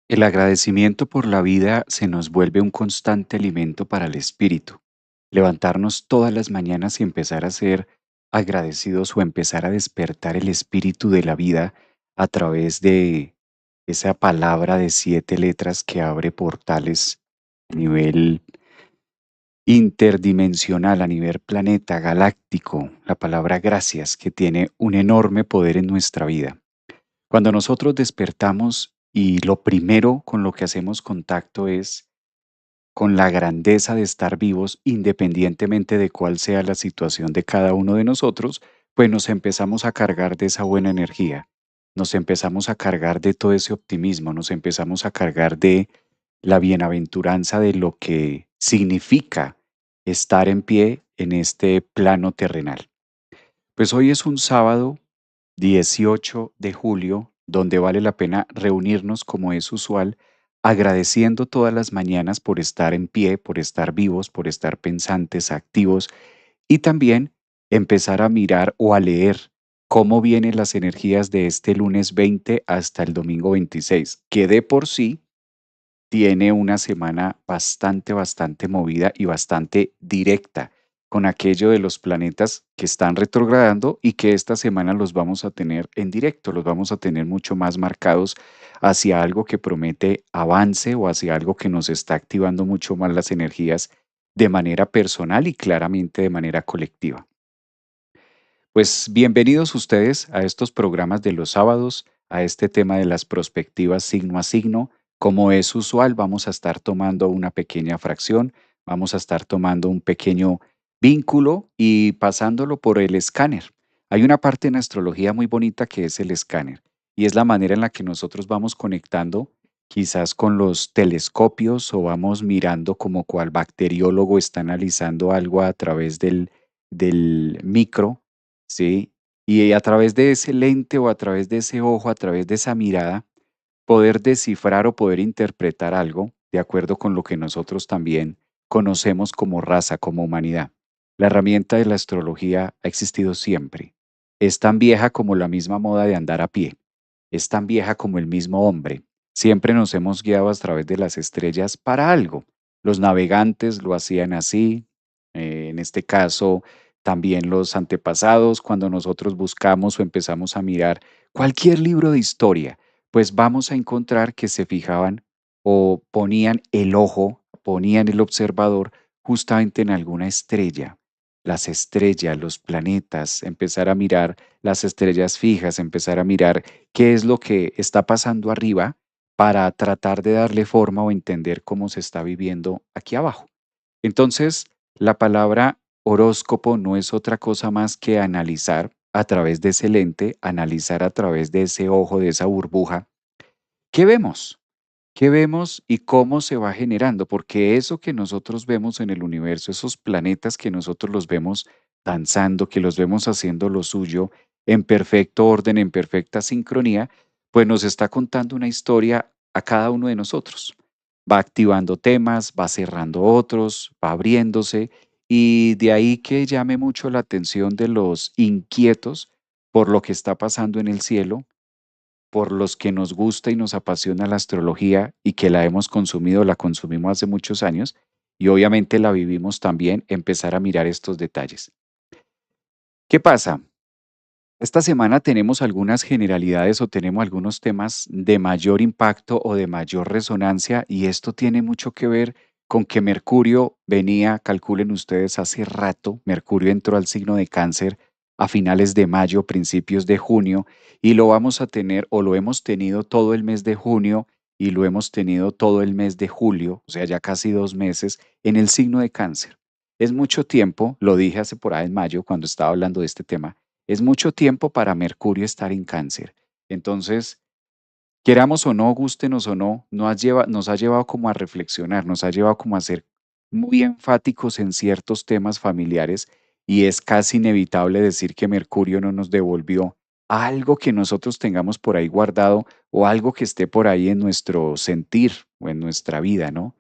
El agradecimiento por la vida se nos vuelve un constante alimento para el espíritu. Levantarnos todas las mañanas y empezar a ser agradecidos o empezar a despertar el espíritu de la vida a través de esa palabra de 7 letras que abre portales a nivel interdimensional, a nivel planeta galáctico, la palabra gracias, que tiene un enorme poder en nuestra vida. Cuando nosotros despertamos y lo primero con lo que hacemos contacto es con la grandeza de estar vivos, independientemente de cuál sea la situación de cada uno de nosotros, pues nos empezamos a cargar de esa buena energía, nos empezamos a cargar de todo ese optimismo, nos empezamos a cargar de la bienaventuranza de lo que significa estar en pie en este plano terrenal. Pues hoy es un sábado 18 de julio, donde vale la pena reunirnos como es usual, agradeciendo todas las mañanas por estar en pie, por estar vivos, por estar pensantes, activos y también empezar a mirar o a leer cómo vienen las energías de este lunes 20 hasta el domingo 26, que de por sí tiene una semana bastante movida y bastante directa con aquello de los planetas que están retrogradando y que esta semana los vamos a tener en directo, los vamos a tener mucho más marcados hacia algo que promete avance o hacia algo que nos está activando mucho más las energías de manera personal y claramente de manera colectiva. Pues bienvenidos ustedes a estos programas de los sábados, a este tema de las perspectivas signo a signo. Como es usual, vamos a estar tomando una pequeña fracción, vamos a estar tomando un pequeño vínculo y pasándolo por el escáner. Hay una parte en astrología muy bonita que es el escáner y es la manera en la que nosotros vamos conectando quizás con los telescopios o vamos mirando como cual bacteriólogo está analizando algo a través del micro. ¿Sí? Y a través de ese lente o a través de ese ojo, a través de esa mirada, poder descifrar o poder interpretar algo de acuerdo con lo que nosotros también conocemos como raza, como humanidad. La herramienta de la astrología ha existido siempre. Es tan vieja como la misma moda de andar a pie. Es tan vieja como el mismo hombre. Siempre nos hemos guiado a través de las estrellas para algo. Los navegantes lo hacían así. En este caso, también los antepasados, cuando nosotros buscamos o empezamos a mirar cualquier libro de historia, pues vamos a encontrar que se fijaban o ponían el ojo, ponían el observador justamente en alguna estrella. Las estrellas, los planetas, empezar a mirar las estrellas fijas, empezar a mirar qué es lo que está pasando arriba para tratar de darle forma o entender cómo se está viviendo aquí abajo. Entonces, la palabra horóscopo no es otra cosa más que analizar a través de ese lente, analizar a través de ese ojo, de esa burbuja. ¿Qué vemos? ¿Qué vemos y cómo se va generando? Porque eso que nosotros vemos en el universo, esos planetas que nosotros los vemos danzando, que los vemos haciendo lo suyo en perfecto orden, en perfecta sincronía, pues nos está contando una historia a cada uno de nosotros. Va activando temas, va cerrando otros, va abriéndose y de ahí que llame mucho la atención de los inquietos por lo que está pasando en el cielo, por los que nos gusta y nos apasiona la astrología y que la hemos consumido, la consumimos hace muchos años y obviamente la vivimos también, empezar a mirar estos detalles. ¿Qué pasa? Esta semana tenemos algunas generalidades o tenemos algunos temas de mayor impacto o de mayor resonancia y esto tiene mucho que ver con que Mercurio venía, calculen ustedes, hace rato, Mercurio entró al signo de Cáncer a finales de mayo, principios de junio y lo vamos a tener o lo hemos tenido todo el mes de junio y lo hemos tenido todo el mes de julio, o sea, ya casi 2 meses en el signo de Cáncer. Es mucho tiempo, lo dije hace por ahí en mayo cuando estaba hablando de este tema, es mucho tiempo para Mercurio estar en Cáncer. Entonces, queramos o no, gústenos o no, nos ha llevado como a reflexionar, nos ha llevado como a ser muy enfáticos en ciertos temas familiares y es casi inevitable decir que Mercurio no nos devolvió algo que nosotros tengamos por ahí guardado o algo que esté por ahí en nuestro sentir o en nuestra vida, ¿no?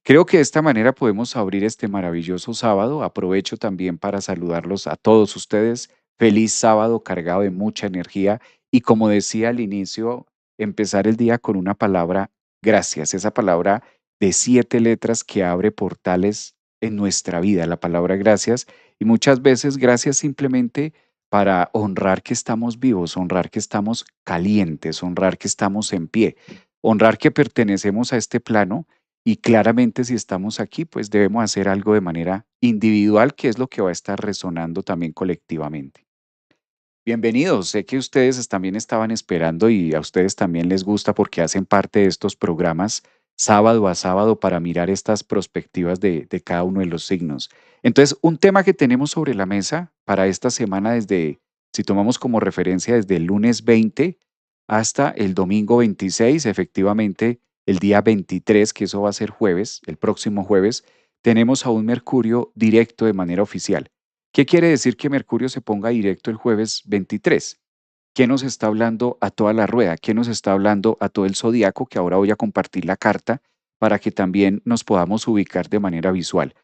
Creo que de esta manera podemos abrir este maravilloso sábado. Aprovecho también para saludarlos a todos ustedes. Feliz sábado cargado de mucha energía y como decía al inicio, empezar el día con una palabra gracias, esa palabra de 7 letras que abre portales en nuestra vida, la palabra gracias. Y muchas veces gracias simplemente para honrar que estamos vivos, honrar que estamos calientes, honrar que estamos en pie, honrar que pertenecemos a este plano y claramente si estamos aquí, pues debemos hacer algo de manera individual, que es lo que va a estar resonando también colectivamente. Bienvenidos, sé que ustedes también estaban esperando y a ustedes también les gusta porque hacen parte de estos programas sábado a sábado para mirar estas perspectivas de cada uno de los signos. Entonces, un tema que tenemos sobre la mesa para esta semana desde, si tomamos como referencia desde el lunes 20 hasta el domingo 26, efectivamente el día 23, que eso va a ser jueves, el próximo jueves, tenemos a un Mercurio directo de manera oficial. ¿Qué quiere decir que Mercurio se ponga directo el jueves 23? ¿Qué nos está hablando a toda la rueda? ¿Qué nos está hablando a todo el zodiaco? Que ahora voy a compartir la carta para que también nos podamos ubicar de manera visual.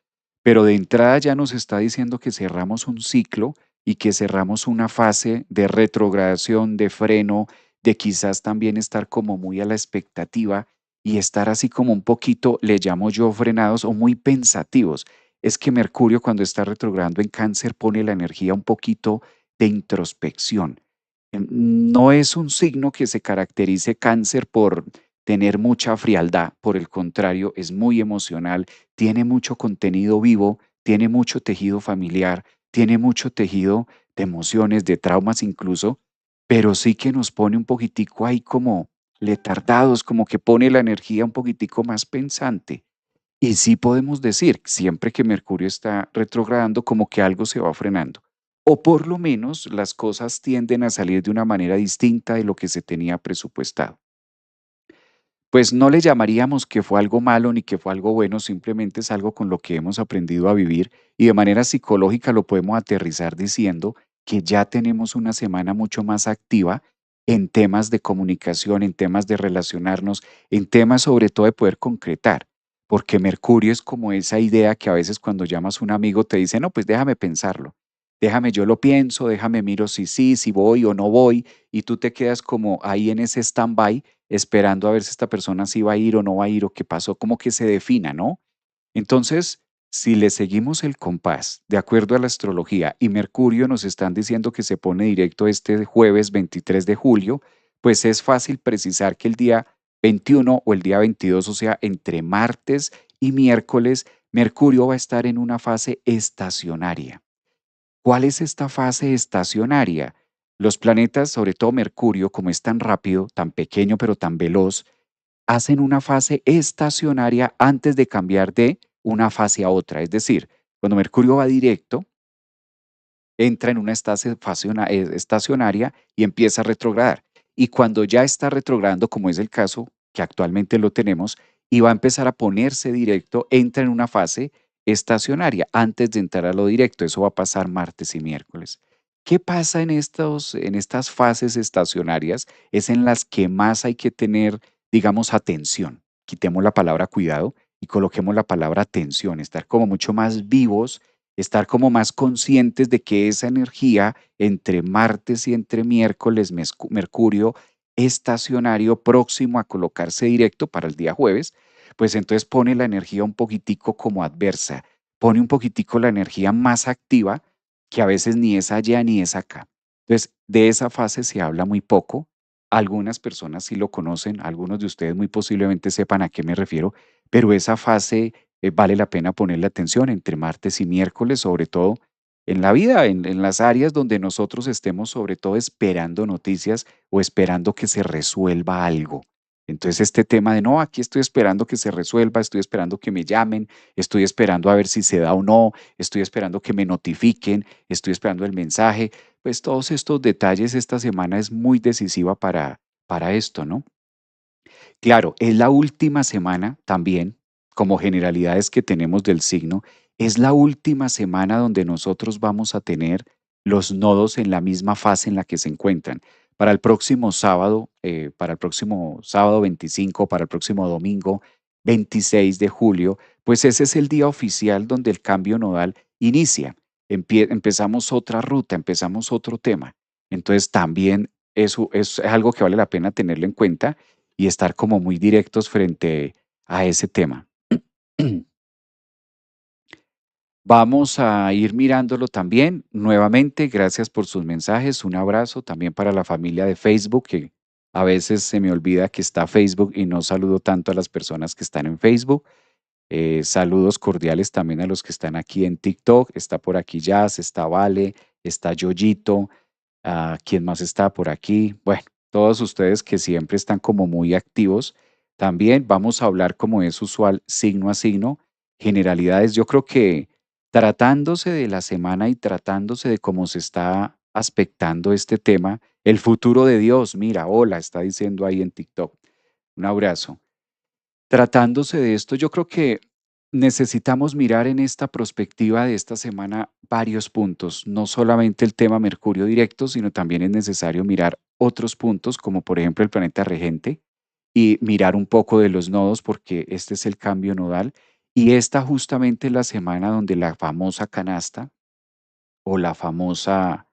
Pero de entrada ya nos está diciendo que cerramos un ciclo y que cerramos una fase de retrogradación, de freno, de quizás también estar como muy a la expectativa y estar así como un poquito, le llamo yo, frenados o muy pensativos. Es que Mercurio cuando está retrogradando en Cáncer pone la energía un poquito de introspección. No es un signo que se caracterice Cáncer por tener mucha frialdad, por el contrario, es muy emocional, tiene mucho contenido vivo, tiene mucho tejido familiar, tiene mucho tejido de emociones, de traumas incluso, pero sí que nos pone un poquitico ahí como letardados, como que pone la energía un poquitico más pensante. Y sí podemos decir, siempre que Mercurio está retrogradando, como que algo se va frenando. O por lo menos las cosas tienden a salir de una manera distinta de lo que se tenía presupuestado. Pues no le llamaríamos que fue algo malo ni que fue algo bueno, simplemente es algo con lo que hemos aprendido a vivir y de manera psicológica lo podemos aterrizar diciendo que ya tenemos una semana mucho más activa en temas de comunicación, en temas de relacionarnos, en temas sobre todo de poder concretar, porque Mercurio es como esa idea que a veces cuando llamas a un amigo te dice, no, pues déjame pensarlo, déjame yo lo pienso, déjame miro si sí, si voy o no voy, y tú te quedas como ahí en ese stand-by esperando a ver si esta persona sí va a ir o no va a ir o qué pasó, como que se defina, ¿no? Entonces, si le seguimos el compás de acuerdo a la astrología y Mercurio nos están diciendo que se pone directo este jueves 23 de julio, pues es fácil precisar que el día 21 o el día 22, o sea, entre martes y miércoles, Mercurio va a estar en una fase estacionaria. ¿Cuál es esta fase estacionaria? Los planetas, sobre todo Mercurio, como es tan rápido, tan pequeño pero tan veloz, hacen una fase estacionaria antes de cambiar de una fase a otra. Es decir, cuando Mercurio va directo, entra en una estacionaria y empieza a retrogradar. Y cuando ya está retrogradando, como es el caso que actualmente lo tenemos, y va a empezar a ponerse directo, entra en una fase estacionaria antes de entrar a lo directo. Eso va a pasar martes y miércoles. ¿Qué pasa en estas fases estacionarias? Es en las que más hay que tener, digamos, atención. Quitemos la palabra cuidado y coloquemos la palabra atención, estar como mucho más vivos, estar como más conscientes de que esa energía entre martes y entre miércoles, Mercurio estacionario próximo a colocarse directo para el día jueves, pues entonces pone la energía un poquitico como adversa, pone un poquitico la energía más activa que a veces ni es allá ni es acá. Entonces, de esa fase se habla muy poco. Algunas personas sí lo conocen, algunos de ustedes muy posiblemente sepan a qué me refiero, pero esa fase vale la pena ponerle atención entre martes y miércoles, sobre todo en la vida, en las áreas donde nosotros estemos sobre todo esperando noticias o esperando que se resuelva algo. Entonces este tema de no, aquí estoy esperando que se resuelva, estoy esperando que me llamen, estoy esperando a ver si se da o no, estoy esperando que me notifiquen, estoy esperando el mensaje, pues todos estos detalles esta semana es muy decisiva para esto, ¿no? Claro, es la última semana también, como generalidades que tenemos del signo, es la última semana donde nosotros vamos a tener los nodos en la misma fase en la que se encuentran. Para el próximo sábado 25, para el próximo domingo 26 de julio, pues ese es el día oficial donde el cambio nodal inicia. Empezamos otra ruta, empezamos otro tema. Entonces también eso es algo que vale la pena tenerlo en cuenta y estar como muy directos frente a ese tema. Vamos a ir mirándolo también. Nuevamente, gracias por sus mensajes. Un abrazo también para la familia de Facebook, que a veces se me olvida que está Facebook y no saludo tanto a las personas que están en Facebook. Saludos cordiales también a los que están aquí en TikTok. Está por aquí Jazz, está Vale, está Yoyito. ¿Quién más está por aquí? Bueno, todos ustedes que siempre están como muy activos. También vamos a hablar, como es usual, signo a signo, generalidades. Yo creo que tratándose de la semana y tratándose de cómo se está aspectando este tema, el futuro de Dios, mira, hola, está diciendo ahí en TikTok. Un abrazo. Tratándose de esto, yo creo que necesitamos mirar en esta perspectiva de esta semana varios puntos, no solamente el tema Mercurio directo, sino también es necesario mirar otros puntos, como por ejemplo el planeta regente, y mirar un poco de los nodos, porque este es el cambio nodal, y esta justamente es la semana donde la famosa canasta o la famosa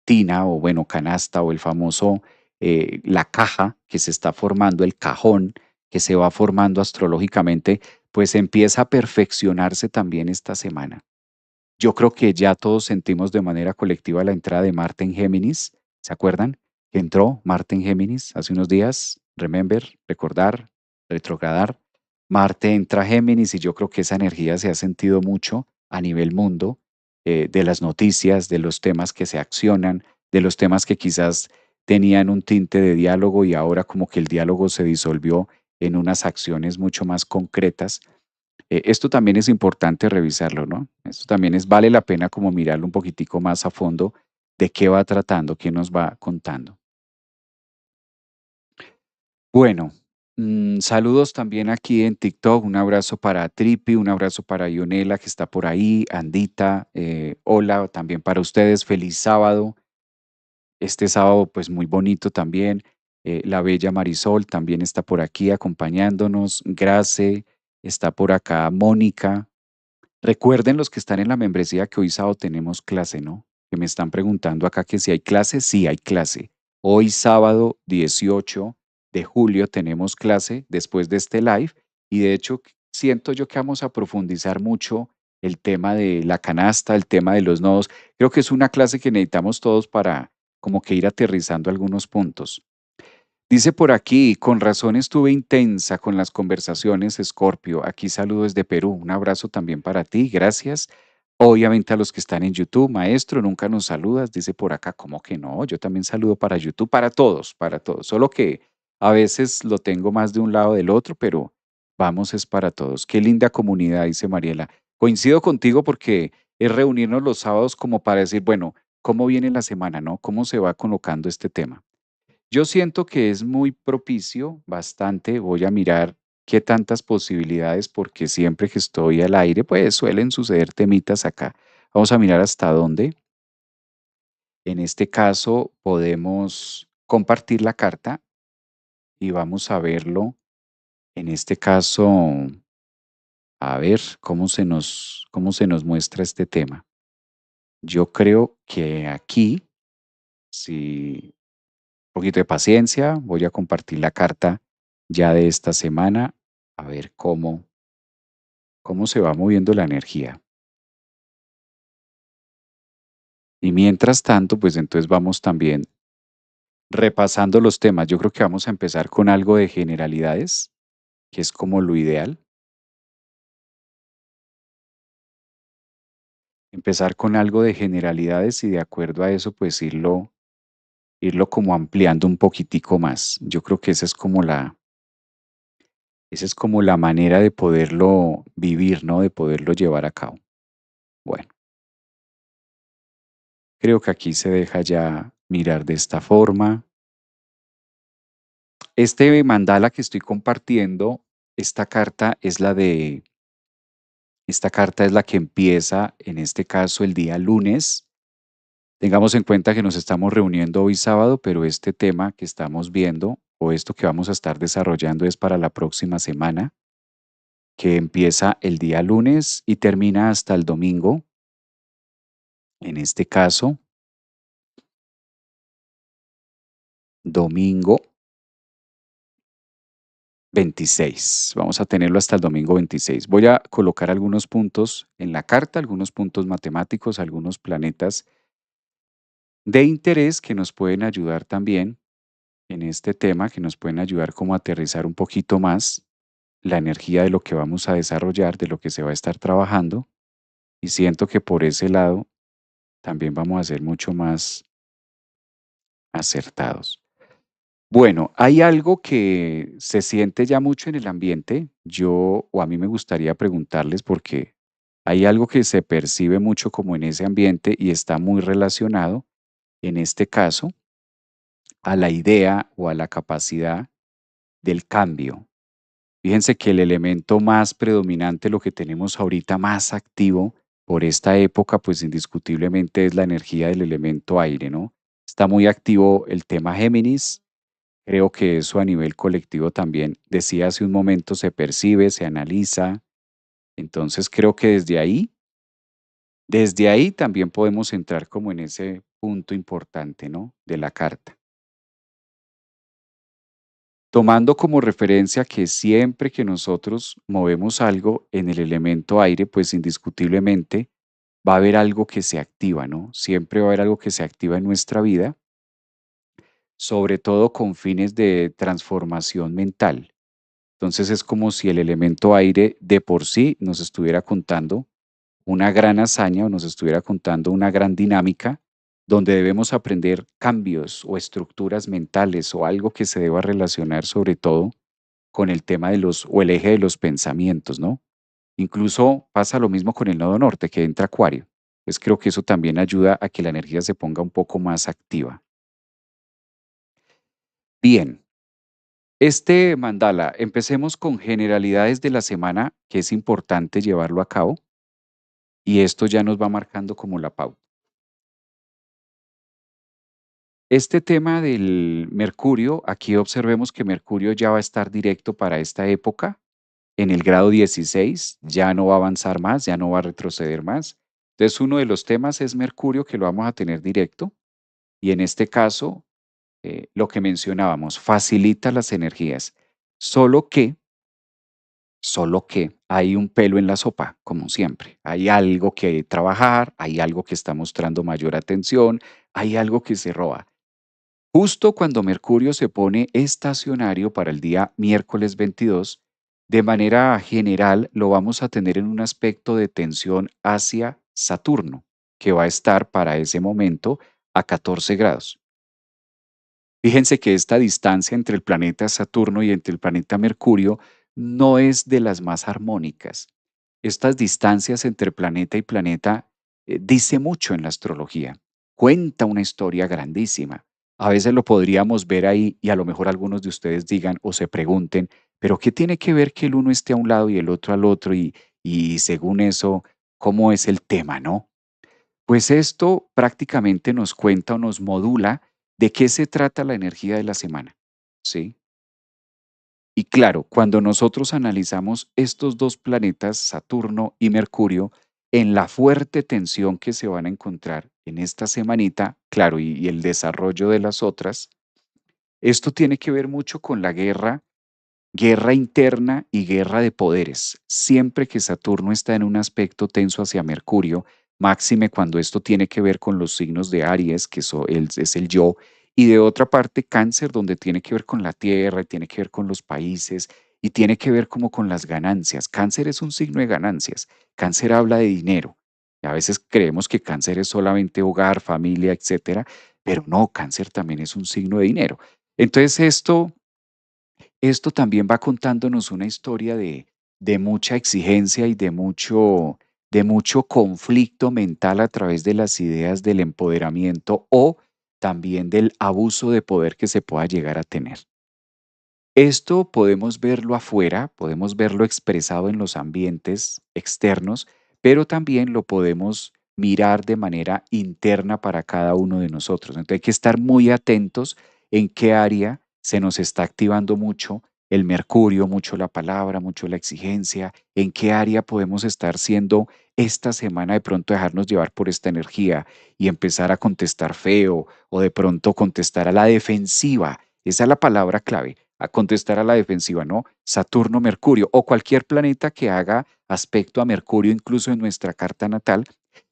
tina o bueno, canasta o el famoso, la caja que se está formando, el cajón que se va formando astrológicamente, pues empieza a perfeccionarse también esta semana. Yo creo que ya todos sentimos de manera colectiva la entrada de Marte en Géminis. ¿Se acuerdan? Que entró Marte en Géminis hace unos días. Remember, recordar, retrogradar. Marte entra a Géminis y yo creo que esa energía se ha sentido mucho a nivel mundo, de las noticias, de los temas que se accionan, de los temas que quizás tenían un tinte de diálogo y ahora como que el diálogo se disolvió en unas acciones mucho más concretas. Esto también es importante revisarlo, ¿no? Esto también vale la pena como mirarlo un poquitico más a fondo de qué va tratando, qué nos va contando. Bueno, saludos también aquí en TikTok, un abrazo para Tripi, un abrazo para Ionela que está por ahí, Andita, hola también para ustedes, feliz sábado. Este sábado pues muy bonito también. La bella Marisol también está por aquí acompañándonos, Grace, está por acá Mónica. Recuerden los que están en la membresía que hoy sábado tenemos clase, ¿no? Que me están preguntando acá que si hay clase, sí hay clase. Hoy sábado 18 de julio tenemos clase después de este live y de hecho siento yo que vamos a profundizar mucho el tema de la canasta, el tema de los nodos. Creo que es una clase que necesitamos todos para como que ir aterrizando algunos puntos. Dice por aquí, con razón estuve intensa con las conversaciones, Escorpio. Aquí saludos desde Perú. Un abrazo también para ti, gracias. Obviamente a los que están en YouTube, maestro, nunca nos saludas. Dice por acá, ¿cómo que no? Yo también saludo para YouTube, para todos, para todos. Solo que a veces lo tengo más de un lado del otro, pero vamos, es para todos. Qué linda comunidad, dice Mariela. Coincido contigo porque es reunirnos los sábados como para decir, bueno, ¿cómo viene la semana, no? ¿Cómo se va colocando este tema? Yo siento que es muy propicio, bastante. Voy a mirar qué tantas posibilidades, porque siempre que estoy al aire, pues suelen suceder temitas acá. Vamos a mirar hasta dónde. En este caso, podemos compartir la carta y vamos a verlo. En este caso, a ver cómo se nos muestra este tema. Yo creo que aquí, si un poquito de paciencia, voy a compartir la carta ya de esta semana, a ver cómo se va moviendo la energía. Y mientras tanto, pues entonces vamos también repasando los temas. Yo creo que vamos a empezar con algo de generalidades, que es como lo ideal. Empezar con algo de generalidades y de acuerdo a eso, pues irlo como ampliando un poquitico más. Yo creo que esa es como la manera de poderlo vivir, ¿no? De poderlo llevar a cabo. Bueno. Creo que aquí se deja ya mirar de esta forma. Este mandala que estoy compartiendo, esta carta es esta carta es la que empieza, en este caso, el día lunes. Tengamos en cuenta que nos estamos reuniendo hoy sábado, pero este tema que estamos viendo o esto que vamos a estar desarrollando es para la próxima semana, que empieza el día lunes y termina hasta el domingo. En este caso, domingo 26. Vamos a tenerlo hasta el domingo 26. Voy a colocar algunos puntos en la carta, algunos puntos matemáticos, algunos planetas de interés que nos pueden ayudar también en este tema, que nos pueden ayudar como a aterrizar un poquito más la energía de lo que vamos a desarrollar, de lo que se va a estar trabajando. Y siento que por ese lado también vamos a ser mucho más acertados. Bueno, hay algo que se siente ya mucho en el ambiente. Yo, o a mí me gustaría preguntarles porque hay algo que se percibe mucho como en ese ambiente y está muy relacionado, en este caso, a la idea o a la capacidad del cambio. Fíjense que el elemento más predominante, lo que tenemos ahorita más activo por esta época, pues indiscutiblemente es la energía del elemento aire, ¿no? Está muy activo el tema Géminis. Creo que eso a nivel colectivo también, decía hace un momento, se percibe, se analiza. Entonces creo que desde ahí también podemos entrar como en ese punto importante, ¿no? De la carta. Tomando como referencia que siempre que nosotros movemos algo en el elemento aire, pues indiscutiblemente va a haber algo que se activa, ¿no? Siempre va a haber algo que se activa en nuestra vida, sobre todo con fines de transformación mental. Entonces es como si el elemento aire de por sí nos estuviera contando una gran hazaña o nos estuviera contando una gran dinámica donde debemos aprender cambios o estructuras mentales o algo que se deba relacionar sobre todo con el tema de los o el eje de los pensamientos, ¿no? Incluso pasa lo mismo con el nodo norte que entra Acuario. Pues creo que eso también ayuda a que la energía se ponga un poco más activa. Bien, este mandala, empecemos con generalidades de la semana, que es importante llevarlo a cabo, y esto ya nos va marcando como la pauta. Este tema del Mercurio, aquí observemos que Mercurio ya va a estar directo para esta época en el grado 16, ya no va a avanzar más, ya no va a retroceder más. Entonces, uno de los temas es Mercurio, que lo vamos a tener directo, y en este caso, lo que mencionábamos, facilita las energías, solo que Solo que hay un pelo en la sopa, como siempre. Hay algo que trabajar, hay algo que está mostrando mayor atención, hay algo que se roba. Justo cuando Mercurio se pone estacionario para el día miércoles 22, de manera general lo vamos a tener en un aspecto de tensión hacia Saturno, que va a estar para ese momento a 14 grados. Fíjense que esta distancia entre el planeta Saturno y entre el planeta Mercurio no es de las más armónicas. Estas distancias entre planeta y planeta dice mucho en la astrología, cuenta una historia grandísima. A veces lo podríamos ver ahí y a lo mejor algunos de ustedes digan o se pregunten, pero ¿qué tiene que ver que el uno esté a un lado y el otro al otro? Y según eso, ¿cómo es el tema, no? Pues esto prácticamente nos cuenta o nos modula de qué se trata la energía de la semana, ¿sí? Y claro, cuando nosotros analizamos estos dos planetas, Saturno y Mercurio, en la fuerte tensión que se van a encontrar en esta semanita, claro, y el desarrollo de las otras, esto tiene que ver mucho con la guerra interna y guerra de poderes. Siempre que Saturno está en un aspecto tenso hacia Mercurio, máxime cuando esto tiene que ver con los signos de Aries, que es el yo, y de otra parte Cáncer, donde tiene que ver con la tierra, y tiene que ver con los países, y tiene que ver como con las ganancias. Cáncer es un signo de ganancias. Cáncer habla de dinero. Y a veces creemos que Cáncer es solamente hogar, familia, etcétera, pero no, Cáncer también es un signo de dinero. Entonces esto también va contándonos una historia de mucha exigencia y de mucho conflicto mental a través de las ideas del empoderamiento o también del abuso de poder que se pueda llegar a tener. Esto podemos verlo afuera, podemos verlo expresado en los ambientes externos, pero también lo podemos mirar de manera interna para cada uno de nosotros. Entonces hay que estar muy atentos en qué área se nos está activando mucho el mercurio, mucho la palabra, mucho la exigencia, en qué área podemos estar siendo esta semana de pronto dejarnos llevar por esta energía y empezar a contestar feo o de pronto contestar a la defensiva. Esa es la palabra clave, a contestar a la defensiva, ¿no? Saturno, Mercurio o cualquier planeta que haga aspecto a Mercurio, incluso en nuestra carta natal,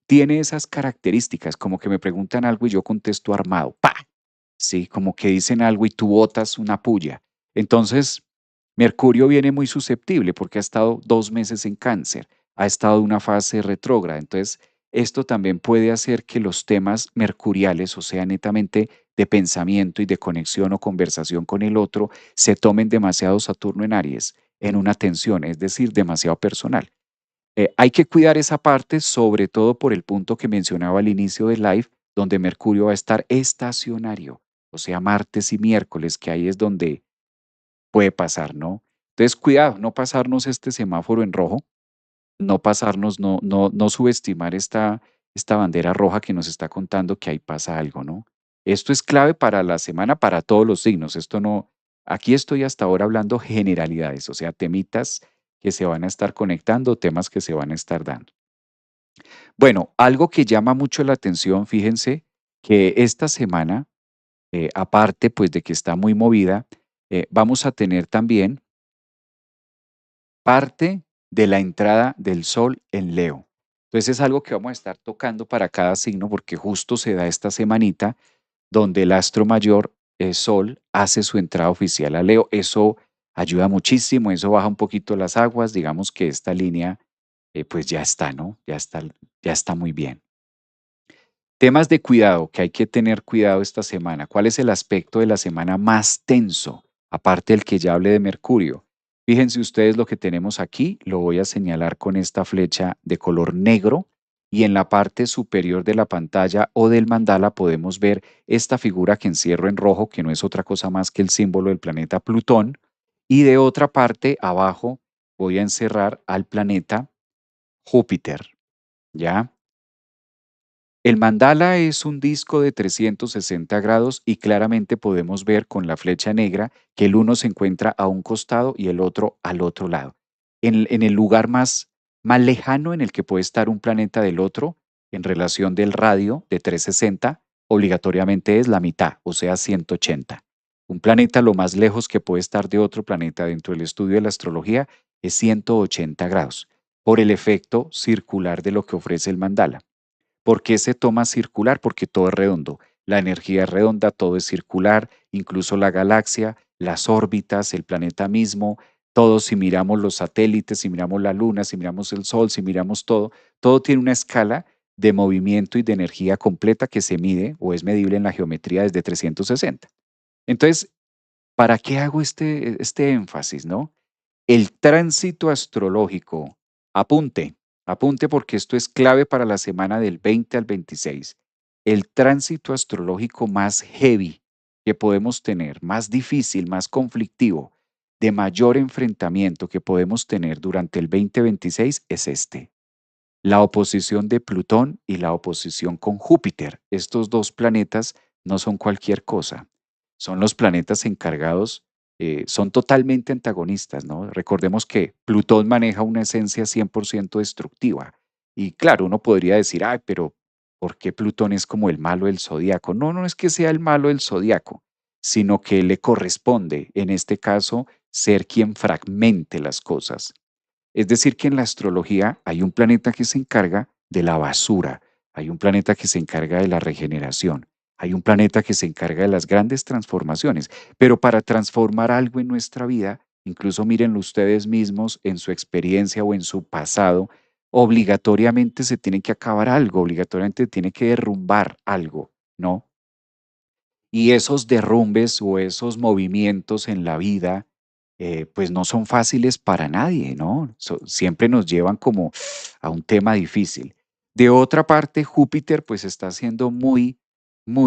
tiene esas características, como que me preguntan algo y yo contesto armado, ¡pa! Sí, como que dicen algo y tú botas una puya. Entonces, Mercurio viene muy susceptible porque ha estado 2 meses en Cáncer, ha estado en una fase retrógrada. Entonces, esto también puede hacer que los temas mercuriales, o sea, netamente de pensamiento y de conexión o conversación con el otro, se tomen demasiado Saturno en Aries, en una tensión, es decir, demasiado personal. Hay que cuidar esa parte, sobre todo por el punto que mencionaba al inicio del live, donde Mercurio va a estar estacionario, o sea, martes y miércoles, que ahí es donde puede pasar, ¿no? Entonces, cuidado, no pasarnos este semáforo en rojo, no pasarnos, no subestimar esta bandera roja que nos está contando que ahí pasa algo, ¿no? Esto es clave para la semana, para todos los signos. Esto no, aquí estoy hasta ahora hablando generalidades, o sea, temitas que se van a estar conectando, temas que se van a estar dando. Bueno, algo que llama mucho la atención, fíjense que esta semana, aparte pues de que está muy movida, vamos a tener también parte de la entrada del sol en Leo. Entonces es algo que vamos a estar tocando para cada signo porque justo se da esta semanita donde el astro mayor, Sol, hace su entrada oficial a Leo. Eso ayuda muchísimo, eso baja un poquito las aguas, digamos que esta línea pues ya está, ¿no? Ya está muy bien. Temas de cuidado, que hay que tener cuidado esta semana. ¿Cuál es el aspecto de la semana más tenso? Aparte del que ya hablé de Mercurio. Fíjense ustedes lo que tenemos aquí, lo voy a señalar con esta flecha de color negro y en la parte superior de la pantalla o del mandala podemos ver esta figura que encierro en rojo, que no es otra cosa más que el símbolo del planeta Plutón, y de otra parte abajo voy a encerrar al planeta Júpiter, ¿ya? El mandala es un disco de 360 grados y claramente podemos ver con la flecha negra que el uno se encuentra a un costado y el otro al otro lado. En el lugar más lejano en el que puede estar un planeta del otro, en relación del radio de 360, obligatoriamente es la mitad, o sea, 180. Un planeta lo más lejos que puede estar de otro planeta dentro del estudio de la astrología es 180 grados, por el efecto circular de lo que ofrece el mandala. ¿Por qué se toma circular? Porque todo es redondo. La energía es redonda, todo es circular, incluso la galaxia, las órbitas, el planeta mismo, todo si miramos los satélites, si miramos la luna, si miramos el sol, si miramos todo, todo tiene una escala de movimiento y de energía completa que se mide o es medible en la geometría desde 360. Entonces, ¿para qué hago este énfasis, no? El tránsito astrológico, apunte, apunte porque esto es clave para la semana del 20 al 26. El tránsito astrológico más heavy que podemos tener, más difícil, más conflictivo, de mayor enfrentamiento que podemos tener durante el 2026 es este. La oposición de Plutón y la oposición con Júpiter. Estos dos planetas no son cualquier cosa. Son los planetas encargados, son totalmente antagonistas, ¿no? Recordemos que Plutón maneja una esencia 100% destructiva. Y claro, uno podría decir, ay, pero ¿por qué Plutón es como el malo del zodiaco? No, no es que sea el malo del zodiaco, sino que le corresponde, en este caso, ser quien fragmente las cosas. Es decir, que en la astrología hay un planeta que se encarga de la basura, hay un planeta que se encarga de la regeneración, hay un planeta que se encarga de las grandes transformaciones, pero para transformar algo en nuestra vida, incluso mírenlo ustedes mismos en su experiencia o en su pasado, obligatoriamente se tiene que acabar algo, obligatoriamente tiene que derrumbar algo, ¿no? Y esos derrumbes o esos movimientos en la vida, pues no son fáciles para nadie, ¿no? Siempre nos llevan como a un tema difícil. De otra parte, Júpiter pues está siendo muy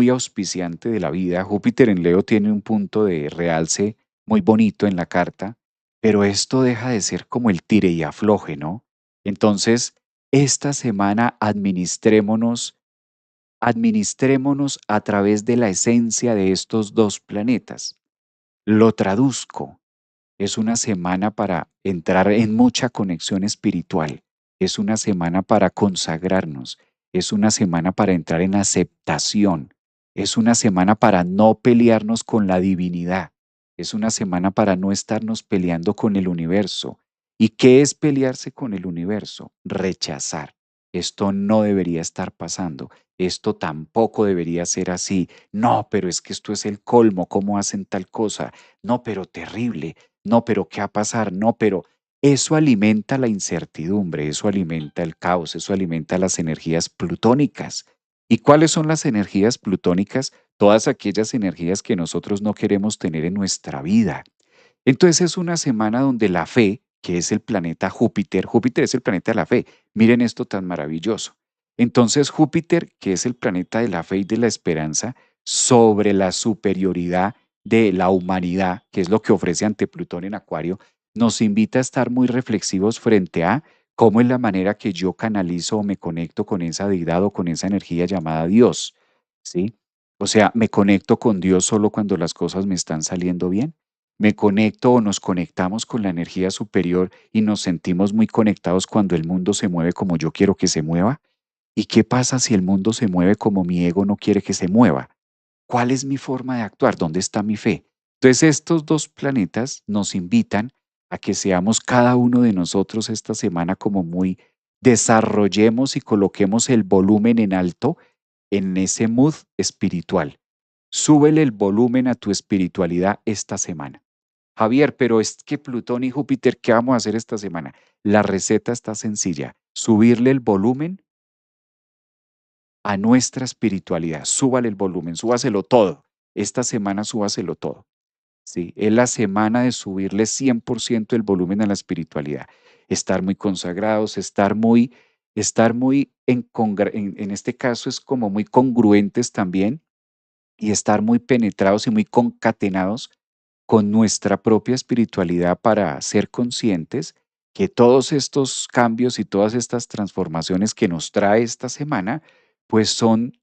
auspiciante de la vida. Júpiter en Leo tiene un punto de realce muy bonito en la carta, pero esto deja de ser como el tire y afloje, ¿no? Entonces, esta semana administrémonos a través de la esencia de estos dos planetas. Lo traduzco. Es una semana para entrar en mucha conexión espiritual. Es una semana para consagrarnos. Es una semana para entrar en aceptación. Es una semana para no pelearnos con la divinidad. Es una semana para no estarnos peleando con el universo. ¿Y qué es pelearse con el universo? Rechazar. Esto no debería estar pasando. Esto tampoco debería ser así. No, pero es que esto es el colmo. ¿Cómo hacen tal cosa? No, pero terrible. No, pero ¿qué va a pasar? No, pero eso alimenta la incertidumbre, eso alimenta el caos, eso alimenta las energías plutónicas. ¿Y cuáles son las energías plutónicas? Todas aquellas energías que nosotros no queremos tener en nuestra vida. Entonces es una semana donde la fe, que es el planeta Júpiter, Júpiter es el planeta de la fe. Miren esto tan maravilloso. Entonces Júpiter, que es el planeta de la fe y de la esperanza, sobre la superioridad de la humanidad, que es lo que ofrece ante Plutón en Acuario, nos invita a estar muy reflexivos frente a cómo es la manera que yo canalizo o me conecto con esa deidad o con esa energía llamada Dios, ¿sí? O sea, me conecto con Dios solo cuando las cosas me están saliendo bien. Me conecto o nos conectamos con la energía superior y nos sentimos muy conectados cuando el mundo se mueve como yo quiero que se mueva. ¿Y qué pasa si el mundo se mueve como mi ego no quiere que se mueva? ¿Cuál es mi forma de actuar? ¿Dónde está mi fe? Entonces estos dos planetas nos invitan a que seamos cada uno de nosotros esta semana como muy desarrollemos y coloquemos el volumen en alto en ese mood espiritual. Súbele el volumen a tu espiritualidad esta semana. Javier, pero es que Plutón y Júpiter, ¿qué vamos a hacer esta semana? La receta está sencilla. Subirle el volumen a nuestra espiritualidad. Súbale el volumen, súbaselo todo. Esta semana súbaselo todo. Sí, es la semana de subirle 100% el volumen a la espiritualidad. Estar muy consagrados, estar muy en este caso es como muy congruentes también y estar muy penetrados y muy concatenados con nuestra propia espiritualidad para ser conscientes que todos estos cambios y todas estas transformaciones que nos trae esta semana, pues son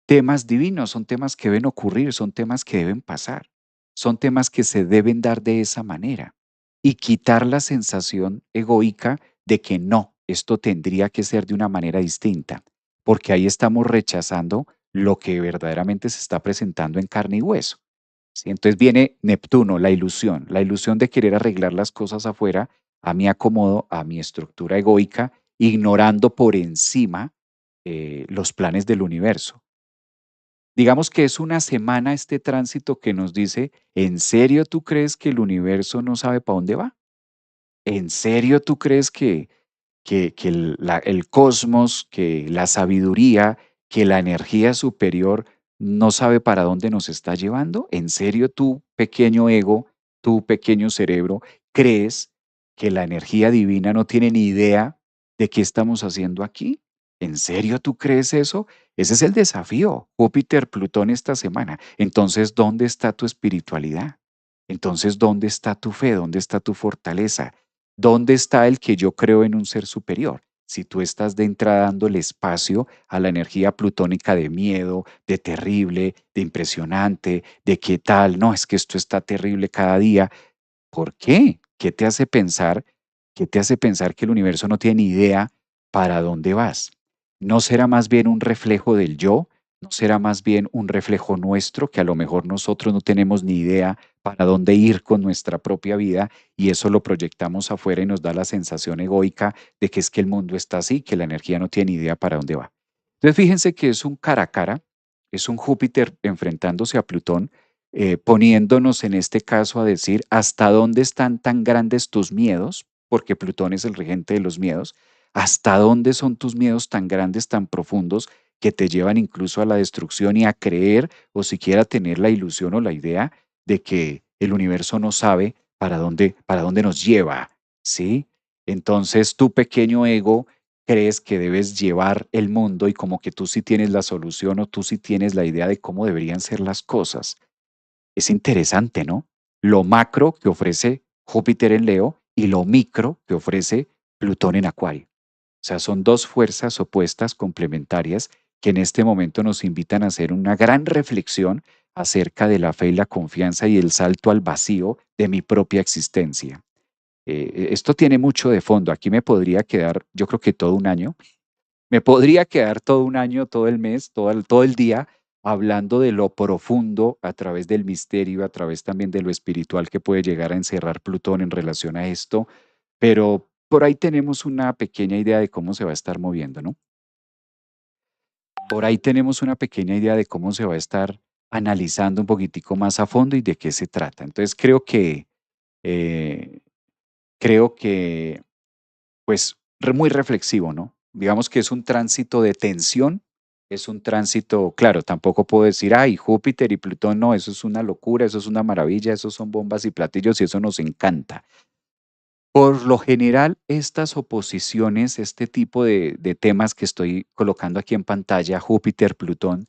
temas divinos, son temas que deben ocurrir, son temas que deben pasar, son temas que se deben dar de esa manera y quitar la sensación egoica de que no, esto tendría que ser de una manera distinta, porque ahí estamos rechazando lo que verdaderamente se está presentando en carne y hueso. ¿Sí? Entonces viene Neptuno, la ilusión de querer arreglar las cosas afuera a mi acomodo, a mi estructura egoica, ignorando por encima los planes del universo. Digamos que es una semana este tránsito que nos dice, ¿en serio tú crees que el universo no sabe para dónde va? ¿En serio tú crees que el cosmos, que la sabiduría, que la energía superior no sabe para dónde nos está llevando? ¿En serio tú, pequeño ego, tú, pequeño cerebro, crees que la energía divina no tiene ni idea de qué estamos haciendo aquí? ¿En serio tú crees eso? Ese es el desafío, Júpiter, Plutón esta semana. Entonces, ¿dónde está tu espiritualidad? Entonces, ¿dónde está tu fe? ¿Dónde está tu fortaleza? ¿Dónde está el que yo creo en un ser superior? Si tú estás de entrada dándole espacio a la energía plutónica de miedo, de terrible, de impresionante, de qué tal, no, es que esto está terrible cada día. ¿Por qué? ¿Qué te hace pensar? ¿Qué te hace pensar que el universo no tiene ni idea para dónde vas? ¿No será más bien un reflejo del yo? ¿No será más bien un reflejo nuestro que a lo mejor nosotros no tenemos ni idea para dónde ir con nuestra propia vida y eso lo proyectamos afuera y nos da la sensación egoica de que es que el mundo está así, que la energía no tiene idea para dónde va? Entonces fíjense que es un cara a cara, es un Júpiter enfrentándose a Plutón, poniéndonos en este caso a decir hasta dónde están tan grandes tus miedos, porque Plutón es el regente de los miedos, hasta dónde son tus miedos tan grandes, tan profundos, que te llevan incluso a la destrucción y a creer o siquiera tener la ilusión o la idea de que el universo no sabe para dónde nos lleva, ¿sí? Entonces tu pequeño ego crees que debes llevar el mundo y como que tú sí tienes la solución o tú sí tienes la idea de cómo deberían ser las cosas. Es interesante, ¿no? Lo macro que ofrece Júpiter en Leo y lo micro que ofrece Plutón en Acuario. O sea, son dos fuerzas opuestas, complementarias, que en este momento nos invitan a hacer una gran reflexión acerca de la fe y la confianza y el salto al vacío de mi propia existencia. Esto tiene mucho de fondo. Aquí me podría quedar, yo creo que todo un año, me podría quedar todo un año, todo el mes, todo el día hablando de lo profundo a través del misterio, a través también de lo espiritual que puede llegar a encerrar Plutón en relación a esto, pero por ahí tenemos una pequeña idea de cómo se va a estar moviendo, ¿no? Por ahí tenemos una pequeña idea de cómo se va a estar analizando un poquitico más a fondo y de qué se trata. Entonces eh, creo que, pues, muy reflexivo, ¿no? Digamos que es un tránsito de tensión, es un tránsito, claro, tampoco puedo decir, ay, Júpiter y Plutón, no, eso es una locura, eso es una maravilla, eso son bombas y platillos y eso nos encanta. Por lo general, estas oposiciones, este tipo de temas que estoy colocando aquí en pantalla, Júpiter, Plutón,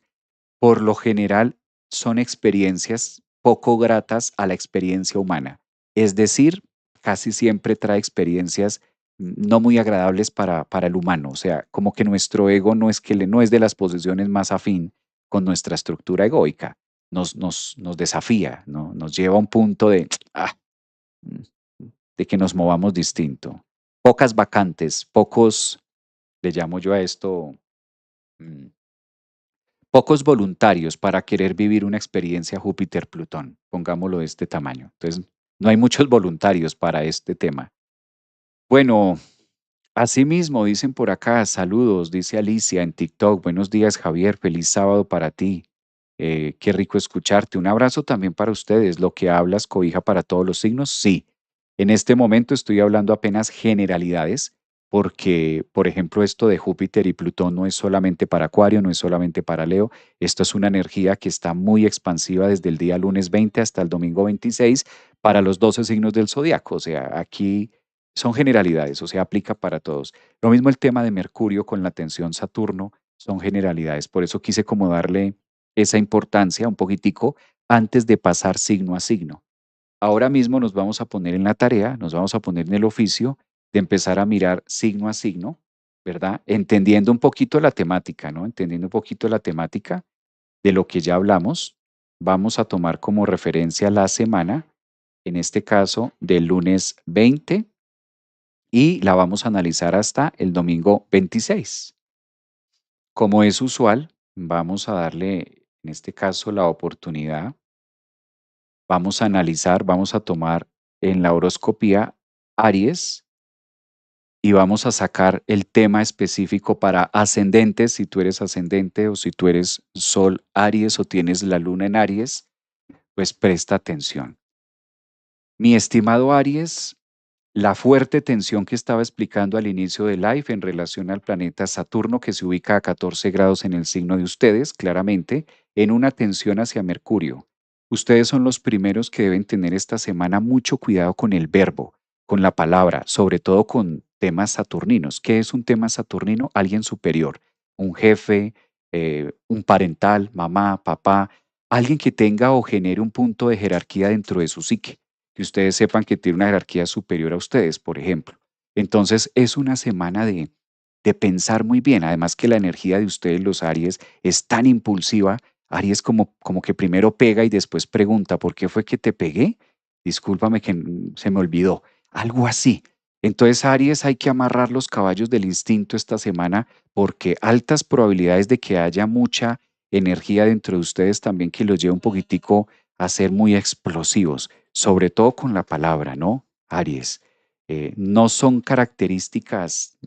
por lo general son experiencias poco gratas a la experiencia humana. Es decir, casi siempre trae experiencias no muy agradables para el humano. O sea, como que nuestro ego no es, no es de las posiciones más afín con nuestra estructura egoica. Nos desafía, ¿no? Nos lleva a un punto de, mm, de que nos movamos distinto. Pocas vacantes, pocos, le llamo yo a esto, mm, pocos voluntarios para querer vivir una experiencia Júpiter-Plutón, pongámoslo de este tamaño. Entonces, no hay muchos voluntarios para este tema. Bueno, asimismo, dicen por acá, saludos, dice Alicia en TikTok. Buenos días, Javier, feliz sábado para ti. Qué rico escucharte. Un abrazo también para ustedes. Lo que hablas, cobija para todos los signos, sí. En este momento estoy hablando apenas generalidades, porque, por ejemplo, esto de Júpiter y Plutón no es solamente para Acuario, no es solamente para Leo. Esto es una energía que está muy expansiva desde el día lunes 20 hasta el domingo 26 para los 12 signos del zodiaco. O sea, aquí son generalidades, o sea, aplica para todos. Lo mismo el tema de Mercurio con la tensión Saturno, son generalidades. Por eso quise como darle esa importancia un poquitico antes de pasar signo a signo. Ahora mismo nos vamos a poner en la tarea, nos vamos a poner en el oficio de empezar a mirar signo a signo, ¿verdad? Entendiendo un poquito la temática, ¿no? Entendiendo un poquito la temática de lo que ya hablamos. Vamos a tomar como referencia la semana, en este caso del lunes 20 y la vamos a analizar hasta el domingo 26. Como es usual, vamos a darle, en este caso, la oportunidad, vamos a analizar, vamos a tomar en la horoscopía Aries y vamos a sacar el tema específico para ascendentes, si tú eres ascendente o si tú eres Sol Aries o tienes la luna en Aries, pues presta atención. Mi estimado Aries, la fuerte tensión que estaba explicando al inicio del live en relación al planeta Saturno, que se ubica a 14 grados en el signo de ustedes, claramente, en una tensión hacia Mercurio. Ustedes son los primeros que deben tener esta semana mucho cuidado con el verbo, con la palabra, sobre todo con temas saturninos. ¿Qué es un tema saturnino? Alguien superior, un jefe, un parental, mamá, papá, alguien que tenga o genere un punto de jerarquía dentro de su psique, que ustedes sepan que tiene una jerarquía superior a ustedes, por ejemplo. Entonces, es una semana de pensar muy bien. Además que la energía de ustedes, los Aries, es tan impulsiva. Aries como que primero pega y después pregunta, ¿por qué fue que te pegué? Discúlpame que se me olvidó. Algo así. Entonces, Aries, hay que amarrar los caballos del instinto esta semana porque altas probabilidades de que haya mucha energía dentro de ustedes también que los lleve un poquitico a ser muy explosivos, sobre todo con la palabra, ¿no? Aries. No son características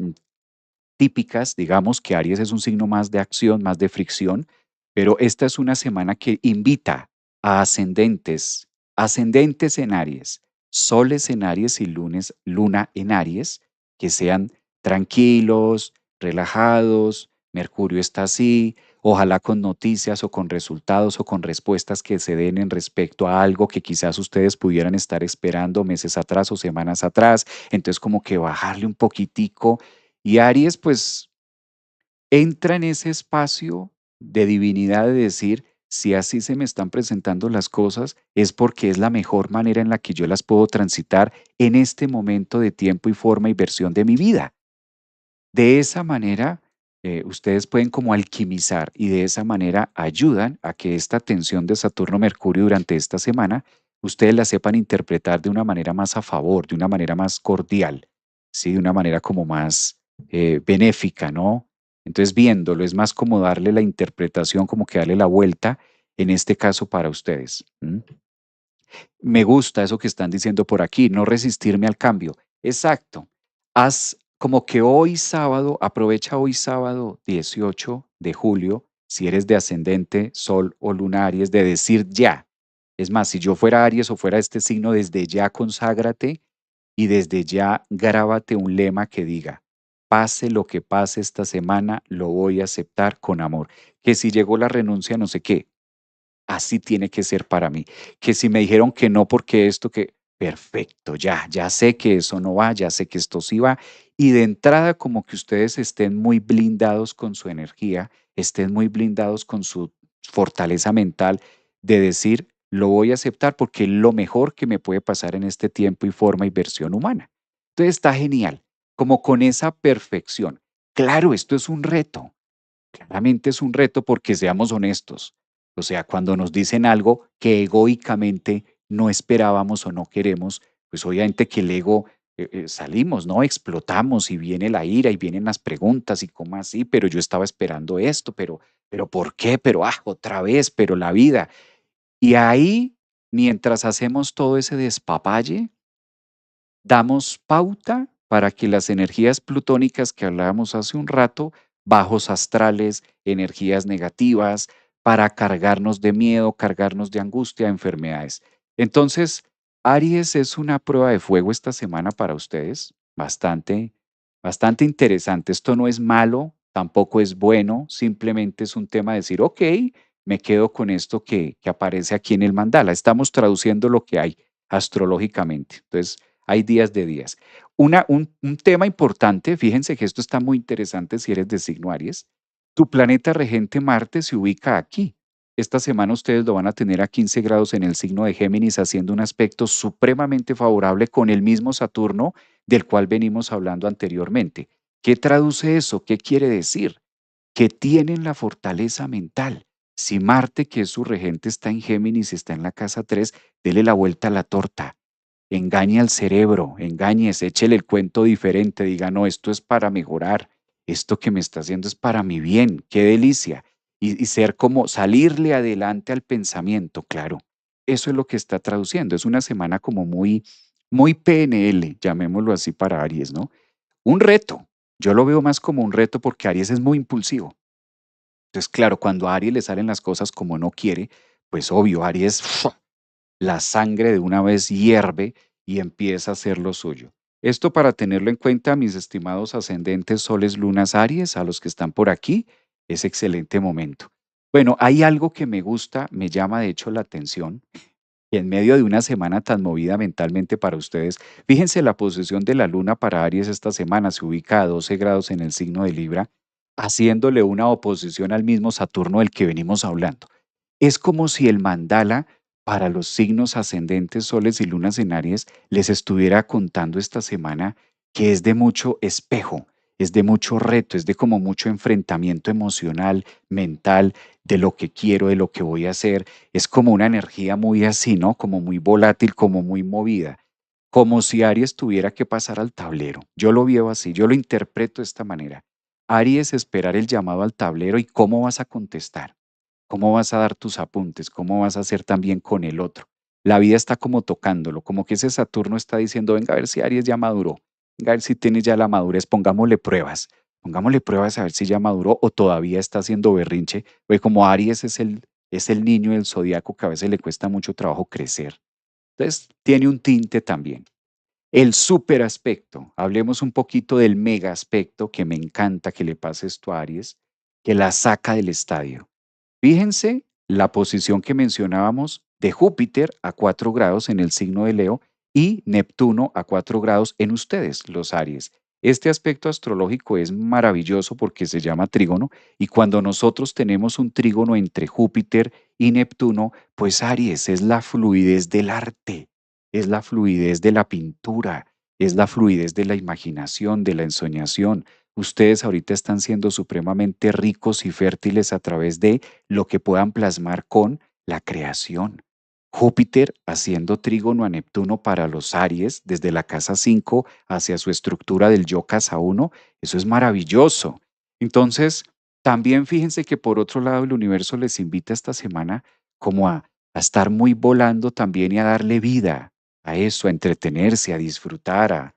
típicas, digamos que Aries es un signo más de acción, más de fricción, pero esta es una semana que invita a ascendentes, ascendentes en Aries, soles en Aries y lunes, luna en Aries, que sean tranquilos, relajados, Mercurio está así, ojalá con noticias o con resultados o con respuestas que se den en respecto a algo que quizás ustedes pudieran estar esperando meses atrás o semanas atrás, entonces como que bajarle un poquitico y Aries, pues, entra en ese espacio de divinidad de decir, si así se me están presentando las cosas, es porque es la mejor manera en la que yo las puedo transitar en este momento de tiempo y forma y versión de mi vida. De esa manera, ustedes pueden como alquimizar y de esa manera ayudan a que esta tensión de Saturno-Mercurio durante esta semana, ustedes la sepan interpretar de una manera más a favor, de una manera más cordial, ¿sí? De una manera como más benéfica, ¿no? Entonces, viéndolo, es más como darle la interpretación, como que darle la vuelta, en este caso para ustedes. Me gusta eso que están diciendo por aquí, no resistirme al cambio. Exacto. Haz como que hoy sábado, aprovecha hoy sábado 18 de julio, si eres de ascendente, sol o luna Aries, de decir ya. Es más, si yo fuera Aries o fuera este signo, desde ya conságrate y desde ya grábate un lema que diga, pase lo que pase esta semana, lo voy a aceptar con amor. Que si llegó la renuncia, no sé qué, así tiene que ser para mí. Que si me dijeron que no porque esto, que perfecto, ya sé que eso no va, ya sé que esto sí va. Y de entrada como que ustedes estén muy blindados con su energía, estén muy blindados con su fortaleza mental de decir, lo voy a aceptar porque es lo mejor que me puede pasar en este tiempo y forma y versión humana. Entonces está genial, como con esa perfección. Claro, esto es un reto. Claramente es un reto porque seamos honestos. O sea, cuando nos dicen algo que egoicamente no esperábamos o no queremos, pues obviamente que el ego salimos, ¿no? Explotamos y viene la ira y vienen las preguntas y cómo así, pero yo estaba esperando esto, pero ¿por qué? Pero otra vez, pero la vida. Y ahí, mientras hacemos todo ese despapalle, damos pauta para que las energías plutónicas que hablábamos hace un rato, bajos astrales, energías negativas, para cargarnos de miedo, cargarnos de angustia, enfermedades. Entonces, Aries es una prueba de fuego esta semana para ustedes, bastante interesante. Esto no es malo, tampoco es bueno, simplemente es un tema de decir, ok, me quedo con esto que aparece aquí en el mandala. Estamos traduciendo lo que hay astrológicamente. Entonces, hay días de días. Un tema importante, fíjense que esto está muy interesante si eres de signo Aries. Tu planeta regente Marte se ubica aquí. Esta semana ustedes lo van a tener a 15 grados en el signo de Géminis, haciendo un aspecto supremamente favorable con el mismo Saturno del cual venimos hablando anteriormente. ¿Qué traduce eso? ¿Qué quiere decir? Que tienen la fortaleza mental. Si Marte, que es su regente, está en Géminis, está en la casa 3, dele la vuelta a la torta, engañe al cerebro, engáñese, échele el cuento diferente, diga, no, esto es para mejorar, esto que me está haciendo es para mi bien, qué delicia. Y ser como salirle adelante al pensamiento, claro. Eso es lo que está traduciendo. Es una semana como muy PNL, llamémoslo así para Aries, ¿no? Un reto. Yo lo veo más como un reto porque Aries es muy impulsivo. Entonces, claro, cuando a Aries le salen las cosas como no quiere, pues obvio, Aries la sangre de una vez hierve y empieza a hacer lo suyo. Esto para tenerlo en cuenta, mis estimados ascendentes, soles, lunas, Aries, a los que están por aquí, es excelente momento. Bueno, hay algo que me gusta, me llama de hecho la atención, y en medio de una semana tan movida mentalmente para ustedes, fíjense la posición de la luna para Aries esta semana, se ubica a 12 grados en el signo de Libra, haciéndole una oposición al mismo Saturno del que venimos hablando. Es como si el mandala para los signos ascendentes, soles y lunas en Aries les estuviera contando esta semana que es de mucho espejo, es de mucho reto, es de como mucho enfrentamiento emocional, mental, de lo que quiero, de lo que voy a hacer. Es como una energía muy así, ¿no? Como muy volátil, como muy movida, como si Aries tuviera que pasar al tablero. Yo lo veo así, yo lo interpreto de esta manera. Aries, esperar el llamado al tablero y cómo vas a contestar. ¿Cómo vas a dar tus apuntes? ¿Cómo vas a hacer también con el otro? La vida está como tocándolo, como que ese Saturno está diciendo, venga a ver si Aries ya maduró, venga a ver si tiene ya la madurez, pongámosle pruebas a ver si ya maduró o todavía está haciendo berrinche, porque como Aries es el niño del zodiaco que a veces le cuesta mucho trabajo crecer. Entonces, tiene un tinte también. El super aspecto, hablemos un poquito del mega aspecto que me encanta que le pase esto a Aries, que la saca del estadio. Fíjense la posición que mencionábamos de Júpiter a 4 grados en el signo de Leo y Neptuno a 4 grados en ustedes, los Aries. Este aspecto astrológico es maravilloso porque se llama trígono y cuando nosotros tenemos un trígono entre Júpiter y Neptuno, pues Aries es la fluidez del arte, es la fluidez de la pintura, es la fluidez de la imaginación, de la ensoñación. Ustedes ahorita están siendo supremamente ricos y fértiles a través de lo que puedan plasmar con la creación. Júpiter haciendo trígono a Neptuno para los Aries desde la casa 5 hacia su estructura del yo casa 1, eso es maravilloso. Entonces, también fíjense que por otro lado el universo les invita esta semana como a estar muy volando también y a darle vida a eso, a entretenerse, a disfrutar,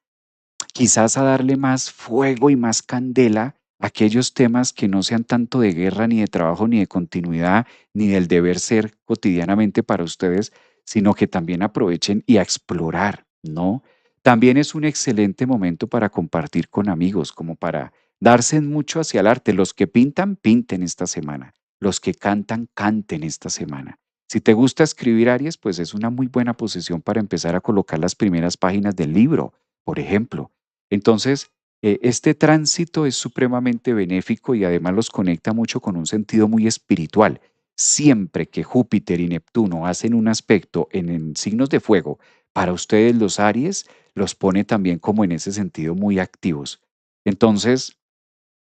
quizás a darle más fuego y más candela a aquellos temas que no sean tanto de guerra, ni de trabajo, ni de continuidad, ni del deber ser cotidianamente para ustedes, sino que también aprovechen y a explorar, ¿no? También es un excelente momento para compartir con amigos, como para darse mucho hacia el arte. Los que pintan, pinten esta semana. Los que cantan, canten esta semana. Si te gusta escribir, Aries, pues es una muy buena posición para empezar a colocar las primeras páginas del libro, por ejemplo. Entonces, este tránsito es supremamente benéfico y además los conecta mucho con un sentido muy espiritual. Siempre que Júpiter y Neptuno hacen un aspecto en signos de fuego, para ustedes los Aries los pone también como en ese sentido muy activos. Entonces,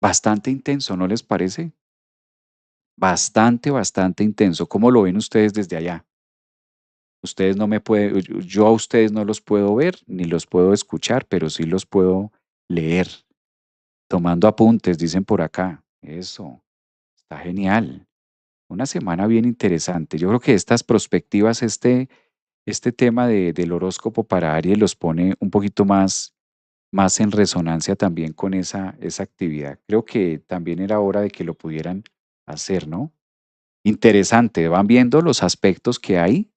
bastante intenso, ¿no les parece? Bastante, bastante intenso. ¿Cómo lo ven ustedes desde allá? Ustedes no me pueden, yo a ustedes no los puedo ver ni los puedo escuchar, pero sí los puedo leer. Tomando apuntes, dicen por acá. Eso, está genial. Una semana bien interesante. Yo creo que estas perspectivas, este tema del horóscopo para Aries los pone un poquito más en resonancia también con esa actividad. Creo que también era hora de que lo pudieran hacer, ¿no? Interesante. Van viendo los aspectos que hay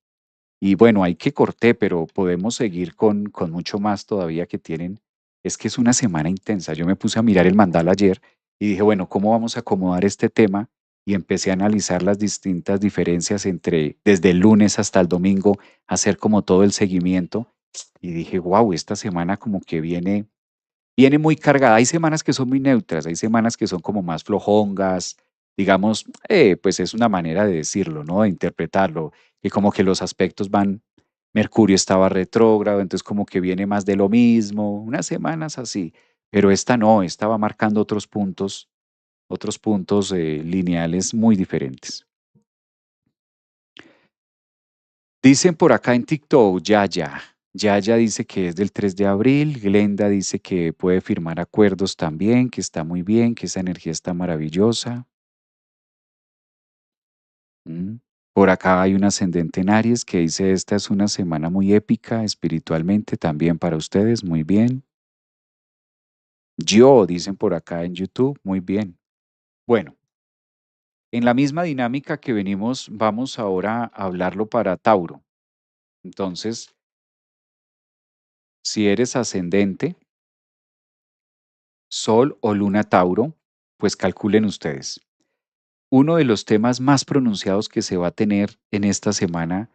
y bueno, hay que corté, pero podemos seguir con mucho más todavía que tienen. Es que es una semana intensa. Yo me puse a mirar el mandal ayer y dije, bueno, ¿cómo vamos a acomodar este tema? Y empecé a analizar las distintas diferencias entre desde el lunes hasta el domingo, hacer como todo el seguimiento. Y dije, wow, esta semana como que viene muy cargada. Hay semanas que son muy neutras, hay semanas que son como más flojongas, digamos, pues es una manera de decirlo, ¿no? De interpretarlo, y como que los aspectos van, Mercurio estaba retrógrado, entonces como que viene más de lo mismo, unas semanas así, pero esta no, esta va marcando otros puntos lineales muy diferentes. Dicen por acá en TikTok, Yaya. Yaya dice que es del 3 de abril. Glenda dice que puede firmar acuerdos también, que está muy bien, que esa energía está maravillosa. Mm. Por acá hay un ascendente en Aries que dice, esta es una semana muy épica espiritualmente también para ustedes, muy bien. Yo, dicen por acá en YouTube, muy bien. Bueno, en la misma dinámica que venimos, vamos ahora a hablarlo para Tauro. Entonces, si eres ascendente, Sol o Luna Tauro, pues calculen ustedes. Uno de los temas más pronunciados que se va a tener en esta semana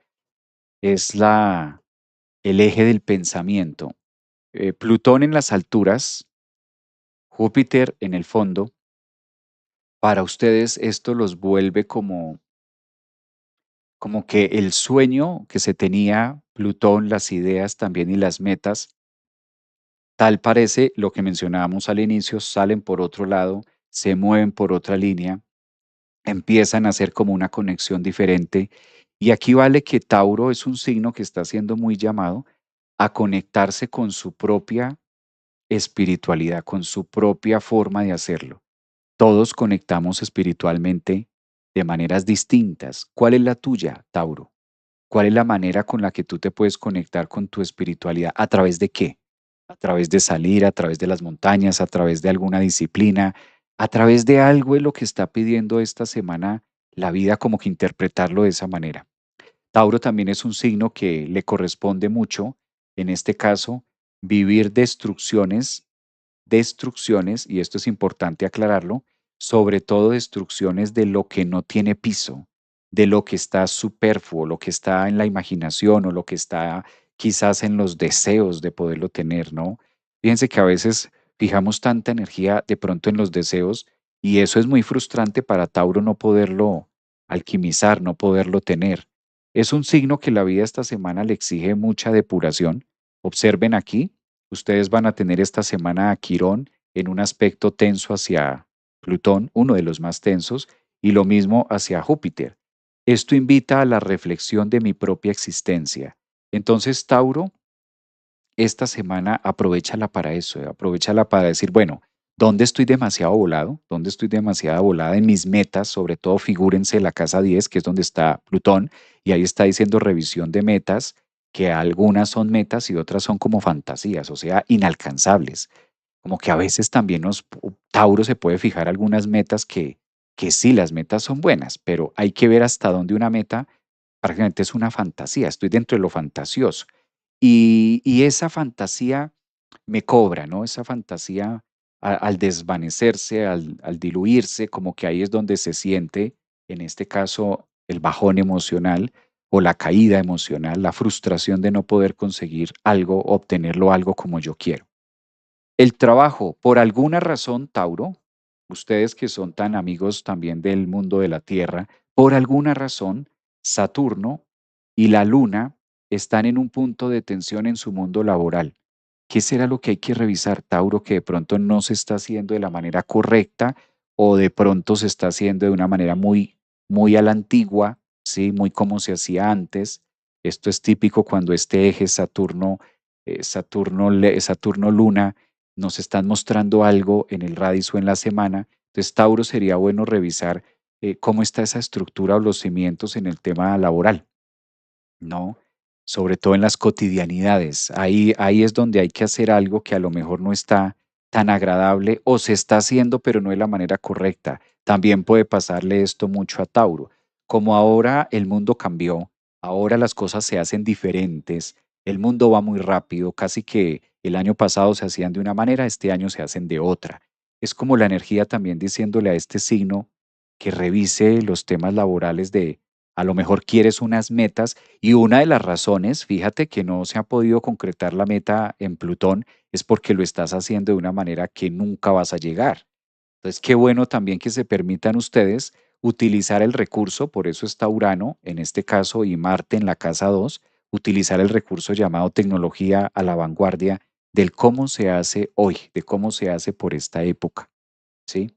es el eje del pensamiento. Plutón en las alturas, Júpiter en el fondo. Para ustedes esto los vuelve como que el sueño que se tenía, Plutón, las ideas también y las metas, tal parece lo que mencionábamos al inicio, salen por otro lado, se mueven por otra línea, empiezan a hacer como una conexión diferente. Y aquí vale que Tauro es un signo que está siendo muy llamado a conectarse con su propia espiritualidad, con su propia forma de hacerlo. Todos conectamos espiritualmente de maneras distintas. ¿Cuál es la tuya, Tauro? ¿Cuál es la manera con la que tú te puedes conectar con tu espiritualidad? ¿A través de qué? A través de salir, a través de las montañas, a través de alguna disciplina, a través de algo es lo que está pidiendo esta semana la vida, como que interpretarlo de esa manera. Tauro también es un signo que le corresponde mucho, en este caso, vivir destrucciones, y esto es importante aclararlo, sobre todo destrucciones de lo que no tiene piso, de lo que está superfluo, lo que está en la imaginación o lo que está quizás en los deseos de poderlo tener, ¿no? Fíjense que a veces fijamos tanta energía de pronto en los deseos y eso es muy frustrante para Tauro no poderlo alquimizar, no poderlo tener. Es un signo que la vida esta semana le exige mucha depuración. Observen aquí, ustedes van a tener esta semana a Quirón en un aspecto tenso hacia Plutón, uno de los más tensos, y lo mismo hacia Júpiter. Esto invita a la reflexión de mi propia existencia. Entonces, Tauro, esta semana aprovéchala para eso, aprovéchala para decir, bueno, ¿Dónde estoy demasiado volado? ¿Dónde estoy demasiado volada en mis metas? Sobre todo, figúrense la casa 10, que es donde está Plutón, y ahí está diciendo revisión de metas, que algunas son metas y otras son como fantasías, o sea, inalcanzables. Como que a veces también Tauro se puede fijar algunas metas que sí, las metas son buenas, pero hay que ver hasta dónde una meta prácticamente es una fantasía, estoy dentro de lo fantasioso. Y esa fantasía me cobra, ¿no? Esa fantasía al desvanecerse, al diluirse, como que ahí es donde se siente, en este caso, el bajón emocional o la caída emocional, la frustración de no poder conseguir algo, obtenerlo algo como yo quiero. El trabajo, por alguna razón, Tauro, ustedes que son tan amigos también del mundo de la Tierra, por alguna razón, Saturno y la Luna están en un punto de tensión en su mundo laboral. ¿Qué será lo que hay que revisar, Tauro, que de pronto no se está haciendo de la manera correcta o de pronto se está haciendo de una manera muy a la antigua, ¿sí? Muy como se hacía antes? Esto es típico cuando este eje Saturno-Luna nos están mostrando algo en el radius o en la semana. Entonces, Tauro, sería bueno revisar cómo está esa estructura o los cimientos en el tema laboral, ¿no? Sobre todo en las cotidianidades. Ahí es donde hay que hacer algo que a lo mejor no está tan agradable o se está haciendo, pero no de la manera correcta. También puede pasarle esto mucho a Tauro. Como ahora el mundo cambió, ahora las cosas se hacen diferentes, el mundo va muy rápido, casi que el año pasado se hacían de una manera, este año se hacen de otra. Es como la energía también diciéndole a este signo que revise los temas laborales de, a lo mejor quieres unas metas y una de las razones, fíjate que no se ha podido concretar la meta en Plutón, es porque lo estás haciendo de una manera que nunca vas a llegar. Entonces, qué bueno también que se permitan ustedes utilizar el recurso, por eso está Urano en este caso y Marte en la casa 2, utilizar el recurso llamado tecnología a la vanguardia del cómo se hace hoy, de cómo se hace por esta época, ¿sí?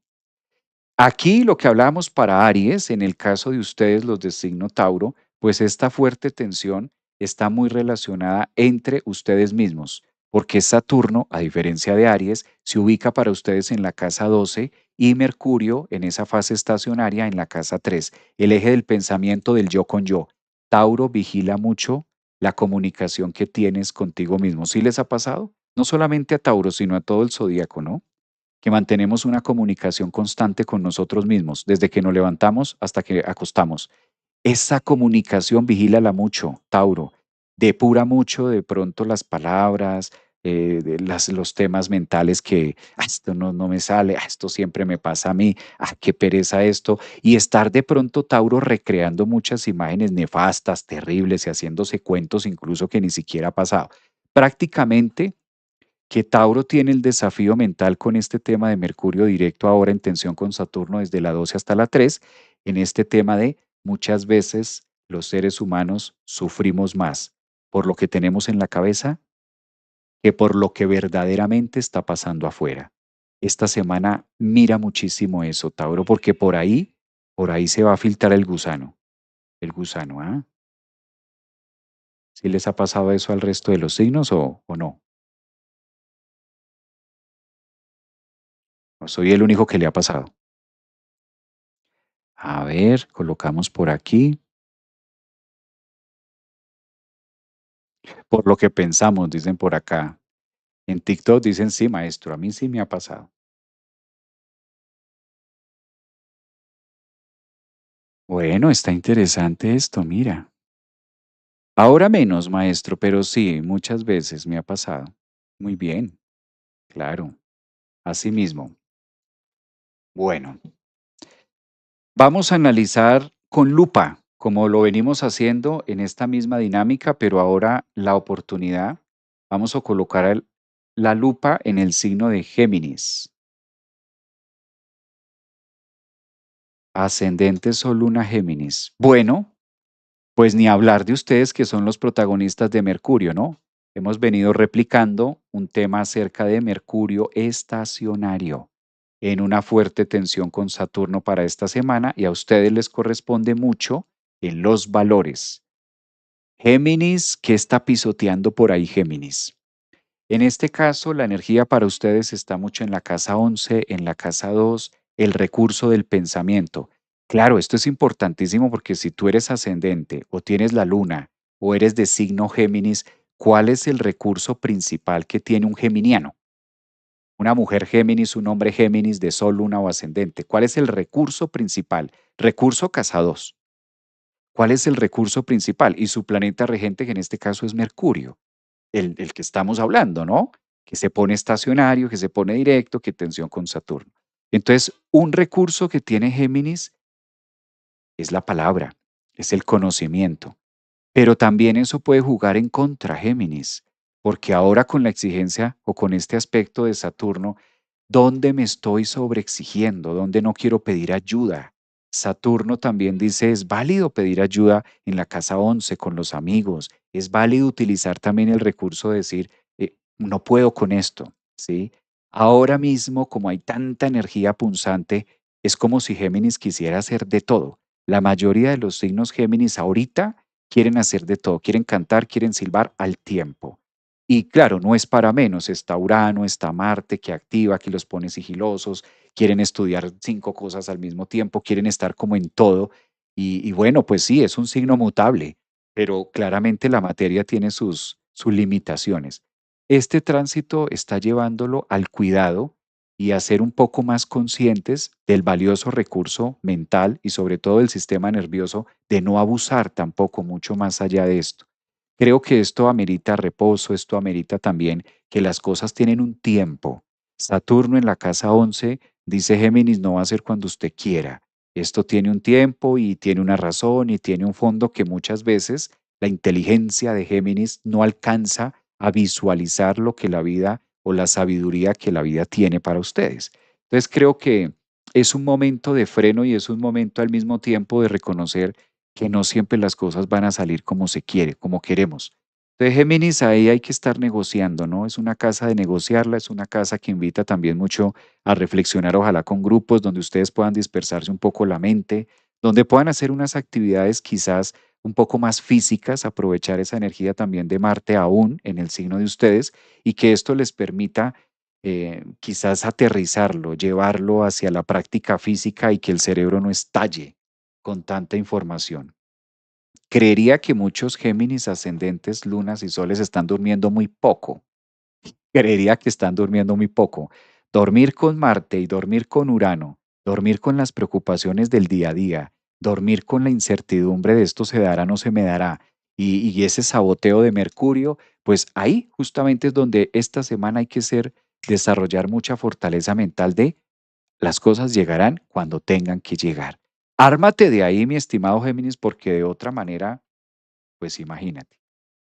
Aquí lo que hablábamos para Aries, en el caso de ustedes, los de signo Tauro, pues esta fuerte tensión está muy relacionada entre ustedes mismos, porque Saturno, a diferencia de Aries, se ubica para ustedes en la casa 12 y Mercurio en esa fase estacionaria en la casa 3, el eje del pensamiento del yo con yo. Tauro vigila mucho la comunicación que tienes contigo mismo. ¿Sí les ha pasado? No solamente a Tauro, sino a todo el zodíaco, ¿no? Que mantenemos una comunicación constante con nosotros mismos, desde que nos levantamos hasta que acostamos. Esa comunicación vigílala mucho, Tauro. Depura mucho de pronto las palabras, los temas mentales que esto no me sale, esto siempre me pasa a mí, qué pereza esto. Y estar de pronto, Tauro, recreando muchas imágenes nefastas, terribles y haciéndose cuentos incluso que ni siquiera ha pasado. Prácticamente que Tauro tiene el desafío mental con este tema de Mercurio directo ahora en tensión con Saturno desde la 12 hasta la 3, en este tema de muchas veces los seres humanos sufrimos más por lo que tenemos en la cabeza que por lo que verdaderamente está pasando afuera. Esta semana mira muchísimo eso, Tauro, porque por ahí se va a filtrar el gusano, ¿ah? ¿Sí les ha pasado eso al resto de los signos o no? ¿O soy el único que le ha pasado? A ver, colocamos por aquí. Por lo que pensamos, dicen por acá. En TikTok dicen, sí, maestro, a mí sí me ha pasado. Bueno, está interesante esto, mira. Ahora menos, maestro, pero sí, muchas veces me ha pasado. Muy bien, claro, así mismo. Bueno, vamos a analizar con lupa, como lo venimos haciendo en esta misma dinámica, pero ahora la oportunidad, vamos a colocar la lupa en el signo de Géminis. Ascendente Sol, Luna, Géminis. Bueno, pues ni hablar de ustedes que son los protagonistas de Mercurio, ¿no? Hemos venido replicando un tema acerca de Mercurio estacionario en una fuerte tensión con Saturno para esta semana y a ustedes les corresponde mucho en los valores. Géminis, ¿qué está pisoteando por ahí Géminis? En este caso, la energía para ustedes está mucho en la casa 11, en la casa 2, el recurso del pensamiento. Claro, esto es importantísimo porque si tú eres ascendente o tienes la luna o eres de signo Géminis, ¿cuál es el recurso principal que tiene un geminiano? Una mujer Géminis, un hombre Géminis de Sol, Luna o ascendente. ¿Cuál es el recurso principal? Recurso casa 2. ¿Cuál es el recurso principal? Y su planeta regente, que en este caso es Mercurio, el que estamos hablando, ¿no? Que se pone estacionario, que se pone directo, que tensión con Saturno. Entonces, un recurso que tiene Géminis es la palabra, es el conocimiento. Pero también eso puede jugar en contra, Géminis, porque ahora con la exigencia o con este aspecto de Saturno, ¿dónde me estoy sobreexigiendo? ¿Dónde no quiero pedir ayuda? Saturno también dice, es válido pedir ayuda en la casa 11 con los amigos, es válido utilizar también el recurso de decir, no puedo con esto, ¿sí? Ahora mismo, como hay tanta energía punzante, es como si Géminis quisiera hacer de todo. La mayoría de los signos Géminis ahorita quieren hacer de todo, quieren cantar, quieren silbar al tiempo. Y claro, no es para menos, está Urano, está Marte que activa, que los pone sigilosos, quieren estudiar 5 cosas al mismo tiempo, quieren estar como en todo. Y bueno, pues sí, es un signo mutable, pero claramente la materia tiene sus limitaciones. Este tránsito está llevándolo al cuidado y a ser un poco más conscientes del valioso recurso mental y sobre todo del sistema nervioso, de no abusar tampoco mucho más allá de esto. Creo que esto amerita reposo, esto amerita también que las cosas tienen un tiempo. Saturno en la casa 11 dice Géminis no va a ser cuando usted quiera. Esto tiene un tiempo y tiene una razón y tiene un fondo que muchas veces la inteligencia de Géminis no alcanza a visualizar lo que la vida o la sabiduría que la vida tiene para ustedes. Entonces creo que es un momento de freno y es un momento al mismo tiempo de reconocer que no siempre las cosas van a salir como se quiere, como queremos. Entonces, Géminis, ahí hay que estar negociando, ¿no? Es una casa de negociarla, es una casa que invita también mucho a reflexionar, ojalá con grupos donde ustedes puedan dispersarse un poco la mente, donde puedan hacer unas actividades quizás un poco más físicas, aprovechar esa energía también de Marte aún en el signo de ustedes y que esto les permita quizás aterrizarlo, llevarlo hacia la práctica física y que el cerebro no estalle con tanta información. Creería que muchos Géminis ascendentes, lunas y soles están durmiendo muy poco. Creería que están durmiendo muy poco. Dormir con Marte y dormir con Urano, dormir con las preocupaciones del día a día, dormir con la incertidumbre de esto se dará, no se me dará, y ese saboteo de Mercurio, pues ahí justamente es donde esta semana hay que desarrollar mucha fortaleza mental de las cosas llegarán cuando tengan que llegar. Ármate de ahí, mi estimado Géminis, porque de otra manera, pues imagínate.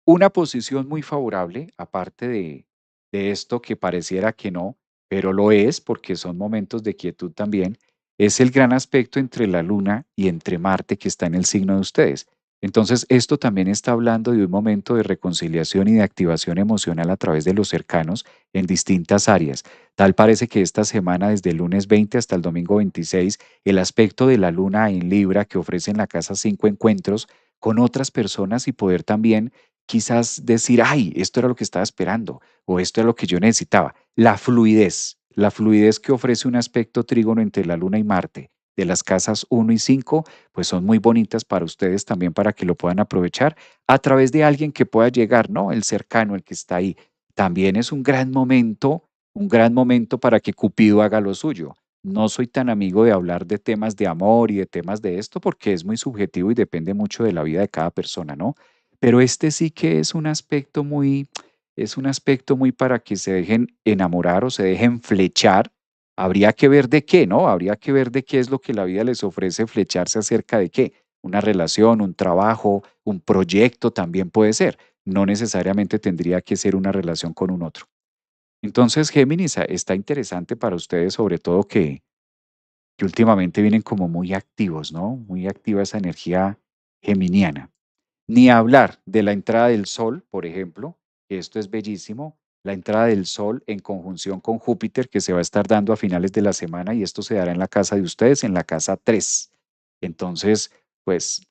Una posición muy favorable, aparte de esto que pareciera que no, pero lo es porque son momentos de quietud también, es el gran aspecto entre la Luna y entre Marte que está en el signo de ustedes. Entonces, esto también está hablando de un momento de reconciliación y de activación emocional a través de los cercanos en distintas áreas. Tal parece que esta semana, desde el lunes 20 hasta el domingo 26, el aspecto de la Luna en Libra que ofrece en la casa 5 encuentros con otras personas y poder también quizás decir, ay, esto era lo que estaba esperando o esto es lo que yo necesitaba. La fluidez que ofrece un aspecto trígono entre la Luna y Marte de las casas 1 y 5, pues son muy bonitas para ustedes también para que lo puedan aprovechar a través de alguien que pueda llegar, ¿no? El cercano, el que está ahí. También es un gran momento para que Cupido haga lo suyo. No soy tan amigo de hablar de temas de amor y de temas de esto porque es muy subjetivo y depende mucho de la vida de cada persona, ¿no? Pero este sí que es un aspecto muy para que se dejen enamorar o se dejen flechar. Habría que ver de qué, ¿no? Habría que ver de qué es lo que la vida les ofrece flecharse acerca de qué. Una relación, un trabajo, un proyecto también puede ser. No necesariamente tendría que ser una relación con un otro. Entonces, Géminis, está interesante para ustedes, sobre todo que últimamente vienen como muy activos, ¿no? Muy activa esa energía geminiana. Ni hablar de la entrada del Sol, por ejemplo, que esto es bellísimo, la entrada del Sol en conjunción con Júpiter que se va a estar dando a finales de la semana y esto se dará en la casa de ustedes, en la casa 3. Entonces, pues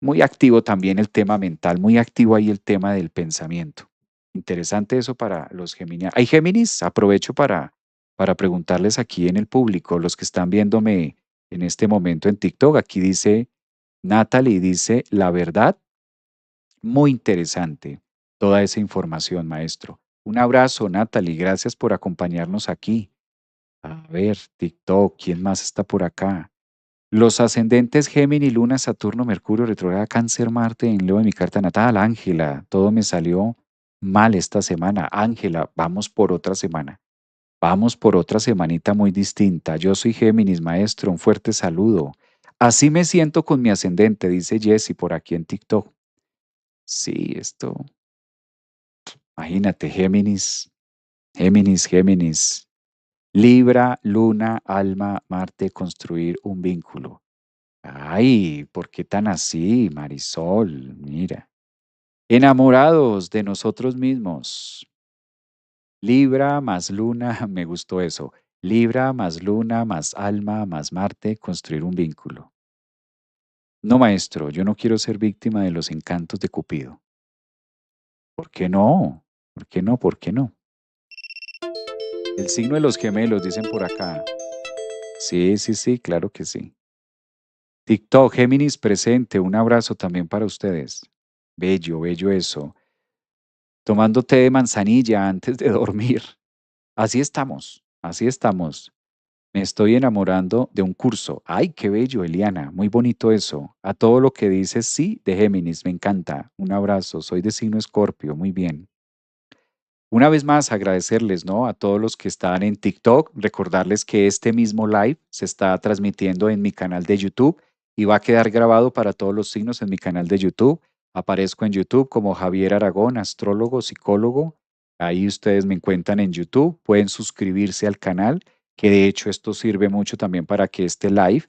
muy activo también el tema mental, muy activo ahí el tema del pensamiento. Interesante eso para los geminianos. ¿Hay Géminis? Aprovecho para preguntarles aquí en el público, los que están viéndome en este momento en TikTok. Aquí dice Natalie, dice, la verdad, muy interesante toda esa información, maestro. Un abrazo, Natalie, gracias por acompañarnos aquí. A ver, TikTok, ¿quién más está por acá? Los ascendentes Géminis, Luna, Saturno, Mercurio, retrograda, Cáncer, Marte, en Leo de mi carta natal. Ángela, todo me salió mal esta semana. Ángela, vamos por otra semana. Vamos por otra semanita muy distinta. Yo soy Géminis, maestro, un fuerte saludo. Así me siento con mi ascendente, dice Jesse por aquí en TikTok. Sí, esto, imagínate, Géminis, Géminis, Géminis. Libra, Luna, Alma, Marte, construir un vínculo. Ay, ¿por qué tan así, Marisol? Mira. Enamorados de nosotros mismos. Libra más Luna, me gustó eso. Libra más Luna más Alma más Marte, construir un vínculo. No, maestro, yo no quiero ser víctima de los encantos de Cupido. ¿Por qué no? ¿Por qué no? ¿Por qué no? El signo de los gemelos, dicen por acá. Sí, sí, sí, claro que sí. TikTok, Géminis presente, un abrazo también para ustedes. Bello, bello eso. Tomando té de manzanilla antes de dormir. Así estamos, así estamos. Me estoy enamorando de un curso. Ay, qué bello, Eliana, muy bonito eso. A todo lo que dices sí de Géminis, me encanta. Un abrazo, soy de signo Escorpio, muy bien. Una vez más, agradecerles, ¿no? A todos los que están en TikTok, recordarles que este mismo live se está transmitiendo en mi canal de YouTube y va a quedar grabado para todos los signos en mi canal de YouTube. Aparezco en YouTube como Javier Aragón, astrólogo, psicólogo. Ahí ustedes me encuentran en YouTube. Pueden suscribirse al canal, que de hecho esto sirve mucho también para que este live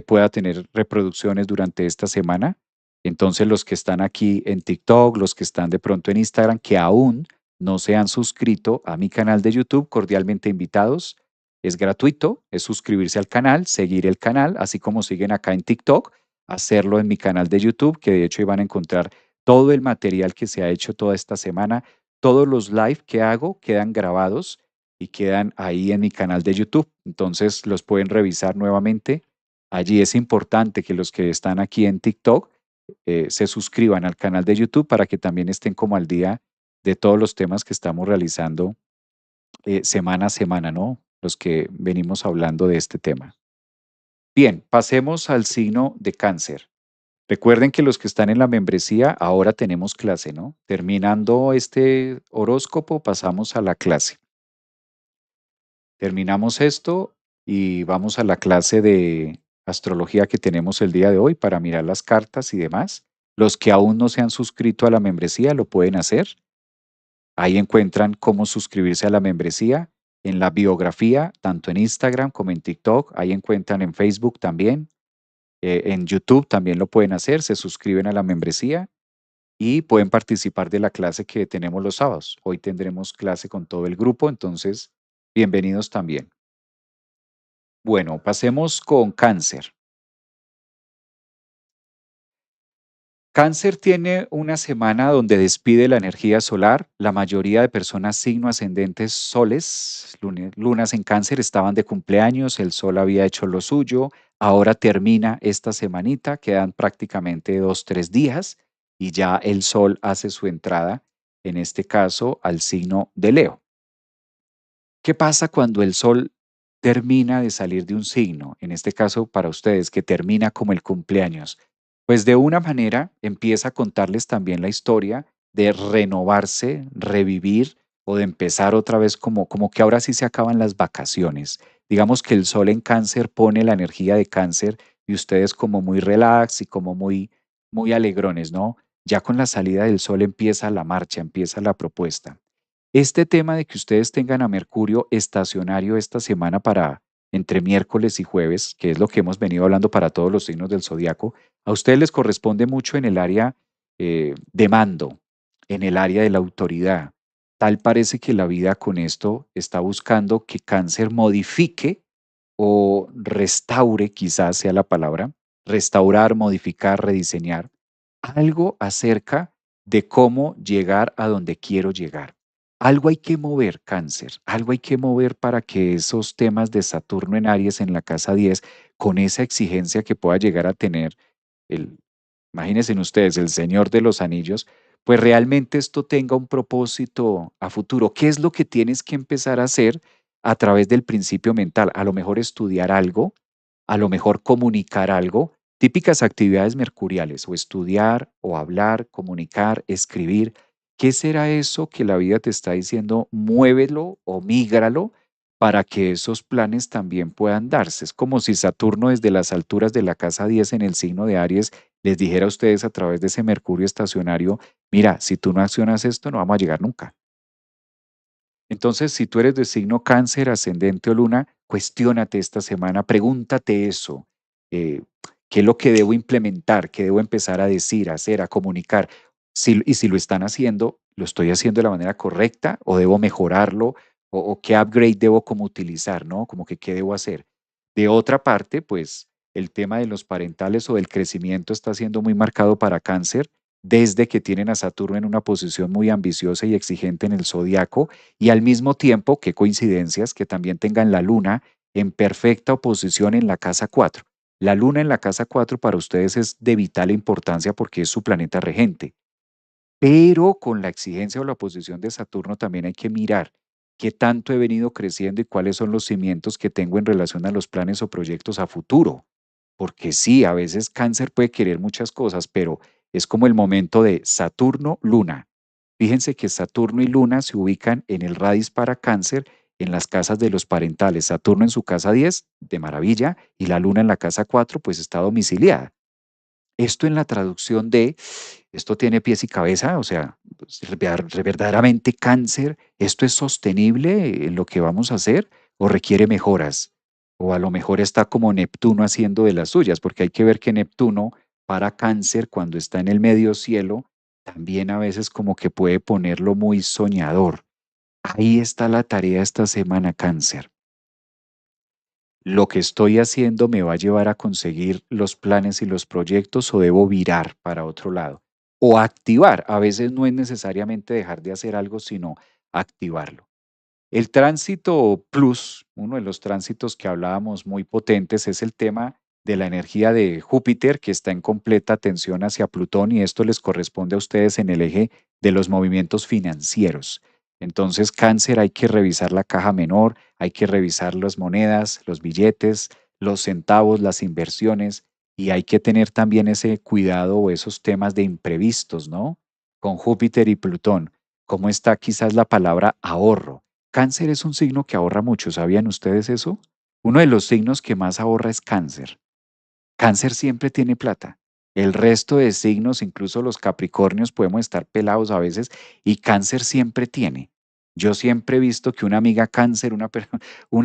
pueda tener reproducciones durante esta semana. Entonces, los que están aquí en TikTok, los que están de pronto en Instagram, que aún no se han suscrito a mi canal de YouTube, cordialmente invitados. Es gratuito, es suscribirse al canal, seguir el canal, así como siguen acá en TikTok, hacerlo en mi canal de YouTube, que de hecho iban a encontrar todo el material que se ha hecho toda esta semana. Todos los live que hago quedan grabados y quedan ahí en mi canal de YouTube. Entonces los pueden revisar nuevamente. Allí es importante que los que están aquí en TikTok se suscriban al canal de YouTube para que también estén como al día de todos los temas que estamos realizando semana a semana, ¿no? Los que venimos hablando de este tema. Bien, pasemos al signo de cáncer. Recuerden que los que están en la membresía, ahora tenemos clase, ¿no? Terminando este horóscopo, pasamos a la clase. Terminamos esto y vamos a la clase de astrología que tenemos el día de hoy para mirar las cartas y demás. Los que aún no se han suscrito a la membresía lo pueden hacer. Ahí encuentran cómo suscribirse a la membresía en la biografía, tanto en Instagram como en TikTok. Ahí encuentran en Facebook también. En YouTube también lo pueden hacer. Se suscriben a la membresía y pueden participar de la clase que tenemos los sábados. Hoy tendremos clase con todo el grupo, entonces bienvenidos también. Bueno, pasemos con cáncer. Cáncer tiene una semana donde despide la energía solar. La mayoría de personas signo ascendentes soles, lunas en cáncer, estaban de cumpleaños, el sol había hecho lo suyo. Ahora termina esta semanita, quedan prácticamente 2, 3 días y ya el sol hace su entrada, en este caso, al signo de Leo. ¿Qué pasa cuando el sol termina de salir de un signo? En este caso, para ustedes, que termina como el cumpleaños. Pues de una manera empieza a contarles también la historia de renovarse, revivir o de empezar otra vez como que ahora sí se acaban las vacaciones. Digamos que el sol en cáncer pone la energía de cáncer y ustedes como muy relax y como muy alegrones, ¿no? Ya con la salida del sol empieza la marcha, empieza la propuesta. Este tema de que ustedes tengan a Mercurio estacionario esta semana para entre miércoles y jueves, que es lo que hemos venido hablando para todos los signos del zodiaco, a ustedes les corresponde mucho en el área de mando, en el área de la autoridad. Tal parece que la vida con esto está buscando que Cáncer modifique o restaure, quizás sea la palabra, restaurar, modificar, rediseñar algo acerca de cómo llegar a donde quiero llegar. Algo hay que mover, cáncer, algo hay que mover para que esos temas de Saturno en Aries en la casa 10, con esa exigencia que pueda llegar a tener el, imagínense ustedes, el Señor de los Anillos, pues realmente esto tenga un propósito a futuro. ¿Qué es lo que tienes que empezar a hacer a través del principio mental? A lo mejor estudiar algo, a lo mejor comunicar algo, típicas actividades mercuriales, o estudiar, o hablar, comunicar, escribir. ¿Qué será eso que la vida te está diciendo? Muévelo o mígralo para que esos planes también puedan darse. Es como si Saturno desde las alturas de la casa 10 en el signo de Aries les dijera a ustedes a través de ese Mercurio estacionario, mira, si tú no accionas esto, no vamos a llegar nunca. Entonces, si tú eres de signo cáncer, ascendente o luna, cuestiónate esta semana, pregúntate eso. eh, ¿Qué es lo que debo implementar? ¿Qué debo empezar a decir, a hacer, a comunicar? Y si lo están haciendo, ¿lo estoy haciendo de la manera correcta o debo mejorarlo? ¿O qué upgrade debo como utilizar, ¿no? Como que qué debo hacer. De otra parte, pues el tema de los parentales o del crecimiento está siendo muy marcado para cáncer desde que tienen a Saturno en una posición muy ambiciosa y exigente en el zodiaco y al mismo tiempo, qué coincidencias, que también tengan la luna en perfecta oposición en la casa 4. La luna en la casa 4 para ustedes es de vital importancia porque es su planeta regente, pero con la exigencia o la oposición de Saturno también hay que mirar qué tanto he venido creciendo y cuáles son los cimientos que tengo en relación a los planes o proyectos a futuro. Porque sí, a veces cáncer puede querer muchas cosas, pero es como el momento de Saturno-Luna. Fíjense que Saturno y Luna se ubican en el radix para cáncer en las casas de los parentales. Saturno en su casa 10, de maravilla, y la Luna en la casa 4, pues está domiciliada. Esto en la traducción de, esto tiene pies y cabeza, o sea, pues, verdaderamente cáncer, ¿esto es sostenible en lo que vamos a hacer o requiere mejoras? O a lo mejor está como Neptuno haciendo de las suyas, porque hay que ver que Neptuno para cáncer cuando está en el medio cielo, también a veces como que puede ponerlo muy soñador. Ahí está la tarea esta semana, cáncer. ¿Lo que estoy haciendo me va a llevar a conseguir los planes y los proyectos o debo virar para otro lado? O activar. A veces no es necesariamente dejar de hacer algo, sino activarlo. El tránsito plus, uno de los tránsitos que hablábamos muy potentes, es el tema de la energía de Júpiter que está en completa tensión hacia Plutón y esto les corresponde a ustedes en el eje de los movimientos financieros. Entonces, cáncer, hay que revisar la caja menor, hay que revisar las monedas, los billetes, los centavos, las inversiones y hay que tener también ese cuidado o esos temas de imprevistos, ¿no? Con Júpiter y Plutón. ¿Cómo está quizás la palabra ahorro? Cáncer es un signo que ahorra mucho, ¿sabían ustedes eso? Uno de los signos que más ahorra es cáncer. Cáncer siempre tiene plata. El resto de signos, incluso los Capricornios, podemos estar pelados a veces y cáncer siempre tiene. Yo siempre he visto que una amiga cáncer,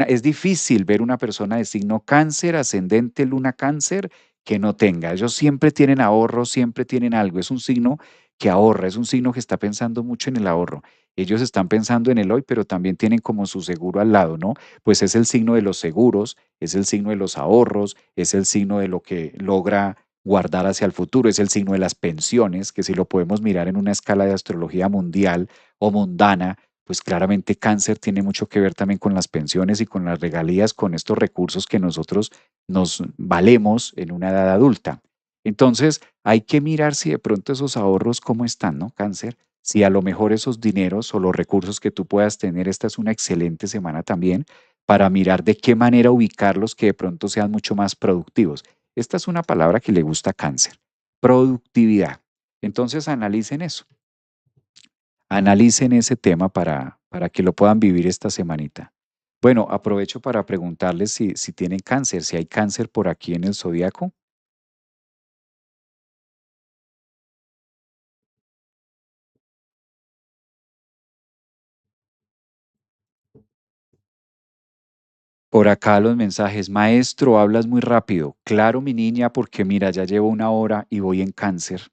es difícil ver una persona de signo cáncer, ascendente luna cáncer, que no tenga. Ellos siempre tienen ahorro, siempre tienen algo. Es un signo que ahorra, es un signo que está pensando mucho en el ahorro. Ellos están pensando en el hoy, pero también tienen como su seguro al lado, ¿no? Pues es el signo de los seguros, es el signo de los ahorros, es el signo de lo que logra guardar hacia el futuro, es el signo de las pensiones, que si lo podemos mirar en una escala de astrología mundial o mundana, pues claramente cáncer tiene mucho que ver también con las pensiones y con las regalías, con estos recursos que nosotros nos valemos en una edad adulta. Entonces, hay que mirar si de pronto esos ahorros cómo están, ¿no? Cáncer, si a lo mejor esos dineros o los recursos que tú puedas tener, esta es una excelente semana también para mirar de qué manera ubicarlos que de pronto sean mucho más productivos. Esta es una palabra que le gusta a cáncer, productividad. Entonces analicen eso, analicen ese tema para que lo puedan vivir esta semanita. Bueno, aprovecho para preguntarles si tienen cáncer, si hay cáncer por aquí en el zodiaco. Por acá los mensajes, maestro, hablas muy rápido. Claro, mi niña, porque mira, ya llevo una hora y voy en cáncer.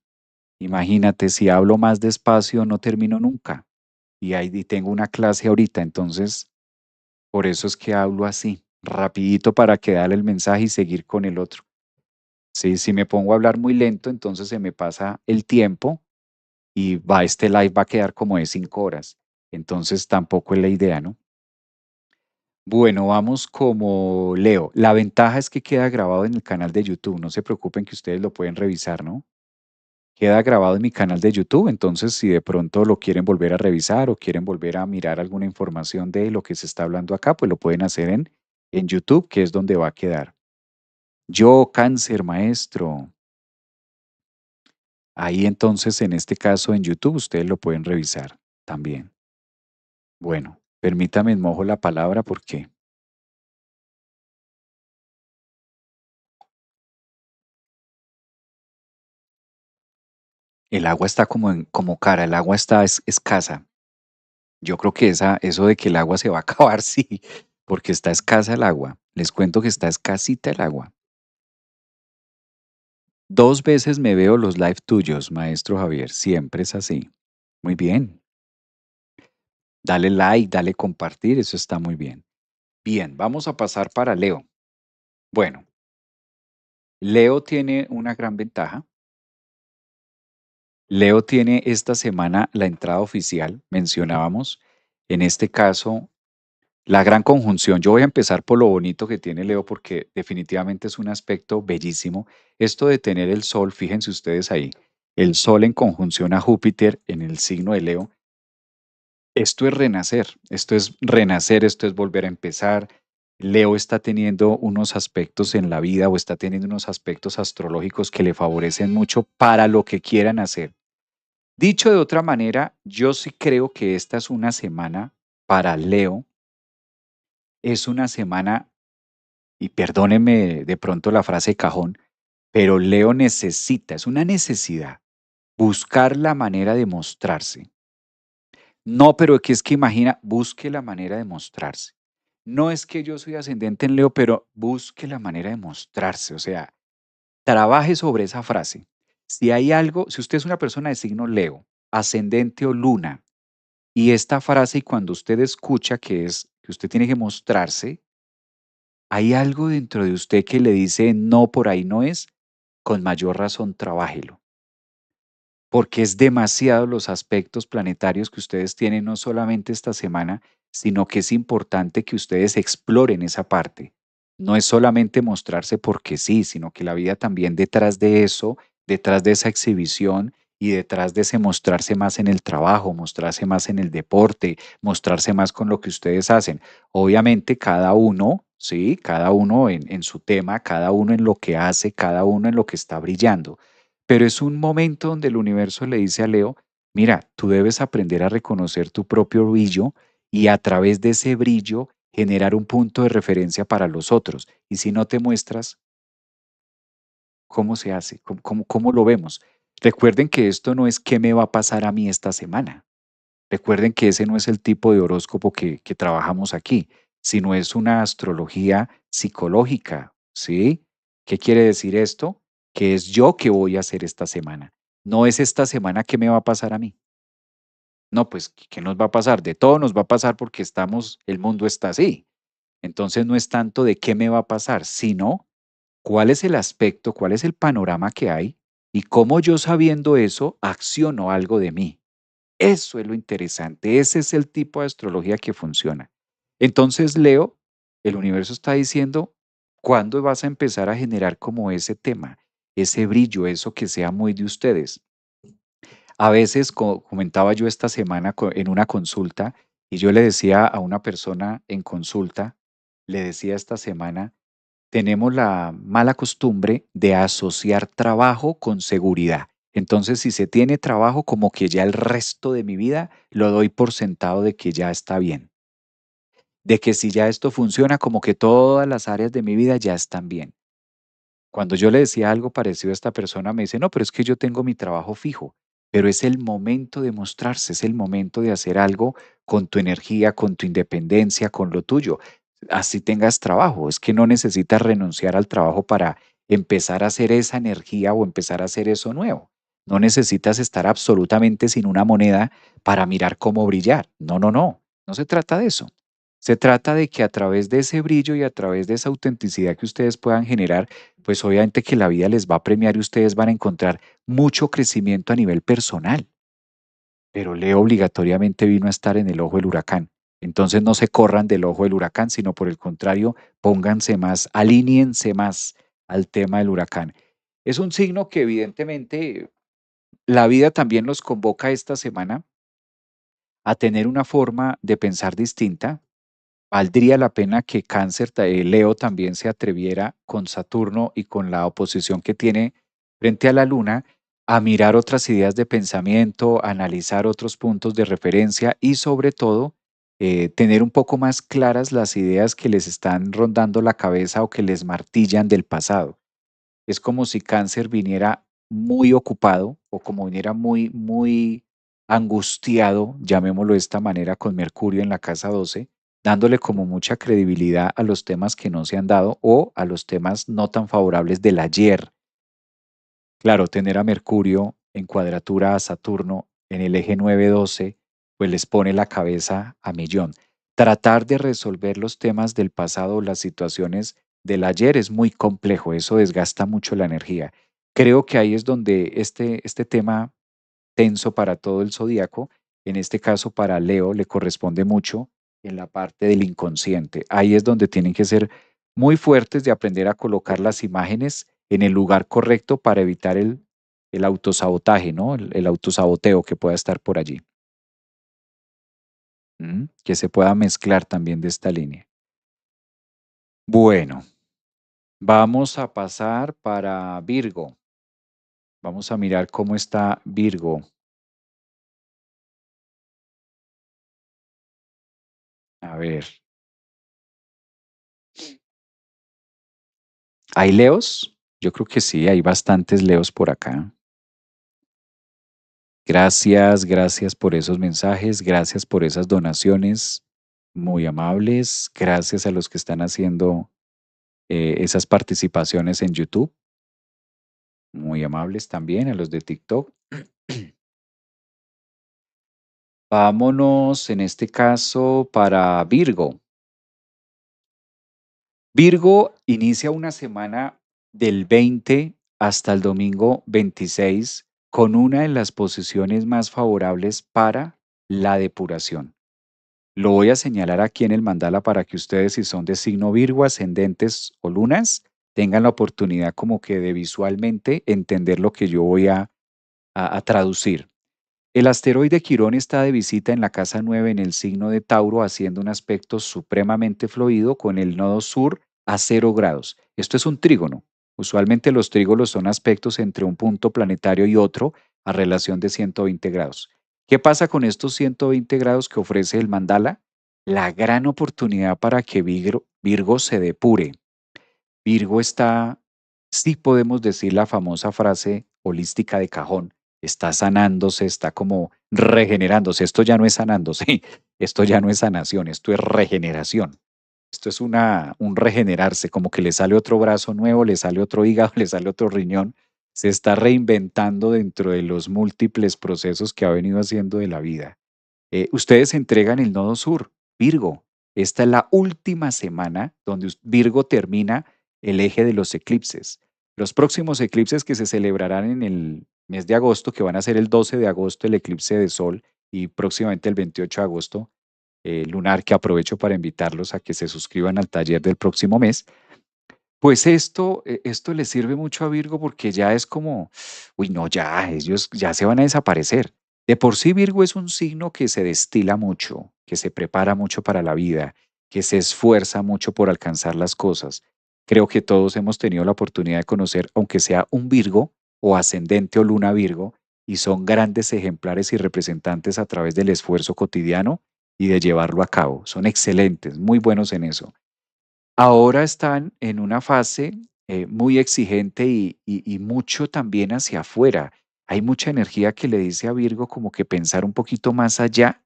Imagínate, si hablo más despacio no termino nunca. Y ahí tengo una clase ahorita, entonces por eso es que hablo así, rapidito para que darle el mensaje y seguir con el otro. Sí, si me pongo a hablar muy lento, entonces se me pasa el tiempo y este live va a quedar como de 5 horas. Entonces tampoco es la idea, ¿no? Bueno, vamos como Leo. La ventaja es que queda grabado en el canal de YouTube. No se preocupen que ustedes lo pueden revisar, ¿no? Queda grabado en mi canal de YouTube, entonces si de pronto lo quieren volver a revisar o quieren volver a mirar alguna información de lo que se está hablando acá, pues lo pueden hacer en YouTube, que es donde va a quedar. Yo, cáncer, maestro. Ahí entonces, en este caso en YouTube, ustedes lo pueden revisar también. Bueno, permítame, mojo la palabra porque el agua está como cara, el agua está escasa. Yo creo que eso de que el agua se va a acabar, sí, porque está escasa el agua. Les cuento que está escasita el agua. 2 veces me veo los live tuyos, maestro Javier, siempre es así. Muy bien. Dale like, dale compartir, eso está muy bien. Bien, vamos a pasar para Leo. Bueno, Leo tiene una gran ventaja. Leo tiene esta semana la entrada oficial, mencionábamos, en este caso, la gran conjunción. Yo voy a empezar por lo bonito que tiene Leo porque definitivamente es un aspecto bellísimo. Esto de tener el sol, fíjense ustedes ahí, el sol en conjunción a Júpiter en el signo de Leo. Esto es renacer, esto es volver a empezar. Leo está teniendo unos aspectos en la vida o está teniendo unos aspectos astrológicos que le favorecen mucho para lo que quieran hacer. Dicho de otra manera, yo sí creo que esta es una semana para Leo, es una semana, y perdónenme de pronto la frase cajón, pero Leo necesita, es una necesidad, buscar la manera de mostrarse. No, pero que es que imagina, busque la manera de mostrarse. No es que yo soy ascendente en Leo, pero busque la manera de mostrarse, o sea, trabaje sobre esa frase. Si hay algo, si usted es una persona de signo Leo, ascendente o luna, y esta frase, y cuando usted escucha que es que usted tiene que mostrarse, hay algo dentro de usted que le dice no, por ahí no es, con mayor razón trabájelo. Porque es demasiado los aspectos planetarios que ustedes tienen no solamente esta semana, sino que es importante que ustedes exploren esa parte. No es solamente mostrarse porque sí, sino que la vida también detrás de eso, detrás de esa exhibición y detrás de ese mostrarse más en el trabajo, mostrarse más en el deporte, mostrarse más con lo que ustedes hacen. Obviamente cada uno, sí, cada uno en su tema, cada uno en lo que hace, cada uno en lo que está brillando, pero es un momento donde el universo le dice a Leo, mira, tú debes aprender a reconocer tu propio brillo y a través de ese brillo generar un punto de referencia para los otros. Y si no te muestras, ¿cómo se hace? ¿Cómo lo vemos? Recuerden que esto no es qué me va a pasar a mí esta semana. Recuerden que ese no es el tipo de horóscopo que trabajamos aquí, sino es una astrología psicológica, ¿sí? ¿Qué quiere decir esto? Que es yo que voy a hacer esta semana. No es esta semana que me va a pasar a mí. No, pues, ¿qué nos va a pasar? De todo nos va a pasar porque el mundo está así. Entonces no es tanto de qué me va a pasar, sino cuál es el aspecto, cuál es el panorama que hay y cómo yo sabiendo eso acciono algo de mí. Eso es lo interesante, ese es el tipo de astrología que funciona. Entonces, Leo, el universo está diciendo, ¿cuándo vas a empezar a generar como ese tema, ese brillo, eso que sea muy de ustedes? A veces, comentaba yo esta semana en una consulta, y yo le decía a una persona en consulta, le decía esta semana, tenemos la mala costumbre de asociar trabajo con seguridad. Entonces, si se tiene trabajo, como que ya el resto de mi vida lo doy por sentado de que ya está bien, de que si ya esto funciona, como que todas las áreas de mi vida ya están bien. Cuando yo le decía algo parecido a esta persona, me dice, no, pero es que yo tengo mi trabajo fijo, pero es el momento de mostrarse, es el momento de hacer algo con tu energía, con tu independencia, con lo tuyo. Así tengas trabajo, es que no necesitas renunciar al trabajo para empezar a hacer esa energía o empezar a hacer eso nuevo. No necesitas estar absolutamente sin una moneda para mirar cómo brillar. No, no, no, no se trata de eso. Se trata de que a través de ese brillo y a través de esa autenticidad que ustedes puedan generar, pues obviamente que la vida les va a premiar y ustedes van a encontrar mucho crecimiento a nivel personal. pero Leo obligatoriamente vino a estar en el ojo del huracán. Entonces no se corran del ojo del huracán, sino por el contrario, pónganse más, alíñense más al tema del huracán. Es un signo que evidentemente la vida también los convoca esta semana a tener una forma de pensar distinta. Valdría la pena que Cáncer, Leo también se atreviera con Saturno y con la oposición que tiene frente a la Luna a mirar otras ideas de pensamiento, analizar otros puntos de referencia y sobre todo tener un poco más claras las ideas que les están rondando la cabeza o que les martillan del pasado. Es como si Cáncer viniera muy ocupado o como viniera muy angustiado, llamémoslo de esta manera, con Mercurio en la casa 12, dándole como mucha credibilidad a los temas que no se han dado o a los temas no tan favorables del ayer. Claro, tener a Mercurio en cuadratura a Saturno en el eje 9-12, pues les pone la cabeza a millón. Tratar de resolver los temas del pasado o las situaciones del ayer es muy complejo, eso desgasta mucho la energía. Creo que ahí es donde este tema tenso para todo el zodiaco, en este caso para Leo le corresponde mucho en la parte del inconsciente. Ahí es donde tienen que ser muy fuertes de aprender a colocar las imágenes en el lugar correcto para evitar el autosabotaje, ¿no? El autosaboteo que pueda estar por allí. Que se pueda mezclar también de esta línea. Bueno, vamos a pasar para Virgo. Vamos a mirar cómo está Virgo. A ver, ¿hay leos? Yo creo que sí, hay bastantes leos por acá. Gracias, gracias por esos mensajes, gracias por esas donaciones muy amables, gracias a los que están haciendo esas participaciones en YouTube, muy amables también, a los de TikTok. Vámonos en este caso para Virgo. Virgo inicia una semana del 20 hasta el domingo 26 con una de las posiciones más favorables para la depuración. Lo voy a señalar aquí en el mandala para que ustedes, si son de signo Virgo, ascendentes o lunas, tengan la oportunidad como que de visualmente entender lo que yo voy a traducir. El asteroide Quirón está de visita en la casa 9 en el signo de Tauro, haciendo un aspecto supremamente fluido con el nodo sur a 0 grados. Esto es un trígono. Usualmente los trígonos son aspectos entre un punto planetario y otro a relación de 120 grados. ¿Qué pasa con estos 120 grados que ofrece el mandala? La gran oportunidad para que Virgo se depure. Virgo está, sí podemos decir la famosa frase holística de cajón, está sanándose, está como regenerándose. Esto ya no es sanándose, esto ya no es sanación, esto es regeneración. Esto es un regenerarse, como que le sale otro brazo nuevo, le sale otro hígado, le sale otro riñón. Se está reinventando dentro de los múltiples procesos que ha venido haciendo de la vida. Ustedes entregan el nodo sur, Virgo. Esta es la última semana donde Virgo termina el eje de los eclipses. Los próximos eclipses que se celebrarán en el mes de agosto, que van a ser el 12 de agosto el eclipse de Sol y próximamente el 28 de agosto lunar, que aprovecho para invitarlos a que se suscriban al taller del próximo mes. Pues esto le sirve mucho a Virgo porque ya es como, uy, no, ya, ellos ya se van a desaparecer. De por sí Virgo es un signo que se destila mucho, que se prepara mucho para la vida, que se esfuerza mucho por alcanzar las cosas. Creo que todos hemos tenido la oportunidad de conocer, aunque sea un Virgo o ascendente o luna Virgo, y son grandes ejemplares y representantes a través del esfuerzo cotidiano y de llevarlo a cabo. Son excelentes, muy buenos en eso. Ahora están en una fase muy exigente y mucho también hacia afuera. Hay mucha energía que le dice a Virgo como que pensar un poquito más allá,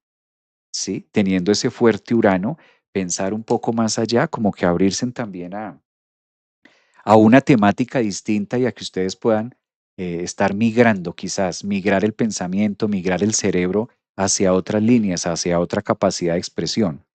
¿sí? Teniendo ese fuerte Urano, pensar un poco más allá, como que abrirse también a una temática distinta y a que ustedes puedan estar migrando, quizás migrar el pensamiento, migrar el cerebro hacia otras líneas, hacia otra capacidad de expresión.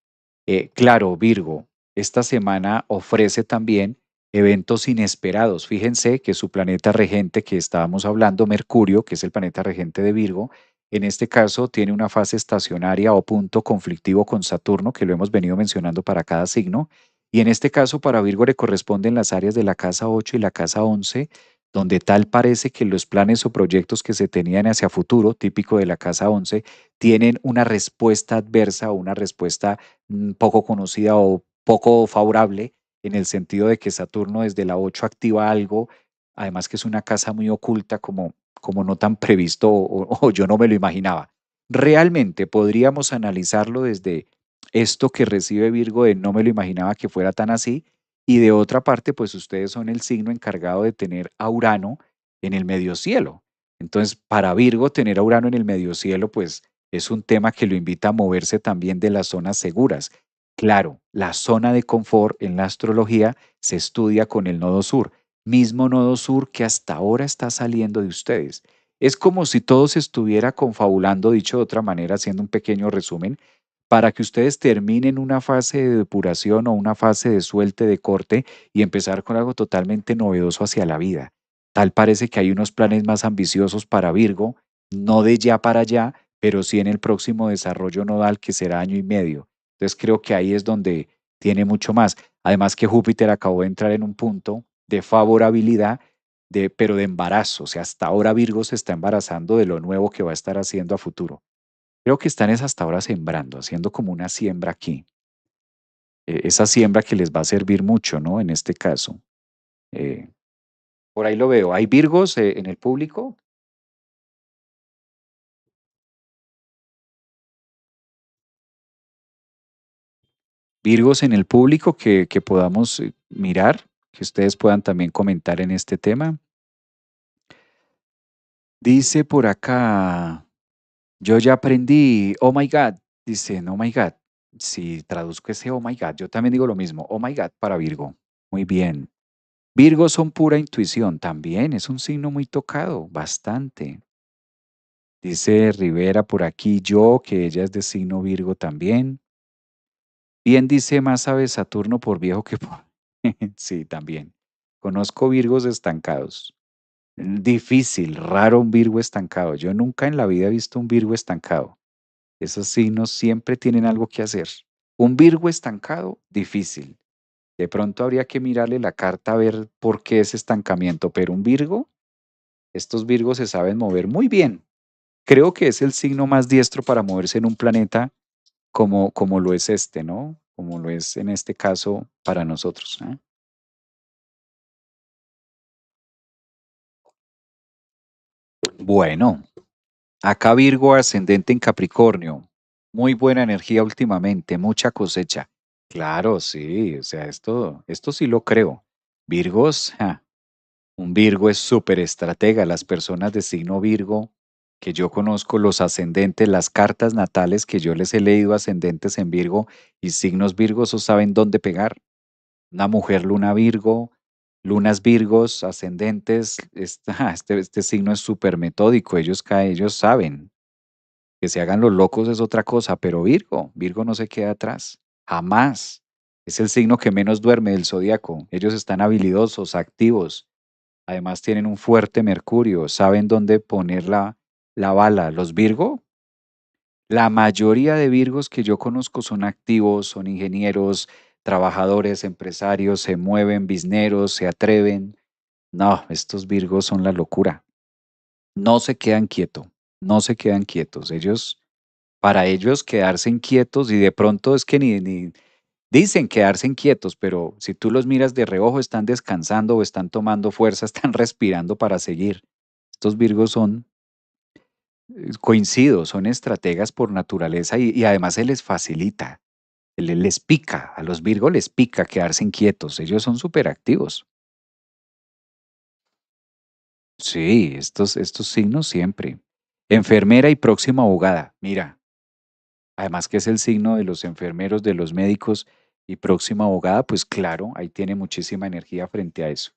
Claro, Virgo, esta semana ofrece también eventos inesperados. Fíjense que su planeta regente que estábamos hablando, Mercurio, que es el planeta regente de Virgo, En este caso tiene una fase estacionaria o punto conflictivo con Saturno, que lo hemos venido mencionando para cada signo. Y en este caso para Virgo le corresponden las áreas de la casa 8 y la casa 11, donde tal parece que los planes o proyectos que se tenían hacia futuro, típico de la casa 11, tienen una respuesta adversa o una respuesta poco conocida o poco favorable, en el sentido de que Saturno desde la 8 activa algo, además que es una casa muy oculta, como no tan previsto o yo no me lo imaginaba. Realmente podríamos analizarlo desde esto que recibe Virgo de no me lo imaginaba que fuera tan así, y de otra parte, pues ustedes son el signo encargado de tener a Urano en el medio cielo. Entonces, para Virgo, tener a Urano en el medio cielo, pues es un tema que lo invita a moverse también de las zonas seguras. Claro, la zona de confort en la astrología se estudia con el nodo sur, mismo nodo sur que hasta ahora está saliendo de ustedes. Es como si todo se estuviera confabulando, dicho de otra manera, haciendo un pequeño resumen, para que ustedes terminen una fase de depuración o una fase de suelte, de corte y empezar con algo totalmente novedoso hacia la vida. Tal parece que hay unos planes más ambiciosos para Virgo, no de ya para allá, pero sí en el próximo desarrollo nodal que será año y medio. Entonces creo que ahí es donde tiene mucho más. Además que Júpiter acabó de entrar en un punto de favorabilidad, pero de embarazo. O sea, hasta ahora Virgo se está embarazando de lo nuevo que va a estar haciendo a futuro. Creo que están es hasta ahora sembrando, haciendo como una siembra aquí. Esa siembra que les va a servir mucho, ¿no? En este caso. Eh, por ahí lo veo. ¿Hay Virgos en el público? Virgos en el público que podamos mirar, que ustedes puedan también comentar en este tema. Dice por acá, yo ya aprendí, oh my God, dice, oh my God. Si traduzco ese oh my God, yo también digo lo mismo, oh my God para Virgo. Muy bien. Virgos son pura intuición, también es un signo muy tocado, bastante. Dice Rivera por aquí, yo, que ella es de signo Virgo también. Bien dice, más sabe Saturno por viejo que por... Sí, también. Conozco Virgos estancados. Difícil, raro un Virgo estancado. Yo nunca en la vida he visto un Virgo estancado. Esos signos siempre tienen algo que hacer. Un Virgo estancado, difícil. De pronto habría que mirarle la carta a ver por qué ese estancamiento, pero un Virgo, estos Virgos se saben mover muy bien. Creo que es el signo más diestro para moverse en un planeta como lo es este, ¿no? Como lo es en este caso para nosotros. ¿Eh? Bueno, acá Virgo ascendente en Capricornio. Muy buena energía últimamente, mucha cosecha. Claro, sí, o sea, esto sí lo creo. Virgos, un Virgo es súper estratega. Las personas de signo Virgo que yo conozco, los ascendentes, las cartas natales que yo les he leído ascendentes en Virgo y signos Virgos, o saben dónde pegar. Una mujer luna Virgo, lunas Virgos, ascendentes, este signo es súper metódico, ellos saben. Que se hagan los locos es otra cosa, pero Virgo no se queda atrás, jamás. Es el signo que menos duerme del zodiaco. Ellos están habilidosos, activos. Además tienen un fuerte Mercurio, saben dónde poner la bala. Los Virgo, la mayoría de Virgos que yo conozco son activos, son ingenieros, trabajadores, empresarios, se mueven, bizneros, se atreven. No, estos Virgos son la locura. No se quedan quietos, no se quedan quietos. Para ellos quedarse inquietos y de pronto es que ni dicen quedarse inquietos, pero si tú los miras de reojo están descansando o están tomando fuerza, están respirando para seguir. Estos Virgos son, coincido, son estrategas por naturaleza y además se les facilita, les pica, a los Virgos les pica quedarse inquietos, ellos son súper activos. Sí, estos signos siempre. Enfermera y próxima abogada, mira, además que es el signo de los enfermeros, de los médicos y próxima abogada, pues claro, ahí tiene muchísima energía frente a eso.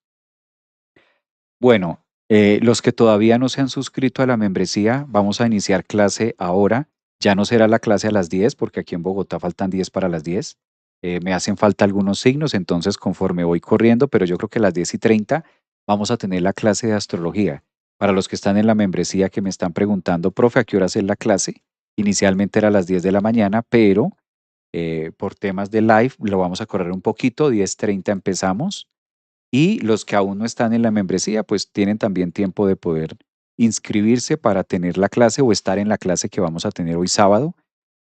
Bueno, los que todavía no se han suscrito a la membresía, vamos a iniciar clase ahora. Ya no será la clase a las 10 porque aquí en Bogotá faltan 10 para las 10. Me hacen falta algunos signos, entonces conforme voy corriendo, pero yo creo que a las 10:30 vamos a tener la clase de astrología. Para los que están en la membresía que me están preguntando, profe, ¿a qué horas es la clase? Inicialmente era a las 10 de la mañana, pero por temas de live lo vamos a correr un poquito, 10:30 empezamos. Y los que aún no están en la membresía, pues tienen también tiempo de poder inscribirse para tener la clase o estar en la clase que vamos a tener hoy sábado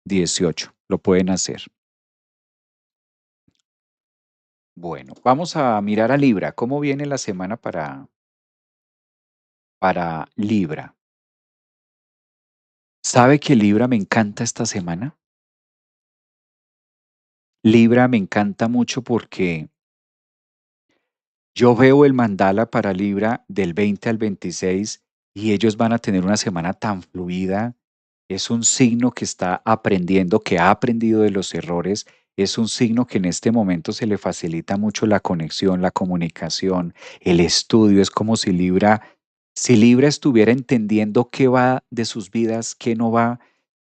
18. Lo pueden hacer. Bueno, vamos a mirar a Libra. ¿Cómo viene la semana para Libra? ¿Sabe que Libra me encanta esta semana? Libra me encanta mucho porque yo veo el mandala para Libra del 20 al 26 y ellos van a tener una semana tan fluida. Es un signo que está aprendiendo, que ha aprendido de los errores. Es un signo que en este momento se le facilita mucho la conexión, la comunicación, el estudio. Es como si Libra estuviera entendiendo qué va de sus vidas, qué no va.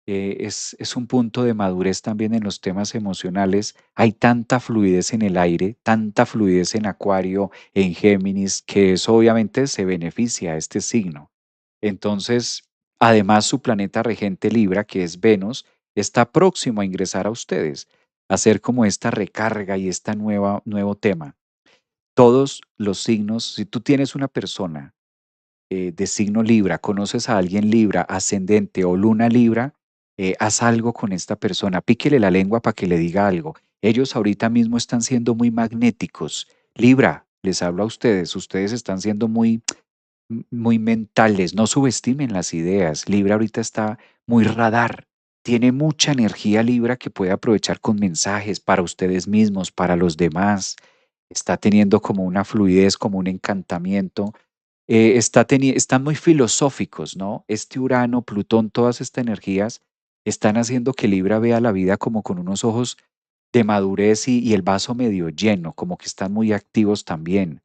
Es un punto de madurez también en los temas emocionales. Hay tanta fluidez en el aire, tanta fluidez en Acuario, en Géminis, que eso obviamente se beneficia a este signo. Entonces, además su planeta regente Libra, que es Venus, está próximo a ingresar a ustedes, a hacer como esta recarga y esta nuevo tema. Todos los signos, si tú tienes una persona de signo Libra, conoces a alguien Libra, ascendente o luna Libra, haz algo con esta persona, píquele la lengua para que le diga algo. Ellos ahorita mismo están siendo muy magnéticos. Libra, les hablo a ustedes están siendo muy mentales, no subestimen las ideas. Libra ahorita está muy radar, tiene mucha energía Libra que puede aprovechar con mensajes para ustedes mismos, para los demás. Está teniendo como una fluidez, como un encantamiento están muy filosóficos, ¿no? Este Urano, Plutón, todas estas energías están haciendo que Libra vea la vida como con unos ojos de madurez y el vaso medio lleno, como que están muy activos también.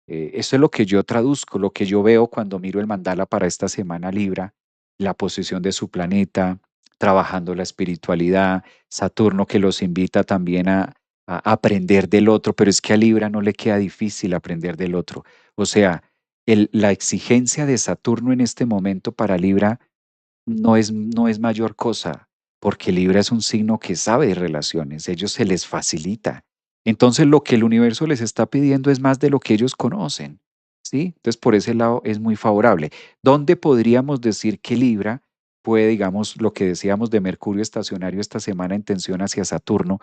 Eso es lo que yo traduzco, lo que yo veo cuando miro el mandala para esta semana Libra, la posición de su planeta, trabajando la espiritualidad, Saturno que los invita también a aprender del otro, pero es que a Libra no le queda difícil aprender del otro. O sea, la exigencia de Saturno en este momento para Libra no es mayor cosa, porque Libra es un signo que sabe de relaciones, ellos se les facilita. Entonces, lo que el universo les está pidiendo es más de lo que ellos conocen, ¿sí? Entonces, por ese lado es muy favorable. ¿Dónde podríamos decir que Libra puede, digamos, lo que decíamos de Mercurio estacionario esta semana en tensión hacia Saturno?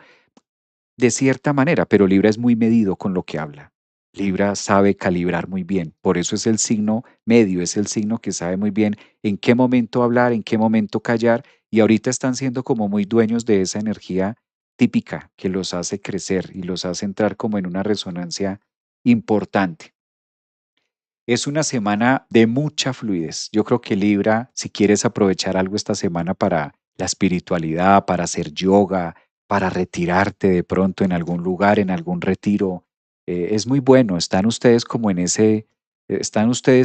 De cierta manera, pero Libra es muy medido con lo que habla. Libra sabe calibrar muy bien, por eso es el signo medio, es el signo que sabe muy bien en qué momento hablar, en qué momento callar, y ahorita están siendo como muy dueños de esa energía típica que los hace crecer y los hace entrar como en una resonancia importante. Es una semana de mucha fluidez. Yo creo que Libra, si quieres aprovechar algo esta semana para la espiritualidad, para hacer yoga, para retirarte de pronto en algún lugar, en algún retiro, es muy bueno. Están ustedes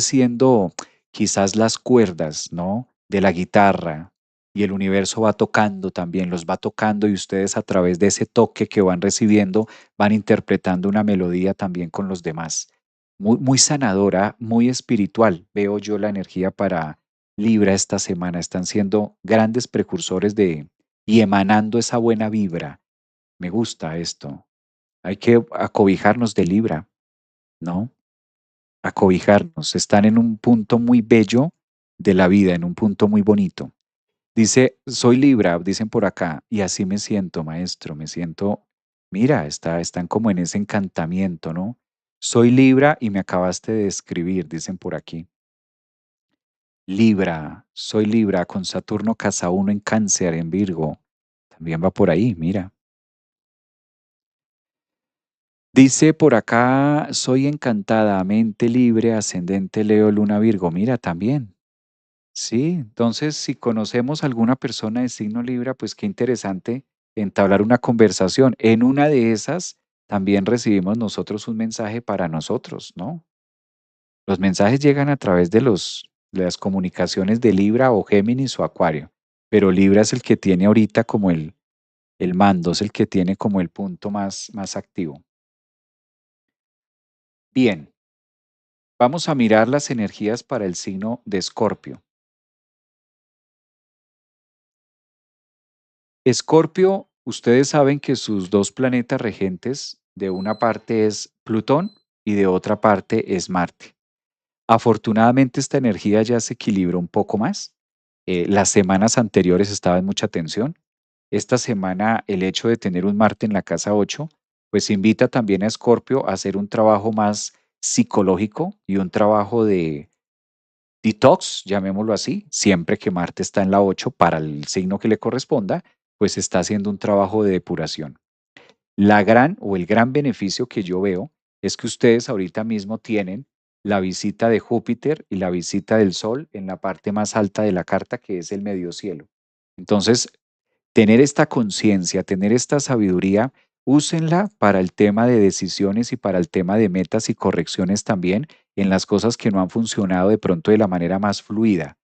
siendo quizás las cuerdas, ¿no? De la guitarra y el universo va tocando también, los va tocando y ustedes a través de ese toque que van recibiendo van interpretando una melodía también con los demás muy sanadora, muy espiritual. Veo yo la energía para Libra esta semana. Están siendo grandes precursores y emanando esa buena vibra. Me gusta esto. Hay que acobijarnos de Libra, ¿no? Acobijarnos. Están en un punto muy bello de la vida, en un punto muy bonito. Dice, soy Libra, dicen por acá, y así me siento, maestro, me siento, mira, están como en ese encantamiento, ¿no? Soy Libra y me acabaste de escribir, dicen por aquí. Libra, soy Libra con Saturno casa uno en Cáncer, en Virgo. También va por ahí, mira. Dice por acá, soy encantada, mente libre, ascendente Leo, Luna Virgo. Mira, también. Sí, entonces si conocemos alguna persona de signo Libra, pues qué interesante entablar una conversación. En una de esas también recibimos nosotros un mensaje para nosotros, ¿no? Los mensajes llegan a través de las comunicaciones de Libra o Géminis o Acuario, pero Libra es el que tiene ahorita como el mando, es el que tiene como el punto más activo. Bien, Vamos a mirar las energías para el signo de Escorpio. Escorpio, ustedes saben que sus dos planetas regentes, de una parte es Plutón y de otra parte es Marte. Afortunadamente esta energía ya se equilibró un poco más. Las semanas anteriores estaba en mucha tensión. Esta semana el hecho de tener un Marte en la casa 8, pues invita también a Escorpio a hacer un trabajo más psicológico y un trabajo de detox, llamémoslo así, siempre que Marte está en la 8 para el signo que le corresponda, pues está haciendo un trabajo de depuración. La gran o el gran beneficio que yo veo es que ustedes ahorita mismo tienen la visita de Júpiter y la visita del Sol en la parte más alta de la carta, que es el medio cielo. Entonces, tener esta conciencia, tener esta sabiduría, úsenla para el tema de decisiones y para el tema de metas y correcciones también en las cosas que no han funcionado de pronto de la manera más fluida.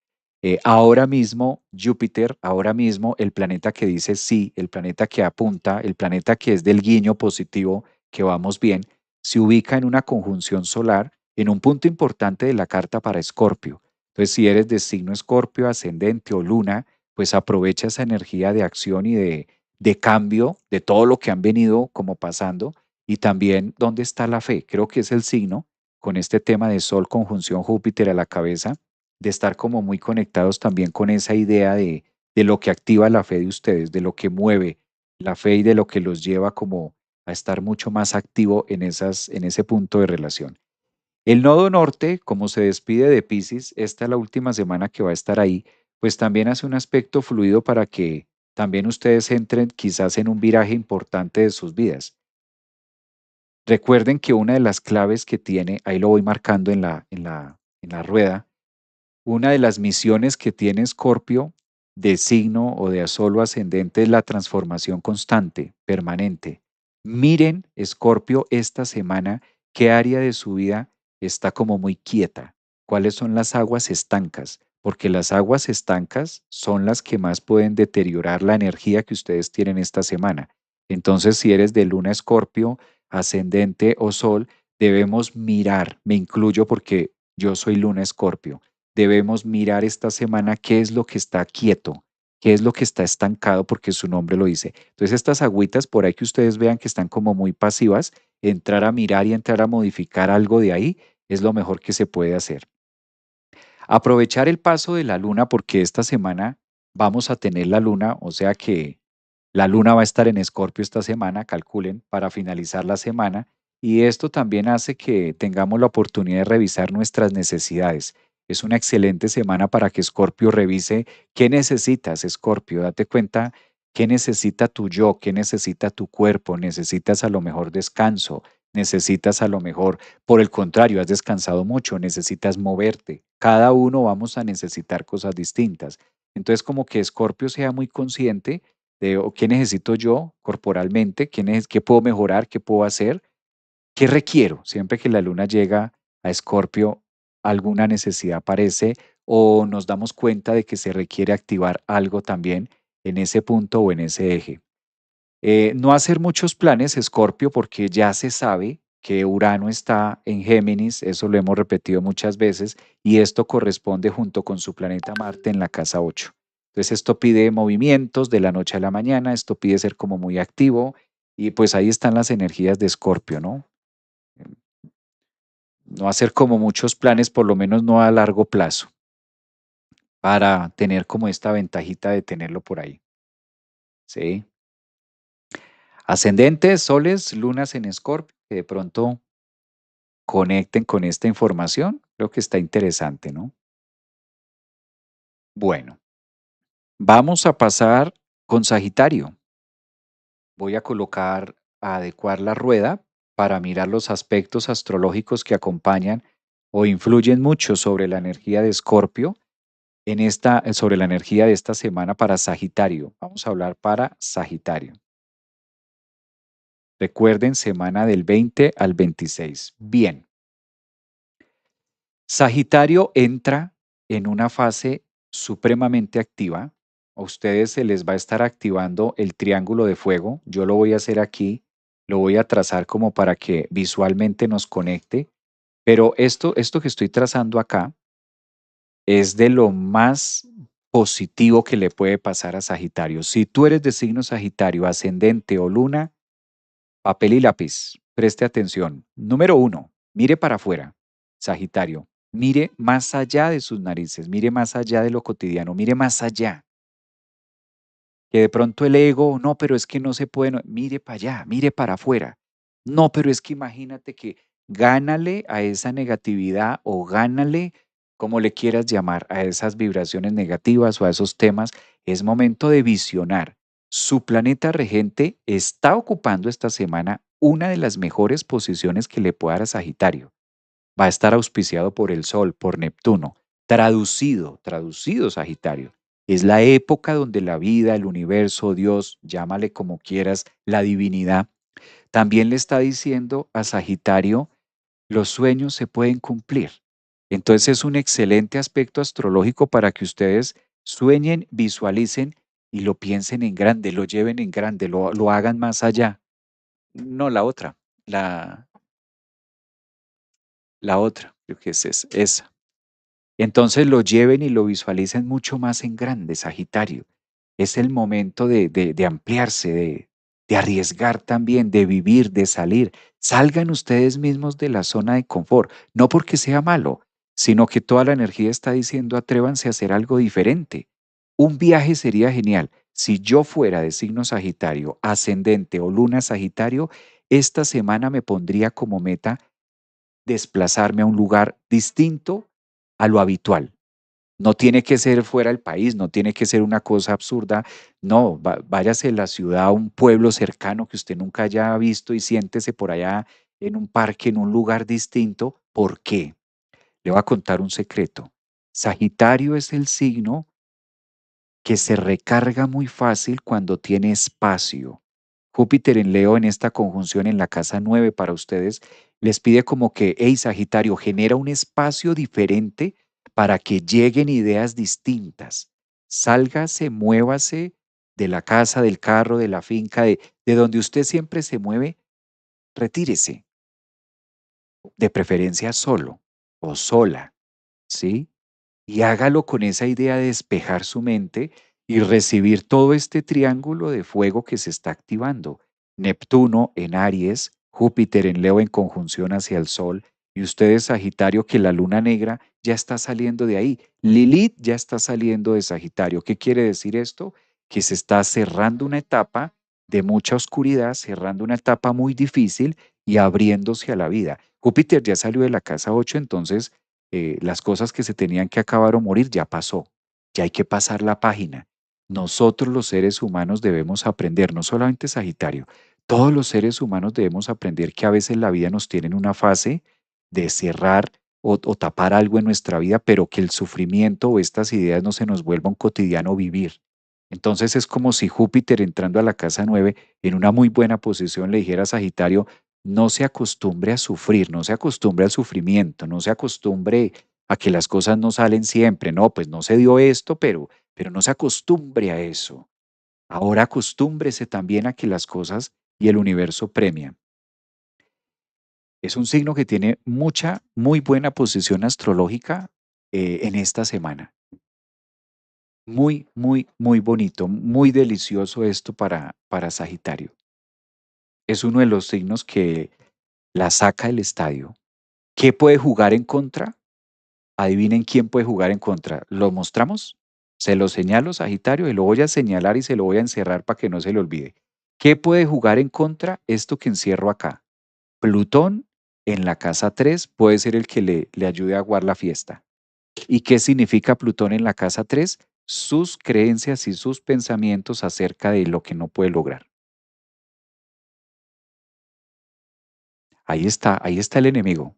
Ahora mismo, Júpiter, ahora mismo el planeta que dice sí, el planeta que apunta, el planeta que es del guiño positivo, que vamos bien, se ubica en una conjunción solar en un punto importante de la carta para Escorpio. Entonces, si eres de signo Escorpio, ascendente o luna, pues aprovecha esa energía de acción y de cambio de todo lo que han venido como pasando y también dónde está la fe. Creo que es el signo con este tema de Sol conjunción Júpiter a la cabeza, de estar como muy conectados también con esa idea de lo que activa la fe de ustedes, de lo que mueve la fe y de lo que los lleva como a estar mucho más activo en ese punto de relación. El nodo norte, como se despide de Pisces, esta es la última semana que va a estar ahí, pues también hace un aspecto fluido para que también ustedes entren quizás en un viraje importante de sus vidas. Recuerden que una de las claves que tiene, ahí lo voy marcando en la rueda, una de las misiones que tiene Escorpio de signo o de solo ascendente es la transformación constante, permanente. Miren, Escorpio, esta semana, qué área de su vida está como muy quieta, cuáles son las aguas estancas, porque las aguas estancas son las que más pueden deteriorar la energía que ustedes tienen esta semana. Entonces, si eres de luna Escorpio, ascendente o sol, debemos mirar, me incluyo porque yo soy luna Escorpio, debemos mirar esta semana qué es lo que está quieto, qué es lo que está estancado, porque su nombre lo dice. Entonces, estas agüitas por ahí que ustedes vean que están como muy pasivas, entrar a mirar y entrar a modificar algo de ahí es lo mejor que se puede hacer. Aprovechar el paso de la luna porque esta semana vamos a tener la luna, o sea que la luna va a estar en Escorpio esta semana, calculen, para finalizar la semana. Y esto también hace que tengamos la oportunidad de revisar nuestras necesidades. Es una excelente semana para que Escorpio revise qué necesitas, Escorpio. Date cuenta qué necesita tu yo, qué necesita tu cuerpo. Necesitas a lo mejor descanso, necesitas a lo mejor, por el contrario, has descansado mucho, necesitas moverte. Cada uno vamos a necesitar cosas distintas. Entonces, como que Escorpio sea muy consciente de qué necesito yo corporalmente, qué puedo mejorar, qué puedo hacer, qué requiero. Siempre que la luna llega a Escorpio, alguna necesidad aparece o nos damos cuenta de que se requiere activar algo también en ese punto o en ese eje. No hacer muchos planes, Escorpio, porque ya se sabe que Urano está en Géminis, eso lo hemos repetido muchas veces, y esto corresponde junto con su planeta Marte en la casa 8. Entonces esto pide movimientos de la noche a la mañana, esto pide ser como muy activo, y pues ahí están las energías de Escorpio, ¿no? No hacer como muchos planes, por lo menos no a largo plazo, para tener como esta ventajita de tenerlo por ahí, ¿sí? Ascendentes, soles, lunas en Escorpio, que de pronto conecten con esta información. Creo que está interesante, ¿no? Bueno, vamos a pasar con Sagitario. Voy a colocar, a adecuar la rueda para mirar los aspectos astrológicos que acompañan o influyen mucho sobre la energía de Escorpio sobre la energía de esta semana para Sagitario. Vamos a hablar para Sagitario. Recuerden, semana del 20 al 26. Bien, Sagitario entra en una fase supremamente activa. A ustedes se les va a estar activando el triángulo de fuego. Yo lo voy a hacer aquí, lo voy a trazar como para que visualmente nos conecte. Pero esto que estoy trazando acá es de lo más positivo que le puede pasar a Sagitario. Si tú eres de signo Sagitario, ascendente o luna, papel y lápiz, preste atención. Número uno, mire para afuera, Sagitario. Mire más allá de sus narices, mire más allá de lo cotidiano, mire más allá. Que de pronto el ego, no, pero es que no se puede, mire para allá, mire para afuera. No, pero es que imagínate que gánale a esa negatividad o gánale, como le quieras llamar, a esas vibraciones negativas o a esos temas. Es momento de visionar. Su planeta regente está ocupando esta semana una de las mejores posiciones que le pueda dar a Sagitario. Va a estar auspiciado por el Sol, por Neptuno. Traducido Sagitario. Es la época donde la vida, el universo, Dios, llámale como quieras, la divinidad, también le está diciendo a Sagitario, los sueños se pueden cumplir. Entonces es un excelente aspecto astrológico para que ustedes sueñen, visualicen y lo piensen en grande, lo lleven en grande, lo hagan más allá. No, la otra, la, la otra, creo que es esa. Entonces lo lleven y lo visualicen mucho más en grande, Sagitario. Es el momento de ampliarse, de arriesgar también, de vivir, de salir. Salgan ustedes mismos de la zona de confort, no porque sea malo, sino que toda la energía está diciendo atrévanse a hacer algo diferente. Un viaje sería genial. Si yo fuera de signo Sagitario, ascendente o luna Sagitario, esta semana me pondría como meta desplazarme a un lugar distinto a lo habitual. No tiene que ser fuera del país, no tiene que ser una cosa absurda. No, váyase a la ciudad, a un pueblo cercano que usted nunca haya visto y siéntese por allá en un parque, en un lugar distinto. ¿Por qué? Le voy a contar un secreto. Sagitario es el signo que se recarga muy fácil cuando tiene espacio. Júpiter en Leo en esta conjunción en la casa 9 para ustedes les pide como que, hey Sagitario, genera un espacio diferente para que lleguen ideas distintas. Sálgase, muévase de la casa, del carro, de la finca, de donde usted siempre se mueve, retírese, de preferencia solo o sola, ¿sí? Y hágalo con esa idea de despejar su mente y recibir todo este triángulo de fuego que se está activando. Neptuno en Aries, Júpiter en Leo en conjunción hacia el Sol y ustedes Sagitario que la luna negra ya está saliendo de ahí. Lilith ya está saliendo de Sagitario. ¿Qué quiere decir esto? Que se está cerrando una etapa de mucha oscuridad, cerrando una etapa muy difícil y abriéndose a la vida. Júpiter ya salió de la casa 8, entonces las cosas que se tenían que acabar o morir ya pasó, ya hay que pasar la página. Nosotros los seres humanos debemos aprender, no solamente Sagitario, todos los seres humanos debemos aprender que a veces la vida nos tiene en una fase de cerrar o tapar algo en nuestra vida, pero que el sufrimiento o estas ideas no se nos vuelva un cotidiano vivir. Entonces es como si Júpiter entrando a la casa 9 en una muy buena posición le dijera a Sagitario, no se acostumbre a sufrir, no se acostumbre al sufrimiento, no se acostumbre a que las cosas no salen siempre. No, pues no se dio esto, pero no se acostumbre a eso. Ahora acostúmbrese también a que las cosas y el universo premian. Es un signo que tiene mucha, muy buena posición astrológica en esta semana. Muy, muy, muy bonito, muy delicioso esto para Sagitario. Es uno de los signos que la saca del estadio. ¿Qué puede jugar en contra? Adivinen quién puede jugar en contra. ¿Lo mostramos? Se lo señalo, Sagitario, y lo voy a señalar y se lo voy a encerrar para que no se le olvide. ¿Qué puede jugar en contra? Esto que encierro acá. Plutón en la casa 3 puede ser el que le ayude a aguar la fiesta. ¿Y qué significa Plutón en la casa 3? Sus creencias y sus pensamientos acerca de lo que no puede lograr. Ahí está el enemigo.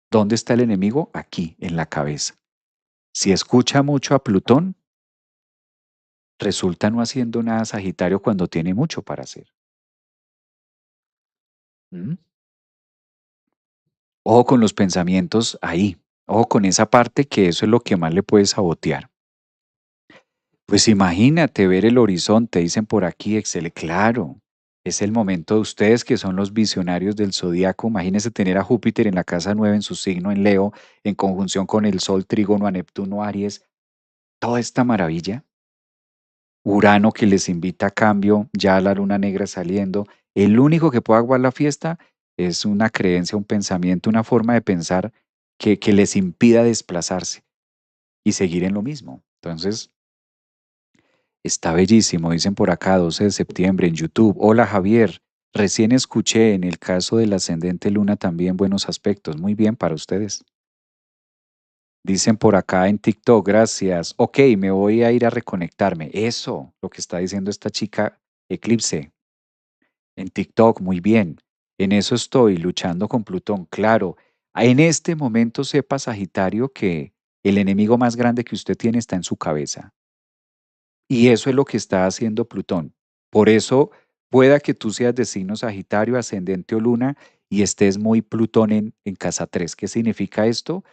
¿Dónde está el enemigo? Aquí, en la cabeza. Si escucha mucho a Plutón, resulta no haciendo nada Sagitario cuando tiene mucho para hacer. ¿Mm? Ojo con los pensamientos ahí. Ojo con esa parte que eso es lo que más le puede sabotear. Pues imagínate ver el horizonte, dicen por aquí, excelente, claro. Es el momento de ustedes que son los visionarios del zodiaco. Imagínense tener a Júpiter en la casa 9 en su signo en Leo, en conjunción con el Sol, Trígono a Neptuno, Aries, toda esta maravilla. Urano que les invita a cambio, ya la luna negra saliendo. El único que puede aguar la fiesta es una creencia, un pensamiento, una forma de pensar que les impida desplazarse y seguir en lo mismo. Entonces, está bellísimo, dicen por acá, 12 de septiembre en YouTube. Hola Javier, recién escuché en el caso del ascendente luna también buenos aspectos. Muy bien para ustedes. Dicen por acá en TikTok, gracias. Ok, me voy a ir a reconectarme. Eso, lo que está diciendo esta chica Eclipse. En TikTok, muy bien. En eso estoy, luchando con Plutón. Claro, en este momento sepa, Sagitario, que el enemigo más grande que usted tiene está en su cabeza. Y eso es lo que está haciendo Plutón. Por eso pueda que tú seas de signo Sagitario, ascendente o luna y estés muy Plutón en casa 3. ¿Qué significa esto?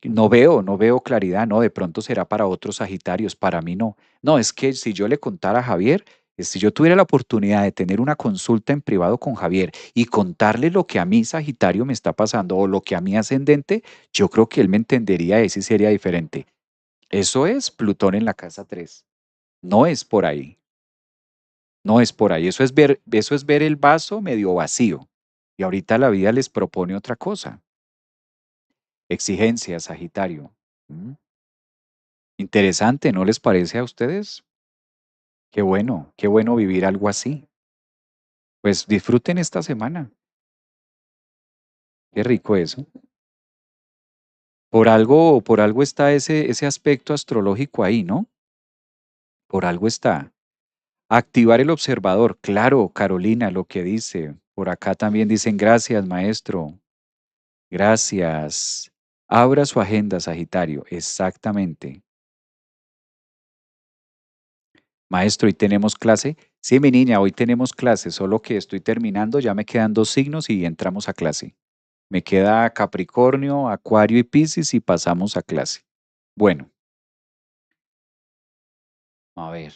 No veo claridad, no, de pronto será para otros Sagitarios, para mí no. No, es que si yo le contara a Javier, si yo tuviera la oportunidad de tener una consulta en privado con Javier y contarle lo que a mí Sagitario me está pasando o lo que a mí ascendente, yo creo que él me entendería y sí sería diferente. Eso es Plutón en la casa 3. No es por ahí, no es por ahí. Eso es ver el vaso medio vacío. Y ahorita la vida les propone otra cosa. Exigencia, Sagitario. Mm, Interesante, ¿no les parece a ustedes? Qué bueno vivir algo así. Pues disfruten esta semana. Qué rico eso. Por algo está ese aspecto astrológico ahí, ¿no? Por algo está. Activar el observador. Claro, Carolina, lo que dice. Por acá también dicen gracias, maestro. Gracias. Abra su agenda, Sagitario. Exactamente. Maestro, ¿hoy tenemos clase? Sí, mi niña, hoy tenemos clase, solo que estoy terminando, ya me quedan dos signos y entramos a clase. Me queda Capricornio, Acuario y Piscis y pasamos a clase. Bueno, a ver.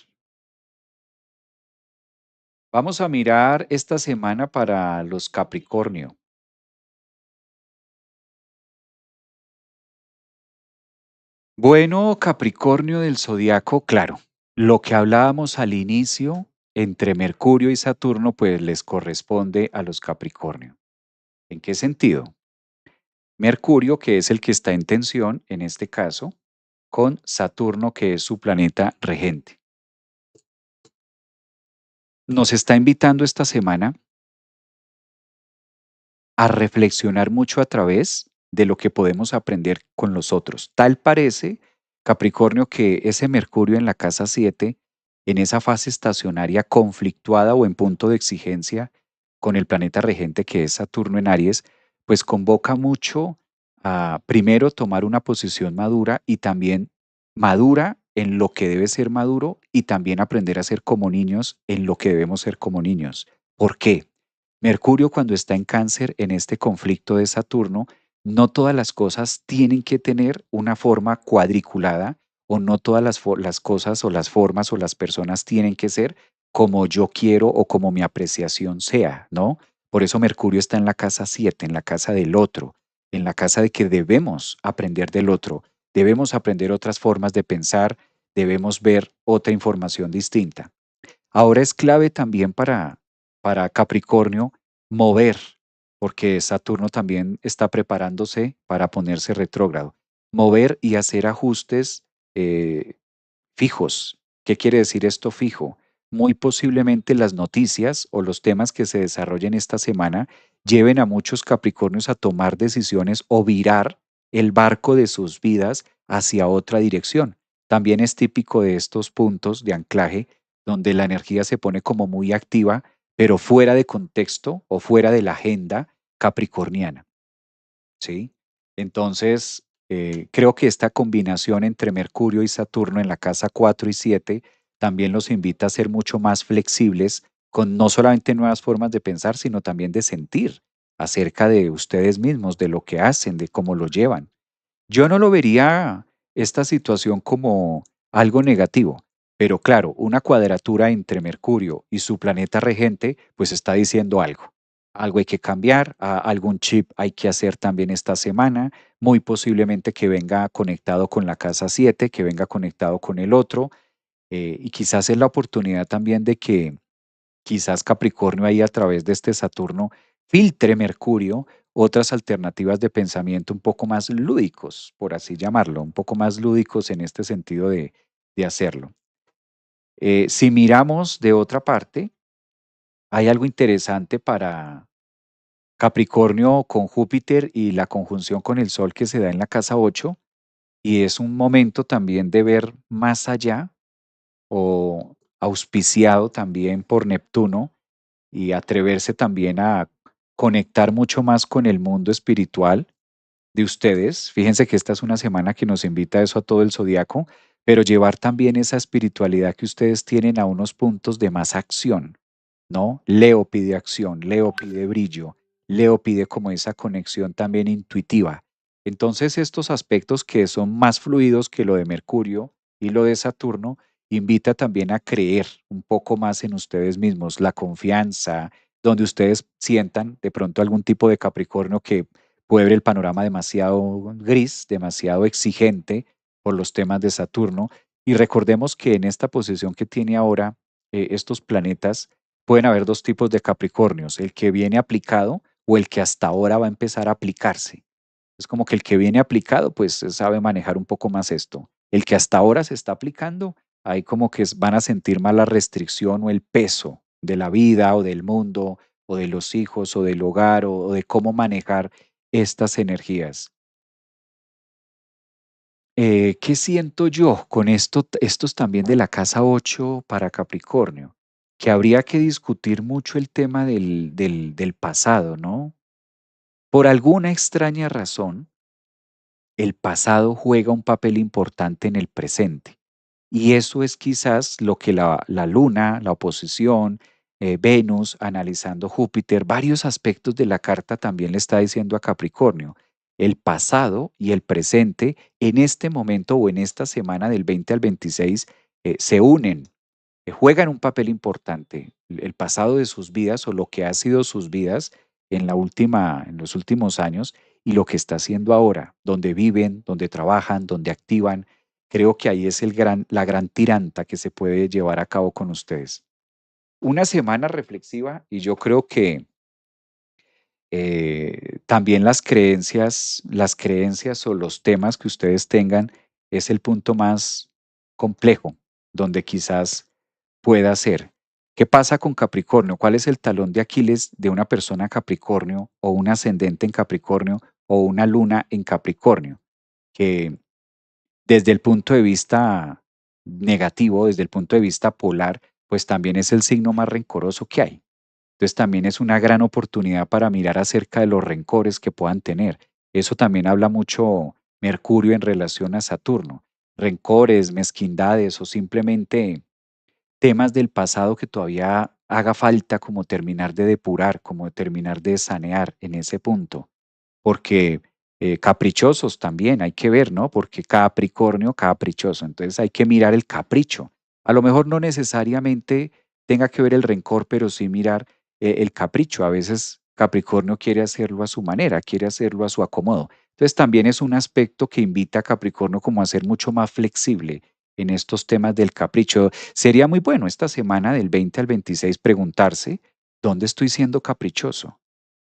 Vamos a mirar esta semana para los Capricornio. Bueno, Capricornio del zodiaco, claro. Lo que hablábamos al inicio entre Mercurio y Saturno, pues les corresponde a los Capricornio. ¿En qué sentido? Mercurio, que es el que está en tensión en este caso, con Saturno, que es su planeta regente. Nos está invitando esta semana a reflexionar mucho a través de lo que podemos aprender con los otros. Tal parece, Capricornio, que ese Mercurio en la casa 7, en esa fase estacionaria conflictuada o en punto de exigencia con el planeta regente que es Saturno en Aries, pues convoca mucho a primero tomar una posición madura y también madura en lo que debe ser maduro y también aprender a ser como niños en lo que debemos ser como niños. ¿Por qué? Mercurio cuando está en cáncer en este conflicto de Saturno, no todas las cosas tienen que tener una forma cuadriculada o no todas las cosas o las formas o las personas tienen que ser como yo quiero o como mi apreciación sea, ¿no? Por eso Mercurio está en la casa 7, en la casa del otro, en la casa de que debemos aprender del otro, debemos aprender otras formas de pensar, debemos ver otra información distinta. Ahora es clave también para Capricornio mover, porque Saturno también está preparándose para ponerse retrógrado, mover y hacer ajustes eh, fijos. ¿Qué quiere decir esto fijo? Muy posiblemente las noticias o los temas que se desarrollen esta semana lleven a muchos Capricornios a tomar decisiones o virar el barco de sus vidas hacia otra dirección. También es típico de estos puntos de anclaje donde la energía se pone como muy activa, pero fuera de contexto o fuera de la agenda capricorniana. ¿Sí? Entonces, creo que esta combinación entre Mercurio y Saturno en la casa 4 y 7 también los invita a ser mucho más flexibles con no solamente nuevas formas de pensar, sino también de sentir acerca de ustedes mismos, de lo que hacen, de cómo lo llevan. Yo no lo vería esta situación como algo negativo. Pero claro, una cuadratura entre Mercurio y su planeta regente, pues está diciendo algo. Algo hay que cambiar, algún chip hay que hacer también esta semana, muy posiblemente que venga conectado con la casa 7, que venga conectado con el otro, y quizás es la oportunidad también de que quizás Capricornio ahí a través de este Saturno filtre Mercurio otras alternativas de pensamiento un poco más lúdicos, por así llamarlo, un poco más lúdicos en este sentido de hacerlo. Si miramos de otra parte, hay algo interesante para Capricornio con Júpiter y la conjunción con el Sol que se da en la casa 8, y es un momento también de ver más allá o auspiciado también por Neptuno y atreverse también a conectar mucho más con el mundo espiritual de ustedes. Fíjense que esta es una semana que nos invita a eso a todo el zodiaco, pero llevar también esa espiritualidad que ustedes tienen a unos puntos de más acción, ¿no? Leo pide acción, Leo pide brillo, Leo pide como esa conexión también intuitiva. Entonces, estos aspectos que son más fluidos que lo de Mercurio y lo de Saturno, invita también a creer un poco más en ustedes mismos, la confianza, donde ustedes sientan de pronto algún tipo de Capricornio que puede ver el panorama demasiado gris, demasiado exigente por los temas de Saturno. Y recordemos que en esta posición que tiene ahora estos planetas, pueden haber dos tipos de Capricornios, el que viene aplicado o el que hasta ahora va a empezar a aplicarse. Es como que el que viene aplicado, pues sabe manejar un poco más esto. El que hasta ahora se está aplicando, ahí como que van a sentir más la restricción o el peso de la vida o del mundo o de los hijos o del hogar o de cómo manejar estas energías. ¿Qué siento yo con estos también de la casa 8 para Capricornio? Que habría que discutir mucho el tema del pasado, ¿no? Por alguna extraña razón, el pasado juega un papel importante en el presente. Y eso es quizás lo que la Luna, la oposición, Venus, analizando Júpiter, varios aspectos de la carta también le está diciendo a Capricornio. El pasado y el presente en este momento o en esta semana del 20 al 26 se unen, juegan un papel importante. El pasado de sus vidas o lo que ha sido sus vidas en los últimos años y lo que está haciendo ahora, donde viven, donde trabajan, donde activan. Creo que ahí es la gran tiranta que se puede llevar a cabo con ustedes. Una semana reflexiva y yo creo que también las creencias o los temas que ustedes tengan es el punto más complejo, donde quizás pueda ser. ¿Qué pasa con Capricornio? ¿Cuál es el talón de Aquiles de una persona Capricornio o un ascendente en Capricornio o una luna en Capricornio? Que desde el punto de vista negativo, desde el punto de vista polar, pues también es el signo más rencoroso que hay. Entonces también es una gran oportunidad para mirar acerca de los rencores que puedan tener. Eso también habla mucho Mercurio en relación a Saturno. Rencores, mezquindades o simplemente temas del pasado que todavía haga falta como terminar de depurar, como terminar de sanear en ese punto. Porque caprichosos también hay que ver, ¿no? Porque Capricornio, caprichoso. Entonces hay que mirar el capricho. A lo mejor no necesariamente tenga que ver el rencor, pero sí mirar el capricho. A veces Capricornio quiere hacerlo a su manera, quiere hacerlo a su acomodo. Entonces también es un aspecto que invita a Capricornio como a ser mucho más flexible en estos temas del capricho. Sería muy bueno esta semana del 20 al 26 preguntarse, ¿dónde estoy siendo caprichoso?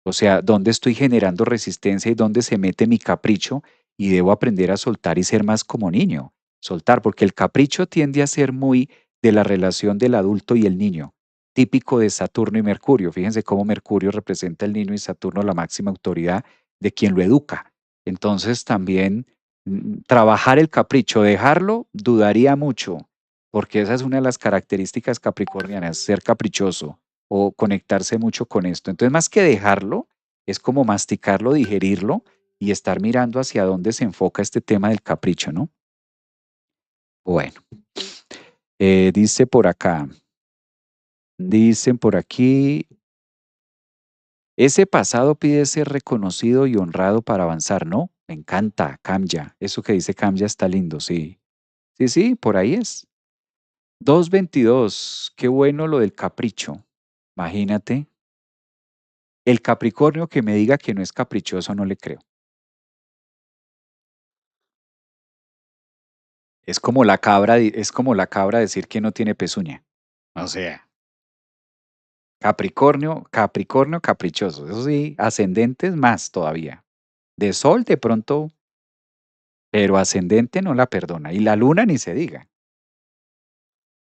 O sea, ¿dónde estoy generando resistencia y dónde se mete mi capricho? Y debo aprender a soltar y ser más como niño. Soltar, porque el capricho tiende a ser muy de la relación del adulto y el niño, típico de Saturno y Mercurio. Fíjense cómo Mercurio representa el niño y Saturno la máxima autoridad de quien lo educa. Entonces también trabajar el capricho, dejarlo, dudaría mucho, porque esa es una de las características capricornianas, ser caprichoso o conectarse mucho con esto. Entonces, más que dejarlo, es como masticarlo, digerirlo y estar mirando hacia dónde se enfoca este tema del capricho, ¿no? Bueno, dice por acá, dicen por aquí, ese pasado pide ser reconocido y honrado para avanzar, ¿no? Me encanta, Kamya. Eso que dice Kamya está lindo, sí. Sí, sí, por ahí es. 2:22. Qué bueno lo del capricho. Imagínate, el Capricornio que me diga que no es caprichoso, no le creo. Es como la cabra decir que no tiene pezuña. O sea, Capricornio, Capricornio caprichoso. Eso sí, ascendentes más todavía. De Sol de pronto, pero ascendente no la perdona. Y la luna ni se diga.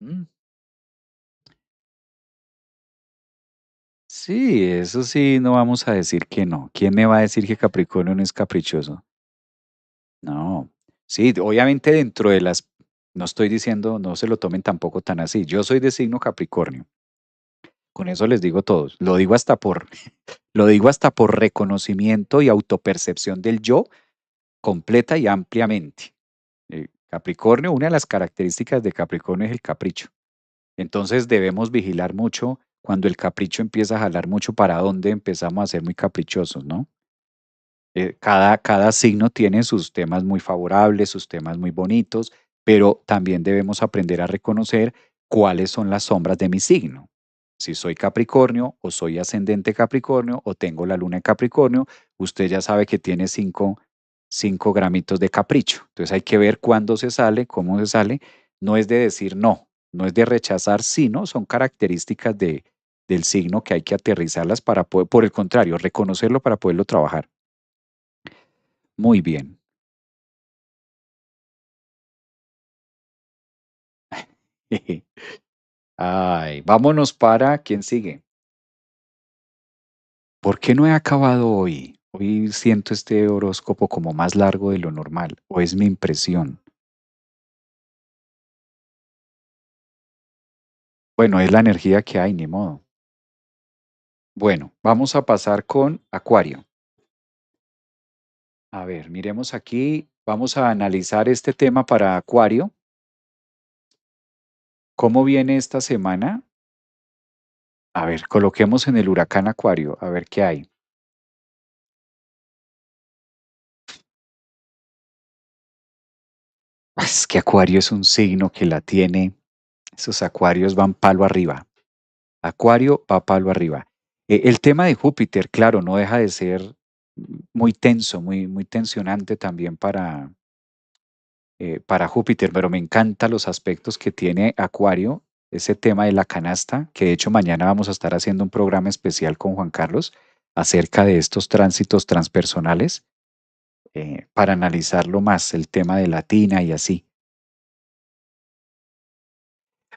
Mm, sí, eso sí, no vamos a decir que no. ¿Quién me va a decir que Capricornio no es caprichoso? No. Sí, obviamente dentro de las, no estoy diciendo, no se lo tomen tampoco tan así. Yo soy de signo Capricornio. Con eso les digo todo. Lo digo hasta por reconocimiento y autopercepción del yo completa y ampliamente. Capricornio, una de las características de Capricornio es el capricho. Entonces debemos vigilar mucho cuando el capricho empieza a jalar mucho para dónde empezamos a ser muy caprichosos, ¿no? Cada signo tiene sus temas muy favorables, sus temas muy bonitos, pero también debemos aprender a reconocer cuáles son las sombras de mi signo. Si soy Capricornio o soy ascendente Capricornio o tengo la luna en Capricornio, usted ya sabe que tiene cinco gramitos de capricho. Entonces hay que ver cuándo se sale, cómo se sale. No es de decir no, no es de rechazar, sino son características del signo que hay que aterrizarlas para poder, por el contrario, reconocerlo para poderlo trabajar. Muy bien. Ay, vámonos para ¿quién sigue? ¿Por qué no he acabado hoy? Hoy siento este horóscopo como más largo de lo normal, o es mi impresión. Bueno, es la energía que hay, ni modo. Bueno, vamos a pasar con Acuario. A ver, miremos aquí, vamos a analizar este tema para Acuario. ¿Cómo viene esta semana? A ver, coloquemos en el huracán Acuario, a ver qué hay. Es que Acuario es un signo que la tiene, esos Acuarios van palo arriba. Acuario va palo arriba. El tema de Júpiter, claro, no deja de ser muy tenso, muy tensionante también para Júpiter, pero me encantan los aspectos que tiene Acuario, ese tema de la canasta, que de hecho mañana vamos a estar haciendo un programa especial con Juan Carlos acerca de estos tránsitos transpersonales para analizarlo más, el tema de la tina y así.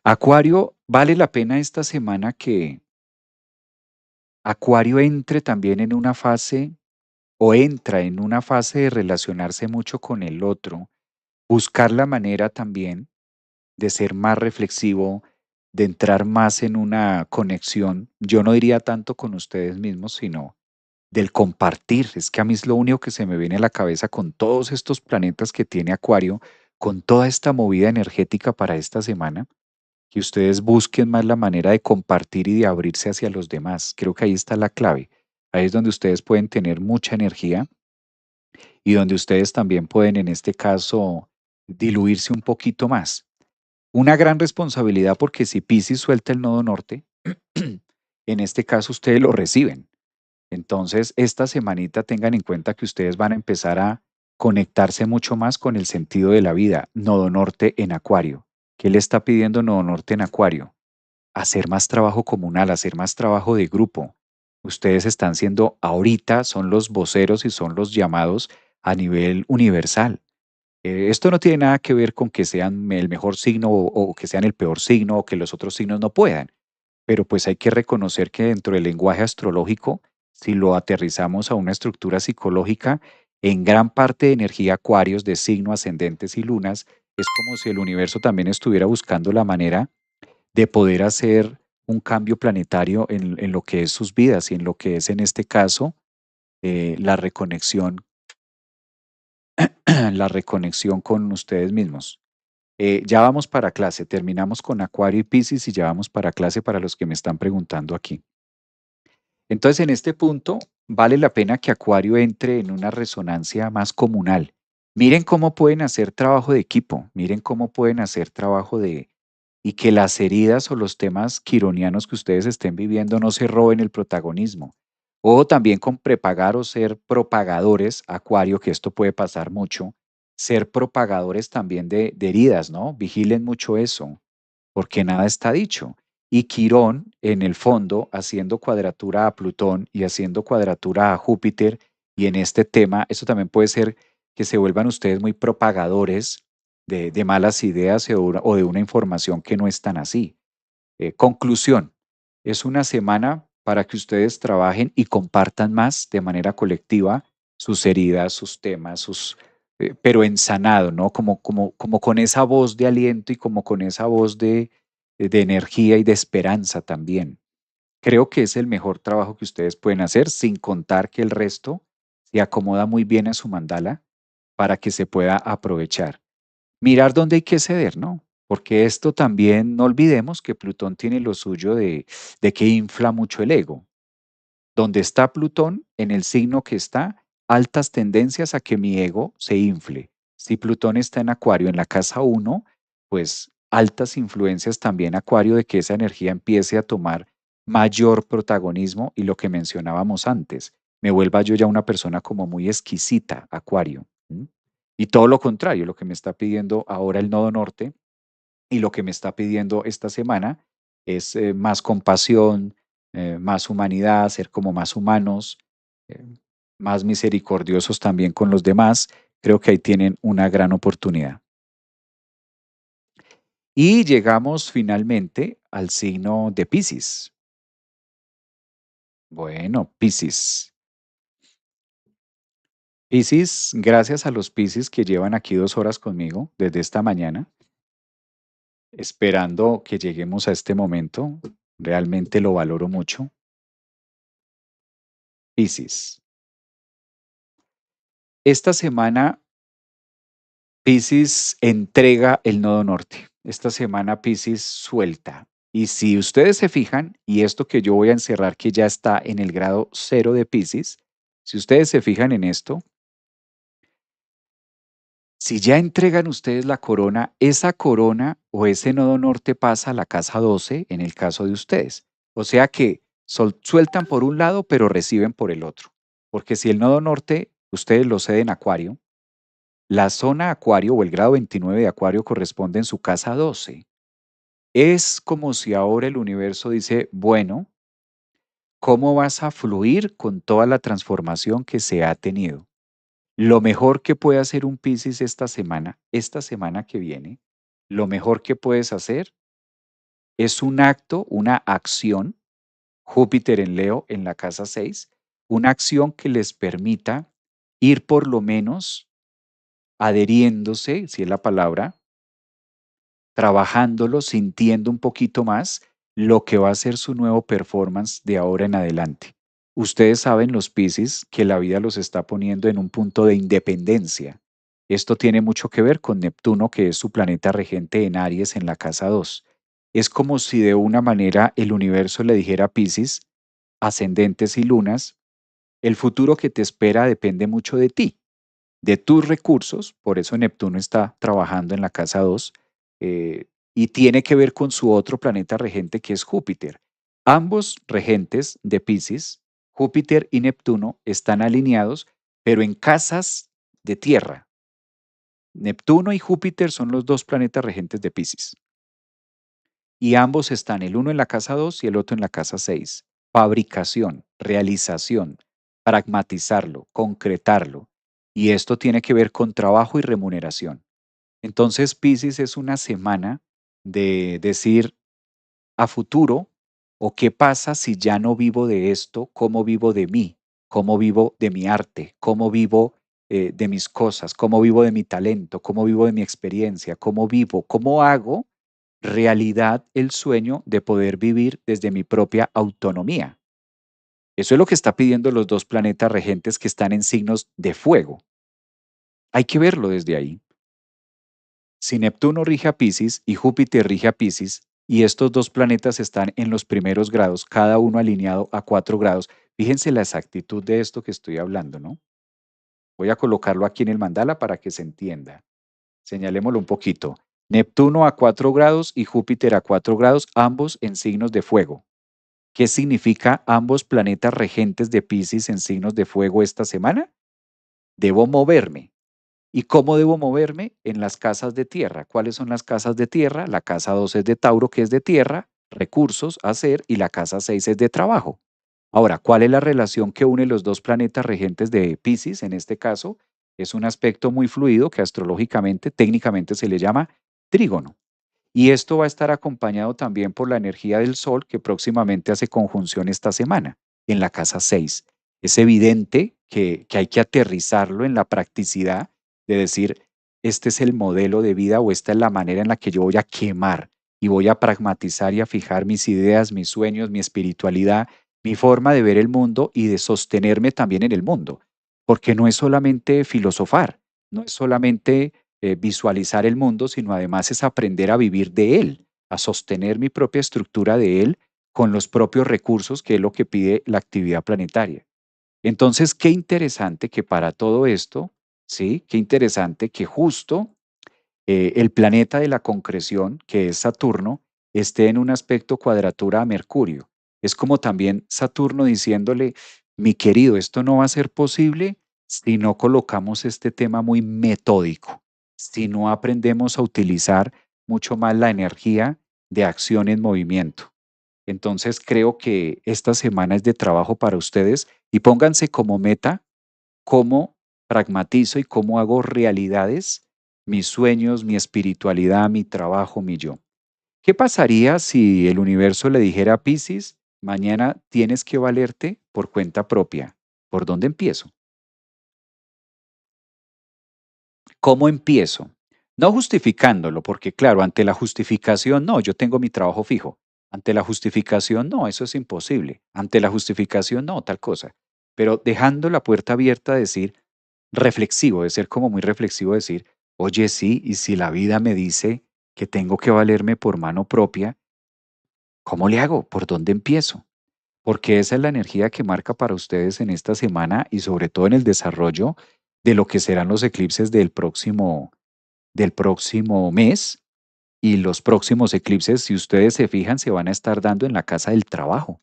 Acuario, vale la pena esta semana que Acuario entre también en una fase o entra en una fase de relacionarse mucho con el otro, buscar la manera también de ser más reflexivo, de entrar más en una conexión, yo no diría tanto con ustedes mismos, sino del compartir. Es que a mí es lo único que se me viene a la cabeza con todos estos planetas que tiene Acuario, con toda esta movida energética para esta semana, que ustedes busquen más la manera de compartir y de abrirse hacia los demás. Creo que ahí está la clave. Ahí es donde ustedes pueden tener mucha energía y donde ustedes también pueden, en este caso, diluirse un poquito más. Una gran responsabilidad porque si Piscis suelta el nodo norte, en este caso ustedes lo reciben. Entonces, esta semanita tengan en cuenta que ustedes van a empezar a conectarse mucho más con el sentido de la vida. Nodo norte en Acuario. ¿Qué le está pidiendo Nodo norte en Acuario? Hacer más trabajo comunal, hacer más trabajo de grupo. Ustedes están siendo ahorita, son los voceros y son los llamados a nivel universal. Esto no tiene nada que ver con que sean el mejor signo o que sean el peor signo o que los otros signos no puedan, pero pues hay que reconocer que dentro del lenguaje astrológico, si lo aterrizamos a una estructura psicológica, en gran parte de energía acuarios de signo ascendentes y lunas, es como si el universo también estuviera buscando la manera de poder hacer un cambio planetario en lo que es sus vidas y en lo que es en este caso la reconexión, la reconexión con ustedes mismos. Ya vamos para clase, terminamos con Acuario y Piscis y ya vamos para clase para los que me están preguntando aquí. Entonces, en este punto, vale la pena que Acuario entre en una resonancia más comunal. Miren cómo pueden hacer trabajo de equipo, miren cómo pueden hacer trabajo y que las heridas o los temas quironianos que ustedes estén viviendo no se roben el protagonismo. O también con prepagar o ser propagadores, Acuario, que esto puede pasar mucho, ser propagadores también de heridas, ¿no? Vigilen mucho eso, porque nada está dicho. Y Quirón, en el fondo, haciendo cuadratura a Plutón y haciendo cuadratura a Júpiter, y en este tema, eso también puede ser que se vuelvan ustedes muy propagadores de malas ideas o de una información que no es tan así. Conclusión, es una semana para que ustedes trabajen y compartan más de manera colectiva sus heridas, sus temas, pero en sanado, ¿no? Como con esa voz de aliento y como con esa voz de energía y de esperanza también. Creo que es el mejor trabajo que ustedes pueden hacer, sin contar que el resto se acomoda muy bien a su mandala para que se pueda aprovechar. Mirar dónde hay que ceder, ¿no? Porque esto también, no olvidemos que Plutón tiene lo suyo de que infla mucho el ego. Donde está Plutón, en el signo que está, altas tendencias a que mi ego se infle. Si Plutón está en Acuario, en la casa uno, pues altas influencias también Acuario de que esa energía empiece a tomar mayor protagonismo y lo que mencionábamos antes, me vuelva yo ya una persona como muy exquisita, Acuario. ¿M? Y todo lo contrario, lo que me está pidiendo ahora el nodo norte y lo que me está pidiendo esta semana es más compasión, más humanidad, ser como más humanos, eh, más misericordiosos también con los demás. Creo que ahí tienen una gran oportunidad. Y llegamos finalmente al signo de Piscis. Bueno, Piscis. Piscis, gracias a los Piscis que llevan aquí 2 horas conmigo desde esta mañana, esperando que lleguemos a este momento. Realmente lo valoro mucho. Piscis. Esta semana Piscis entrega el nodo norte. Esta semana Piscis suelta. Y si ustedes se fijan, y esto que yo voy a encerrar que ya está en el grado cero de Piscis, si ustedes se fijan en esto, si ya entregan ustedes la corona, esa corona o ese nodo norte pasa a la casa 12 en el caso de ustedes. O sea que sueltan por un lado, pero reciben por el otro. Porque si el nodo norte ustedes lo ceden a Acuario, la zona Acuario o el grado 29 de Acuario corresponde en su casa 12. Es como si ahora el universo dice, bueno, ¿cómo vas a fluir con toda la transformación que se ha tenido? Lo mejor que puede hacer un Piscis esta semana que viene, lo mejor que puedes hacer es un acto, una acción, Júpiter en Leo en la casa 6, una acción que les permita ir por lo menos adheriéndose, si es la palabra, trabajándolo, sintiendo un poquito más lo que va a ser su nuevo performance de ahora en adelante. Ustedes saben, los Piscis, que la vida los está poniendo en un punto de independencia. Esto tiene mucho que ver con Neptuno, que es su planeta regente en Aries en la casa 2. Es como si de una manera el universo le dijera a Piscis, ascendentes y lunas, el futuro que te espera depende mucho de ti, de tus recursos, por eso Neptuno está trabajando en la casa 2 y tiene que ver con su otro planeta regente que es Júpiter. Ambos regentes de Pisces, Júpiter y Neptuno, están alineados, pero en casas de tierra. Neptuno y Júpiter son los dos planetas regentes de Pisces. Y ambos están, el uno en la casa 2 y el otro en la casa 6. Fabricación, realización, pragmatizarlo, concretarlo. Y esto tiene que ver con trabajo y remuneración. Entonces, Piscis es una semana de decir a futuro, o qué pasa si ya no vivo de esto, cómo vivo de mí, cómo vivo de mi arte, cómo vivo de mis cosas, cómo vivo de mi talento, cómo vivo de mi experiencia, cómo vivo, cómo hago realidad el sueño de poder vivir desde mi propia autonomía. Eso es lo que está pidiendo los dos planetas regentes que están en signos de fuego. Hay que verlo desde ahí. Si Neptuno rige a Piscis y Júpiter rige a Piscis, y estos dos planetas están en los primeros grados, cada uno alineado a 4 grados, fíjense la exactitud de esto que estoy hablando, ¿no? Voy a colocarlo aquí en el mandala para que se entienda. Señalémoslo un poquito. Neptuno a 4 grados y Júpiter a 4 grados, ambos en signos de fuego. ¿Qué significa ambos planetas regentes de Piscis en signos de fuego esta semana? Debo moverme. ¿Y cómo debo moverme? En las casas de tierra. ¿Cuáles son las casas de tierra? La casa 2 es de Tauro, que es de tierra, recursos, hacer, y la casa 6 es de trabajo. Ahora, ¿cuál es la relación que une los dos planetas regentes de Piscis en este caso? Es un aspecto muy fluido que astrológicamente, técnicamente se le llama trígono. Y esto va a estar acompañado también por la energía del Sol, que próximamente hace conjunción esta semana en la casa 6. Es evidente que hay que aterrizarlo en la practicidad de decir, este es el modelo de vida o esta es la manera en la que yo voy a quemar y voy a pragmatizar y a fijar mis ideas, mis sueños, mi espiritualidad, mi forma de ver el mundo y de sostenerme también en el mundo. Porque no es solamente filosofar, no es solamente visualizar el mundo, sino además es aprender a vivir de él, a sostener mi propia estructura de él con los propios recursos, que es lo que pide la actividad planetaria. Entonces, qué interesante que para todo esto, ¿sí? Qué interesante que justo el planeta de la concreción, que es Saturno, esté en un aspecto cuadratura a Mercurio. Es como también Saturno diciéndole, mi querido, esto no va a ser posible si no colocamos este tema muy metódico, si no aprendemos a utilizar mucho más la energía de acción en movimiento. Entonces creo que esta semana es de trabajo para ustedes y pónganse como meta cómo pragmatizo y cómo hago realidades mis sueños, mi espiritualidad, mi trabajo, mi yo. ¿Qué pasaría si el universo le dijera a Piscis, mañana tienes que valerte por cuenta propia? ¿Por dónde empiezo? ¿Cómo empiezo? No justificándolo, porque claro, ante la justificación, no, yo tengo mi trabajo fijo. Ante la justificación, no, eso es imposible. Ante la justificación, no, tal cosa. Pero dejando la puerta abierta a decir, reflexivo, de ser como muy reflexivo, decir, oye, sí, y si la vida me dice que tengo que valerme por mano propia, ¿cómo le hago? ¿Por dónde empiezo? Porque esa es la energía que marca para ustedes en esta semana y sobre todo en el desarrollo de lo que serán los eclipses del próximo mes y los próximos eclipses, si ustedes se fijan, se van a estar dando en la casa del trabajo.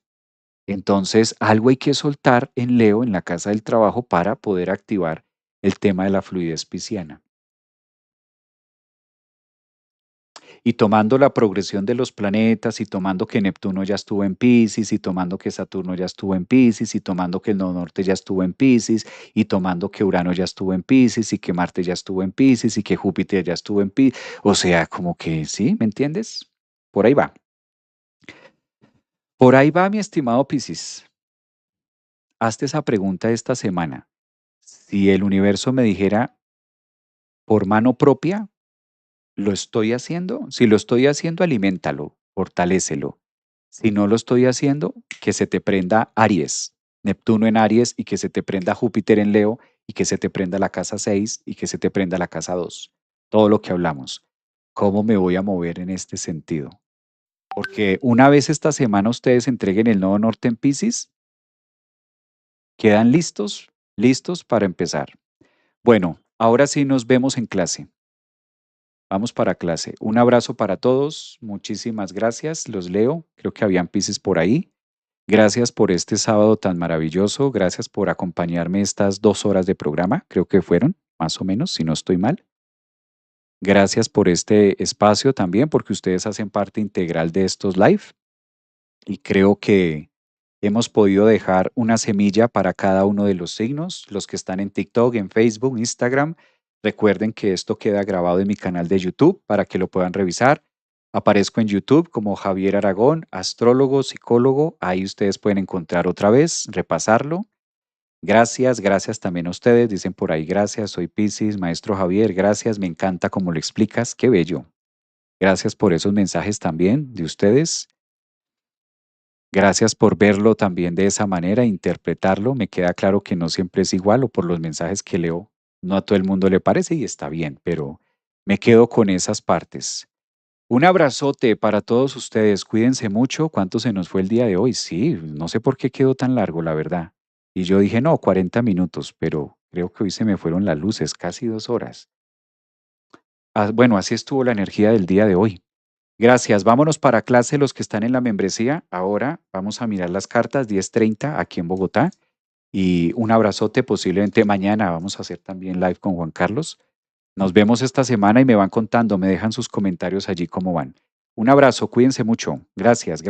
Entonces, algo hay que soltar en Leo, en la casa del trabajo, para poder activar el tema de la fluidez pisciana. Y tomando la progresión de los planetas, y tomando que Neptuno ya estuvo en Piscis, y tomando que Saturno ya estuvo en Piscis, y tomando que el Nodo Norte ya estuvo en Piscis, y tomando que Urano ya estuvo en Piscis, y que Marte ya estuvo en Piscis, y que Júpiter ya estuvo en Piscis. O sea, como que, ¿sí? ¿Me entiendes? Por ahí va. Por ahí va, mi estimado Piscis. Hazte esa pregunta esta semana. Si el universo me dijera por mano propia, ¿lo estoy haciendo? Si lo estoy haciendo, aliméntalo, fortalécelo. Si no lo estoy haciendo, que se te prenda Aries, Neptuno en Aries, y que se te prenda Júpiter en Leo, y que se te prenda la casa 6 y que se te prenda la casa 2. Todo lo que hablamos. ¿Cómo me voy a mover en este sentido? Porque una vez esta semana ustedes entreguen el nodo norte en Pisces, quedan listos, listos para empezar. Bueno, ahora sí nos vemos en clase. Vamos para clase. Un abrazo para todos. Muchísimas gracias. Los leo. Creo que habían Piscis por ahí. Gracias por este sábado tan maravilloso. Gracias por acompañarme estas 2 horas de programa. Creo que fueron, más o menos, si no estoy mal. Gracias por este espacio también, porque ustedes hacen parte integral de estos live. Y creo que hemos podido dejar una semilla para cada uno de los signos, los que están en TikTok, en Facebook, Instagram. Recuerden que esto queda grabado en mi canal de YouTube para que lo puedan revisar. Aparezco en YouTube como Javier Aragón, astrólogo, psicólogo. Ahí ustedes pueden encontrar otra vez, repasarlo. Gracias, gracias también a ustedes. Dicen por ahí, gracias, soy Piscis, maestro Javier, gracias, me encanta cómo lo explicas, qué bello. Gracias por esos mensajes también de ustedes. Gracias por verlo también de esa manera, interpretarlo. Me queda claro que no siempre es igual o por los mensajes que leo, no a todo el mundo le parece y está bien, pero me quedo con esas partes. Un abrazote para todos ustedes. Cuídense mucho. ¿Cuánto se nos fue el día de hoy? Sí, no sé por qué quedó tan largo, la verdad. Y yo dije, no, 40 minutos, pero creo que hoy se me fueron las luces, casi 2 horas. Bueno, así estuvo la energía del día de hoy. Gracias. Vámonos para clase los que están en la membresía. Ahora vamos a mirar las cartas 10:30 aquí en Bogotá. Y un abrazote, posiblemente mañana vamos a hacer también live con Juan Carlos. Nos vemos esta semana y me van contando, me dejan sus comentarios allí cómo van. Un abrazo, cuídense mucho. Gracias.